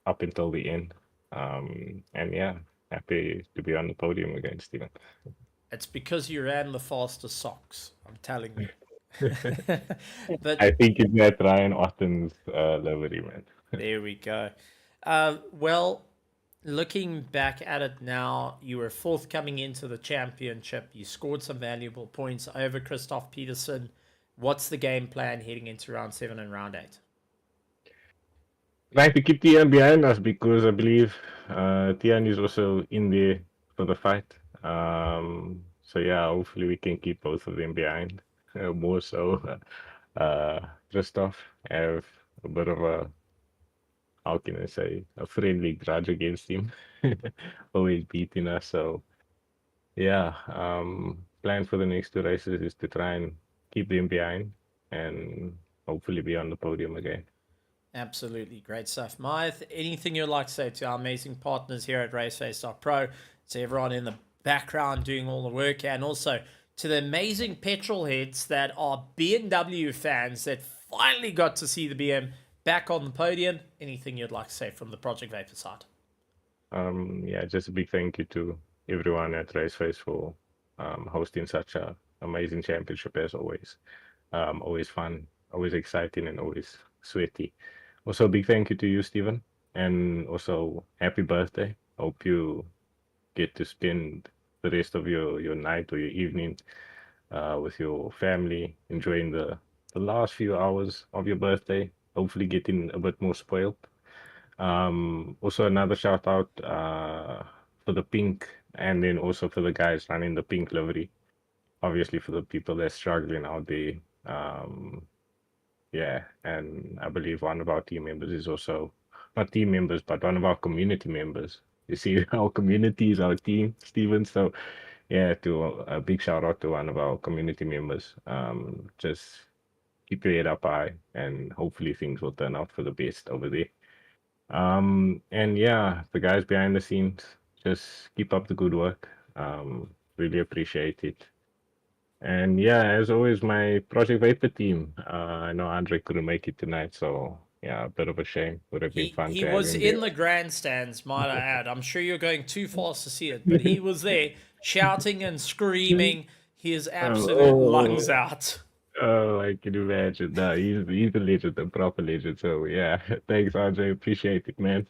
up until the end. And yeah, happy to be on the podium again, Steven. It's because you ran the fastest socks, I'm telling you. But I think it's that Ryan Otten's livery, man. there we go. Well, looking back at it now, you were 4th coming into the championship. You scored some valuable points over Christoph Peterson. What's the game plan heading into round 7 and round 8? Trying to keep Tian behind us because I believe Tian is also in there for the fight. So yeah, hopefully we can keep both of them behind. More so, Christoph have a bit of a, how can I say, a friendly grudge against him. Always beating us. So yeah, plan for the next 2 races is to try and keep them behind and hopefully be on the podium again. Absolutely. Great stuff. Mahyth, anything you'd like to say to our amazing partners here at RaceFace.Pro, to everyone in the background doing all the work, and also to the amazing petrol heads that are BMW fans that finally got to see the BM back on the podium? Anything you'd like to say from the Project Vapor side? Yeah, just a big thank you to everyone at RaceFace for hosting such a amazing championship as always. Always fun, always exciting, and always sweaty. Also, a big thank you to you, Steven, and also happy birthday. Hope you get to spend the rest of your night or your evening with your family, enjoying the last few hours of your birthday, hopefully getting a bit more spoiled. Also another shout out for the pink, and then also for the guys running the pink livery. Obviously for the people that's struggling out there. Yeah, and I believe one of our team members is also, not team members, but one of our community members. You see, our community is our team, Steven. So yeah, to a big shout out to one of our community members. Just keep your head up high, and hopefully things will turn out for the best over there. And yeah, the guys behind the scenes, just keep up the good work. Really appreciate it. And yeah, as always, my Project Vapor team. I know Andre couldn't make it tonight, so yeah, a bit of a shame. Would have been fun. He to have was him in there. the grandstands, might I add. I'm sure you're going too fast to see it, but he was there shouting and screaming his absolute lungs out. Oh, I can imagine. No, he's a legend, a proper legend. So yeah, thanks, Andre. Appreciate it, man.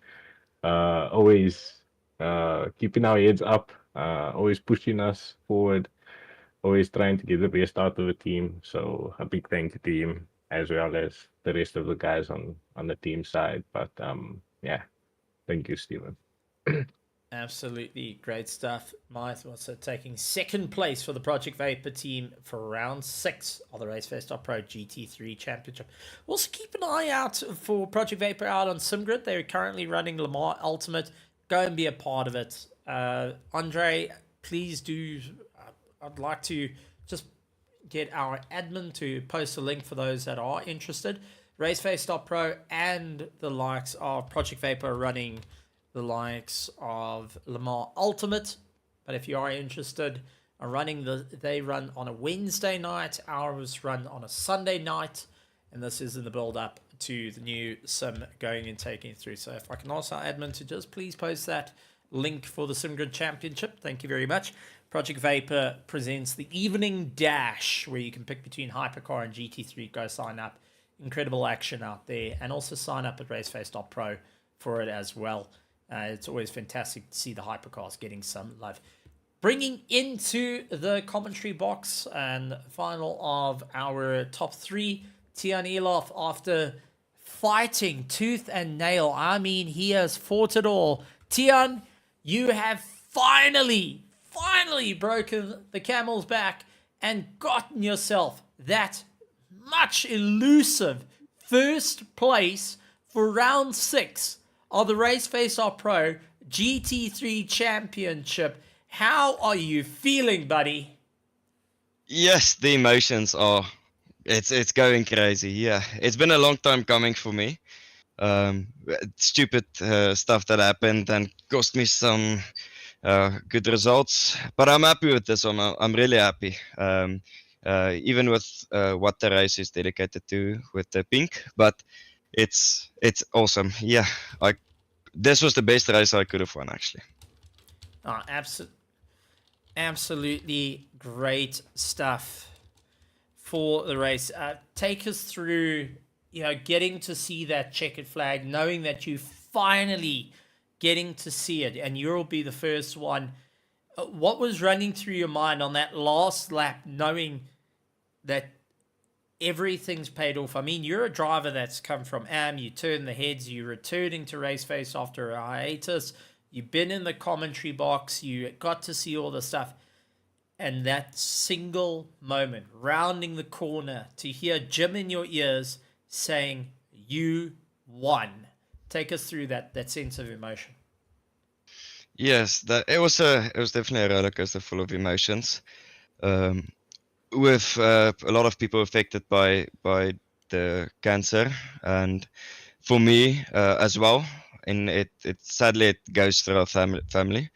Always keeping our heads up, always pushing us forward, always trying to get the best out of the team. So a big thank you to him as well as the rest of the guys on the team side. But yeah, thank you, Steven. Absolutely great stuff. Mahyth also taking 2nd place for the Project Vapor team for round 6 of the RaceFace.Pro GT3 Championship. Also keep an eye out for Project Vapor out on SimGrid. They're currently running Le Mans Ultimate. Go and be a part of it. Andre, please do. I'd like to just get our admin to post a link for those that are interested. RaceFace.Pro and the likes of Project Vapor running the likes of Le Mans Ultimate. But if you are interested in running, they run on a Wednesday night. Ours run on a Sunday night. And this is in the build-up to the new sim going and taking it through. So if I can ask our admin to just please post that link for the SimGrid Championship. Thank you very much. Project Vapor presents the Evening Dash, where you can pick between Hypercar and GT3. Go sign up. Incredible action out there. And also sign up at RaceFace.Pro for it as well. It's always fantastic to see the Hypercars getting some love. Bringing into the commentary box and final of our top 3, Tian Elof, after fighting tooth and nail. I mean, he has fought it all. Tian, you have finally broken the camel's back and gotten yourself that much elusive first place for round 6 of the RaceFace.Pro GT3 Championship. How are you feeling, buddy? Yes, the emotions are. It's going crazy. Yeah, it's been a long time coming for me. Stupid stuff that happened and cost me some good results, but I'm happy with this one. I'm really happy. Even with what the race is dedicated to with the pink, but it's awesome. Yeah, this was the best race I could have won, actually. Oh, absolutely great stuff for the race. Take us through, getting to see that checkered flag, knowing that you finally getting to see it, and you'll be the first one. What was running through your mind on that last lap, knowing that everything's paid off? I mean, you're a driver that's come from you turn the heads, you're returning to RaceFace after a hiatus, you've been in the commentary box, you got to see all the stuff, and that single moment, rounding the corner, to hear Jim in your ears saying, you won. Take us through that sense of emotion. Yes, it was definitely a roller coaster full of emotions, with a lot of people affected by the cancer, and for me as well. And it sadly it goes through our family.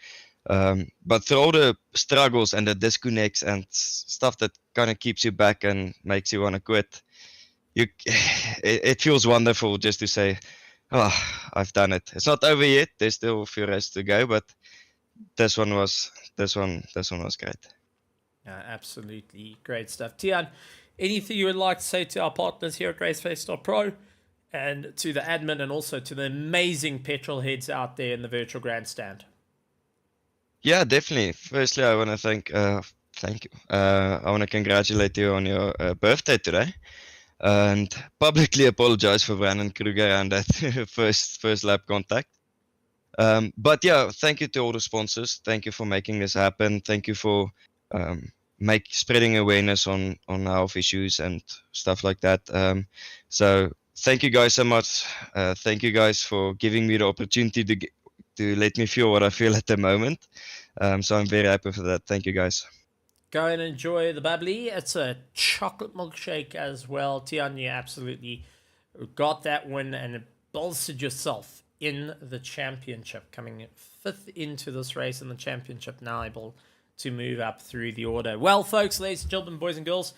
But through all the struggles and the disconnects and stuff that kind of keeps you back and makes you want to quit, it feels wonderful just to say, oh, I've done it. It's not over yet. There's still a few races to go, but this one was great. Absolutely great stuff. Tian, anything you would like to say to our partners here at RaceFace.Pro and to the admin and also to the amazing petrol heads out there in the virtual grandstand? Yeah, definitely. Firstly, I want to thank you. I want to congratulate you on your birthday today, and publicly apologize for Brandon Kruger and that first lap contact. But yeah, thank you to all the sponsors. Thank you for making this happen. Thank you for spreading awareness on health issues and stuff like that. So thank you guys so much. Thank you guys for giving me the opportunity to let me feel what I feel at the moment. So I'm very happy for that. Thank you guys. Go and enjoy the bubbly. It's a chocolate milkshake as well. Tian, you absolutely got that win and bolstered yourself in the championship, coming 5th into this race in the championship, now able to move up through the order. Well, folks, ladies and gentlemen, boys and girls,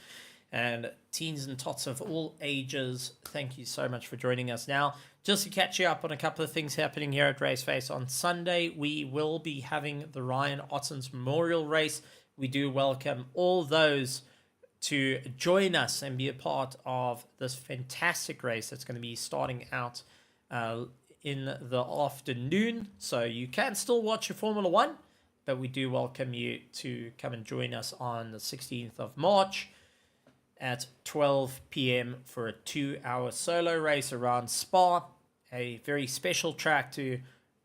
and teens and tots of all ages, thank you so much for joining us. Now, just to catch you up on a couple of things happening here at RaceFace, on Sunday, we will be having the Ryan Ottens Memorial Race. We do welcome all those to join us and be a part of this fantastic race that's going to be starting out in the afternoon. So you can still watch your Formula One, but we do welcome you to come and join us on the 16th of March at 12 p.m. for a 2-hour solo race around Spa, a very special track to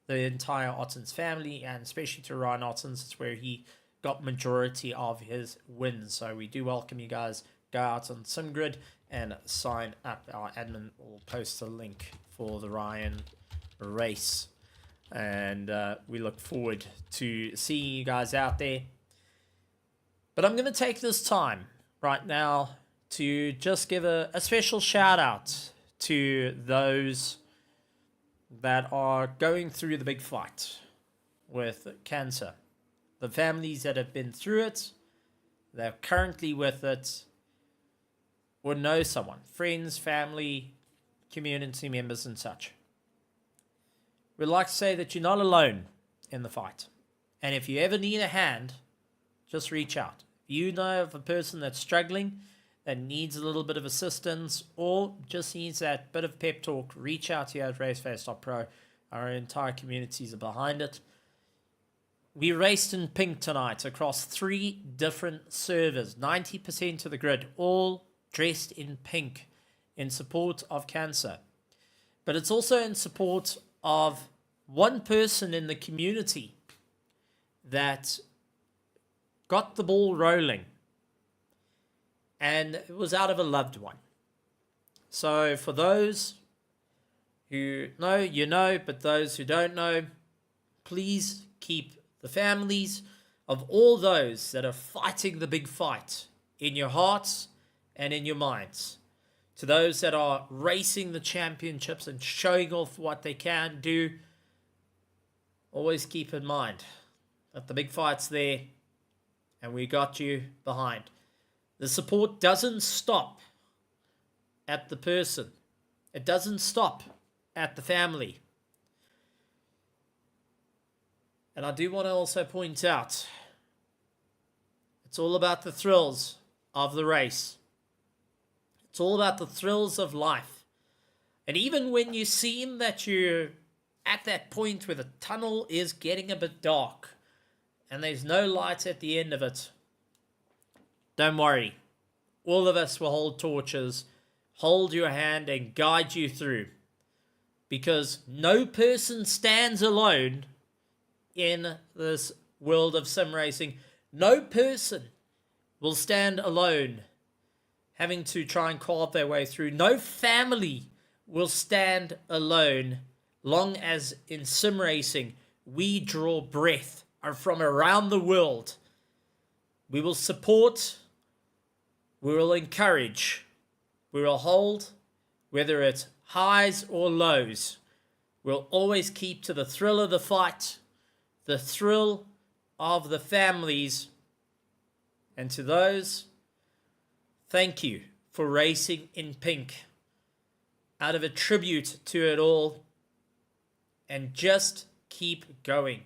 the entire Ottens family, and especially to Ryan Ottens. It's where he got majority of his wins. So we do welcome you guys. Go out on SimGrid and sign up. Our admin will post a link for the Ryan race, and we look forward to seeing you guys out there. But I'm going to take this time right now to just give a special shout out to those that are going through the big fight with cancer. The families that have been through it, they're currently with it, or know someone, friends, family, community members and such. We'd like to say that you're not alone in the fight. And if you ever need a hand, just reach out. If you know of a person that's struggling, that needs a little bit of assistance, or just needs that bit of pep talk, reach out here at RaceFace.Pro. Our entire communities are behind it. We raced in pink tonight across 3 different servers, 90% of the grid, all dressed in pink in support of cancer. But it's also in support of one person in the community that got the ball rolling, and it was out of a loved one. So for those who know, you know, but those who don't know, please keep the families of all those that are fighting the big fight in your hearts and in your minds. To those that are racing the championships and showing off what they can do, always keep in mind that the big fight's there and we got you behind. The support doesn't stop at the person. It doesn't stop at the family. And I do want to also point out, it's all about the thrills of the race. It's all about the thrills of life. And even when you seem that you're at that point where the tunnel is getting a bit dark and there's no light at the end of it, don't worry. All of us will hold torches, hold your hand and guide you through. Because no person stands alone in this world of sim racing. No person will stand alone having to try and carve their way through. No family will stand alone long as in sim racing we draw breath from around the world. We will support, we will encourage, we will hold, whether it's highs or lows. We'll always keep to the thrill of the fight, the thrill of the families. And to those, thank you for racing in pink. Out of a tribute to it all. And just keep going.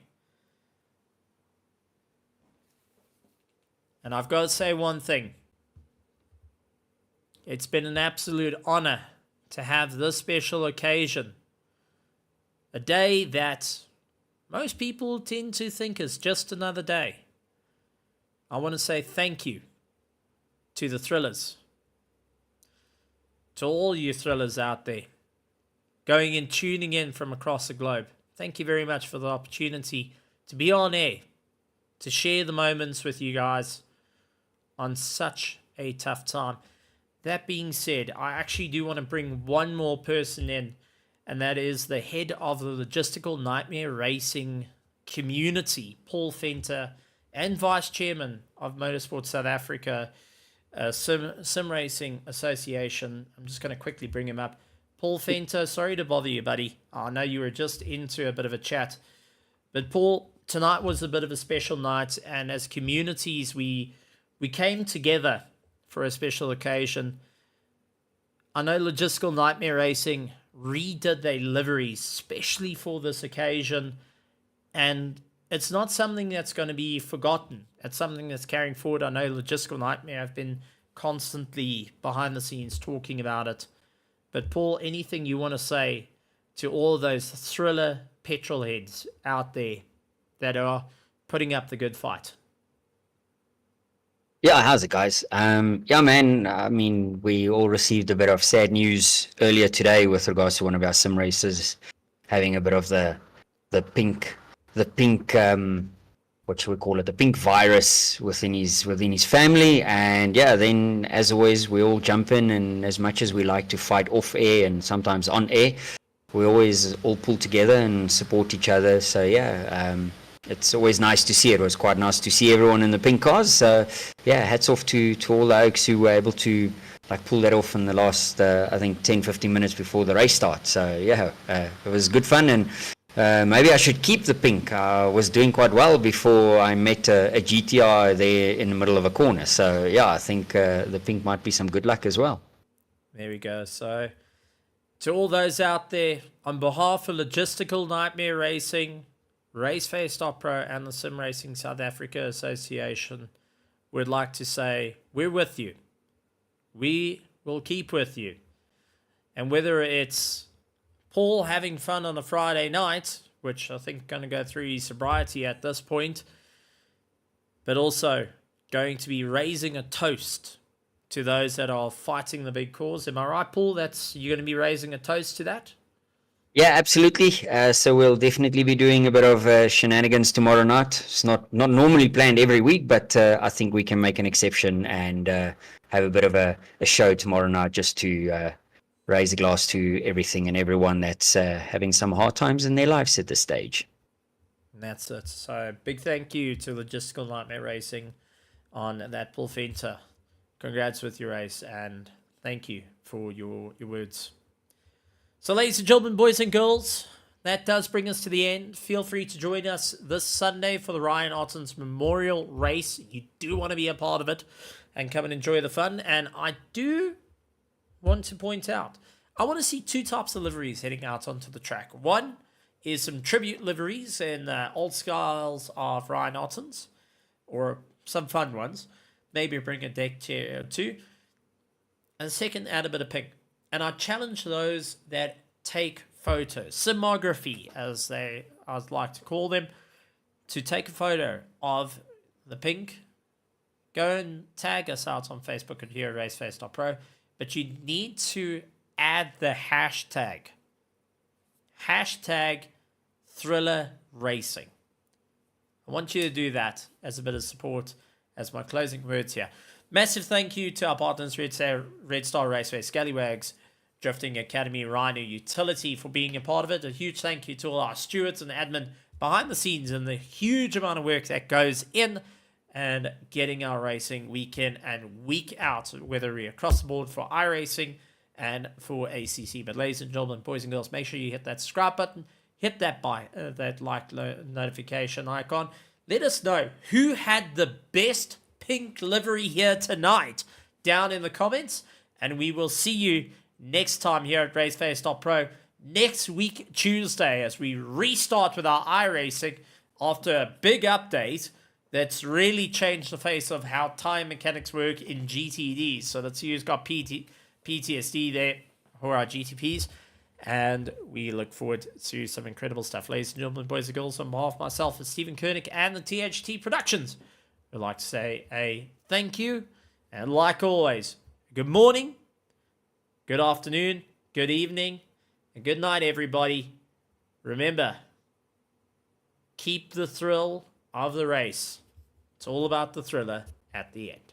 And I've got to say one thing. It's been an absolute honor to have this special occasion. A day that most people tend to think is just another day. I want to say thank you to the thrillers. To all you thrillers out there. Going and tuning in from across the globe. Thank you very much for the opportunity to be on air. To share the moments with you guys on such a tough time. That being said, I actually do want to bring one more person in. And that is the head of the Logistical Nightmare Racing community, Paul Venter, and Vice Chairman of Motorsport South Africa, Sim Racing Association. I'm just going to quickly bring him up. Paul Venter, sorry to bother you, buddy. I know you were just into a bit of a chat. But Paul, tonight was a bit of a special night, and as communities, we came together for a special occasion. I know Logistical Nightmare Racing redid their liveries especially for this occasion, and it's not something that's going to be forgotten. It's something that's carrying forward. I know Logistical Nightmare have been constantly behind the scenes talking about it. But Paul, anything you want to say to all those thriller petrol heads out there that are putting up the good fight? Yeah, how's it, guys? Yeah, man, I mean, we all received a bit of sad news earlier today with regards to one of our sim racers having a bit of the pink, what should we call it, the pink virus within his family. And yeah, then as always, we all jump in, and as much as we like to fight off air and sometimes on air, we always all pull together and support each other. So yeah, it's always nice to see it. It was quite nice to see everyone in the pink cars. So yeah, hats off to all the oaks who were able to pull that off in the last, I think 10-15 minutes before the race starts. So yeah, it was good fun, and maybe I should keep the pink. I was doing quite well before I met a GTR there in the middle of a corner. So yeah, I think the pink might be some good luck as well. There we go. So to all those out there, on behalf of Logistical Nightmare Racing, RaceFace.Pro and the Sim Racing South Africa Association would like to say, we're with you. We will keep with you. And whether it's Paul having fun on a Friday night, which I think going to go through his sobriety at this point, but also going to be raising a toast to those that are fighting the big cause. Am I right, Paul? You're going to be raising a toast to that? Yeah, absolutely. So we'll definitely be doing a bit of shenanigans tomorrow night. It's not normally planned every week, but I think we can make an exception and have a bit of a show tomorrow night just to raise a glass to everything and everyone that's having some hard times in their lives at this stage. And that's it. So big thank you to Logistical Nightmare Racing on that Paul Fenter. Congrats with your race and thank you for your words. So ladies and gentlemen, boys and girls, that does bring us to the end. Feel free to join us this Sunday for the Ryan Ottens Memorial Race. You do want to be a part of it and come and enjoy the fun. And I do want to point out, I want to see two types of liveries heading out onto the track. One is some tribute liveries in old styles of Ryan Ottens, or some fun ones. Maybe bring a deck chair or two. And second, add a bit of pink. And I challenge those that take photos, simography as I'd like to call them, to take a photo of the pink. Go and tag us out on Facebook and here at RaceFace.Pro. But you need to add the hashtag Thriller Racing. I want you to do that as a bit of support as my closing words here. Massive thank you to our partners, Red Star Raceway, Scallywags, Drifting Academy, Rhino Utility for being a part of it. A huge thank you to all our stewards and admin behind the scenes and the huge amount of work that goes in and getting our racing week in and week out, whether we're across the board for iRacing and for ACC. But ladies and gentlemen, boys and girls, make sure you hit that subscribe button, hit that like notification icon. Let us know who had the best pink livery here tonight down in the comments, and we will see you next time here at RaceFace.Pro next week Tuesday as we restart with our iRacing after a big update that's really changed the face of how tire mechanics work in GTDs. So let's see who's got PTSD there, who are our GTPs, and we look forward to some incredible stuff. Ladies and gentlemen, boys and girls, on behalf of myself and Stephen Koenig and the THT Productions, I'd like to say a thank you, and like always, good morning, good afternoon, good evening, and good night, everybody. Remember, keep the thrill of the race. It's all about the thriller at the end.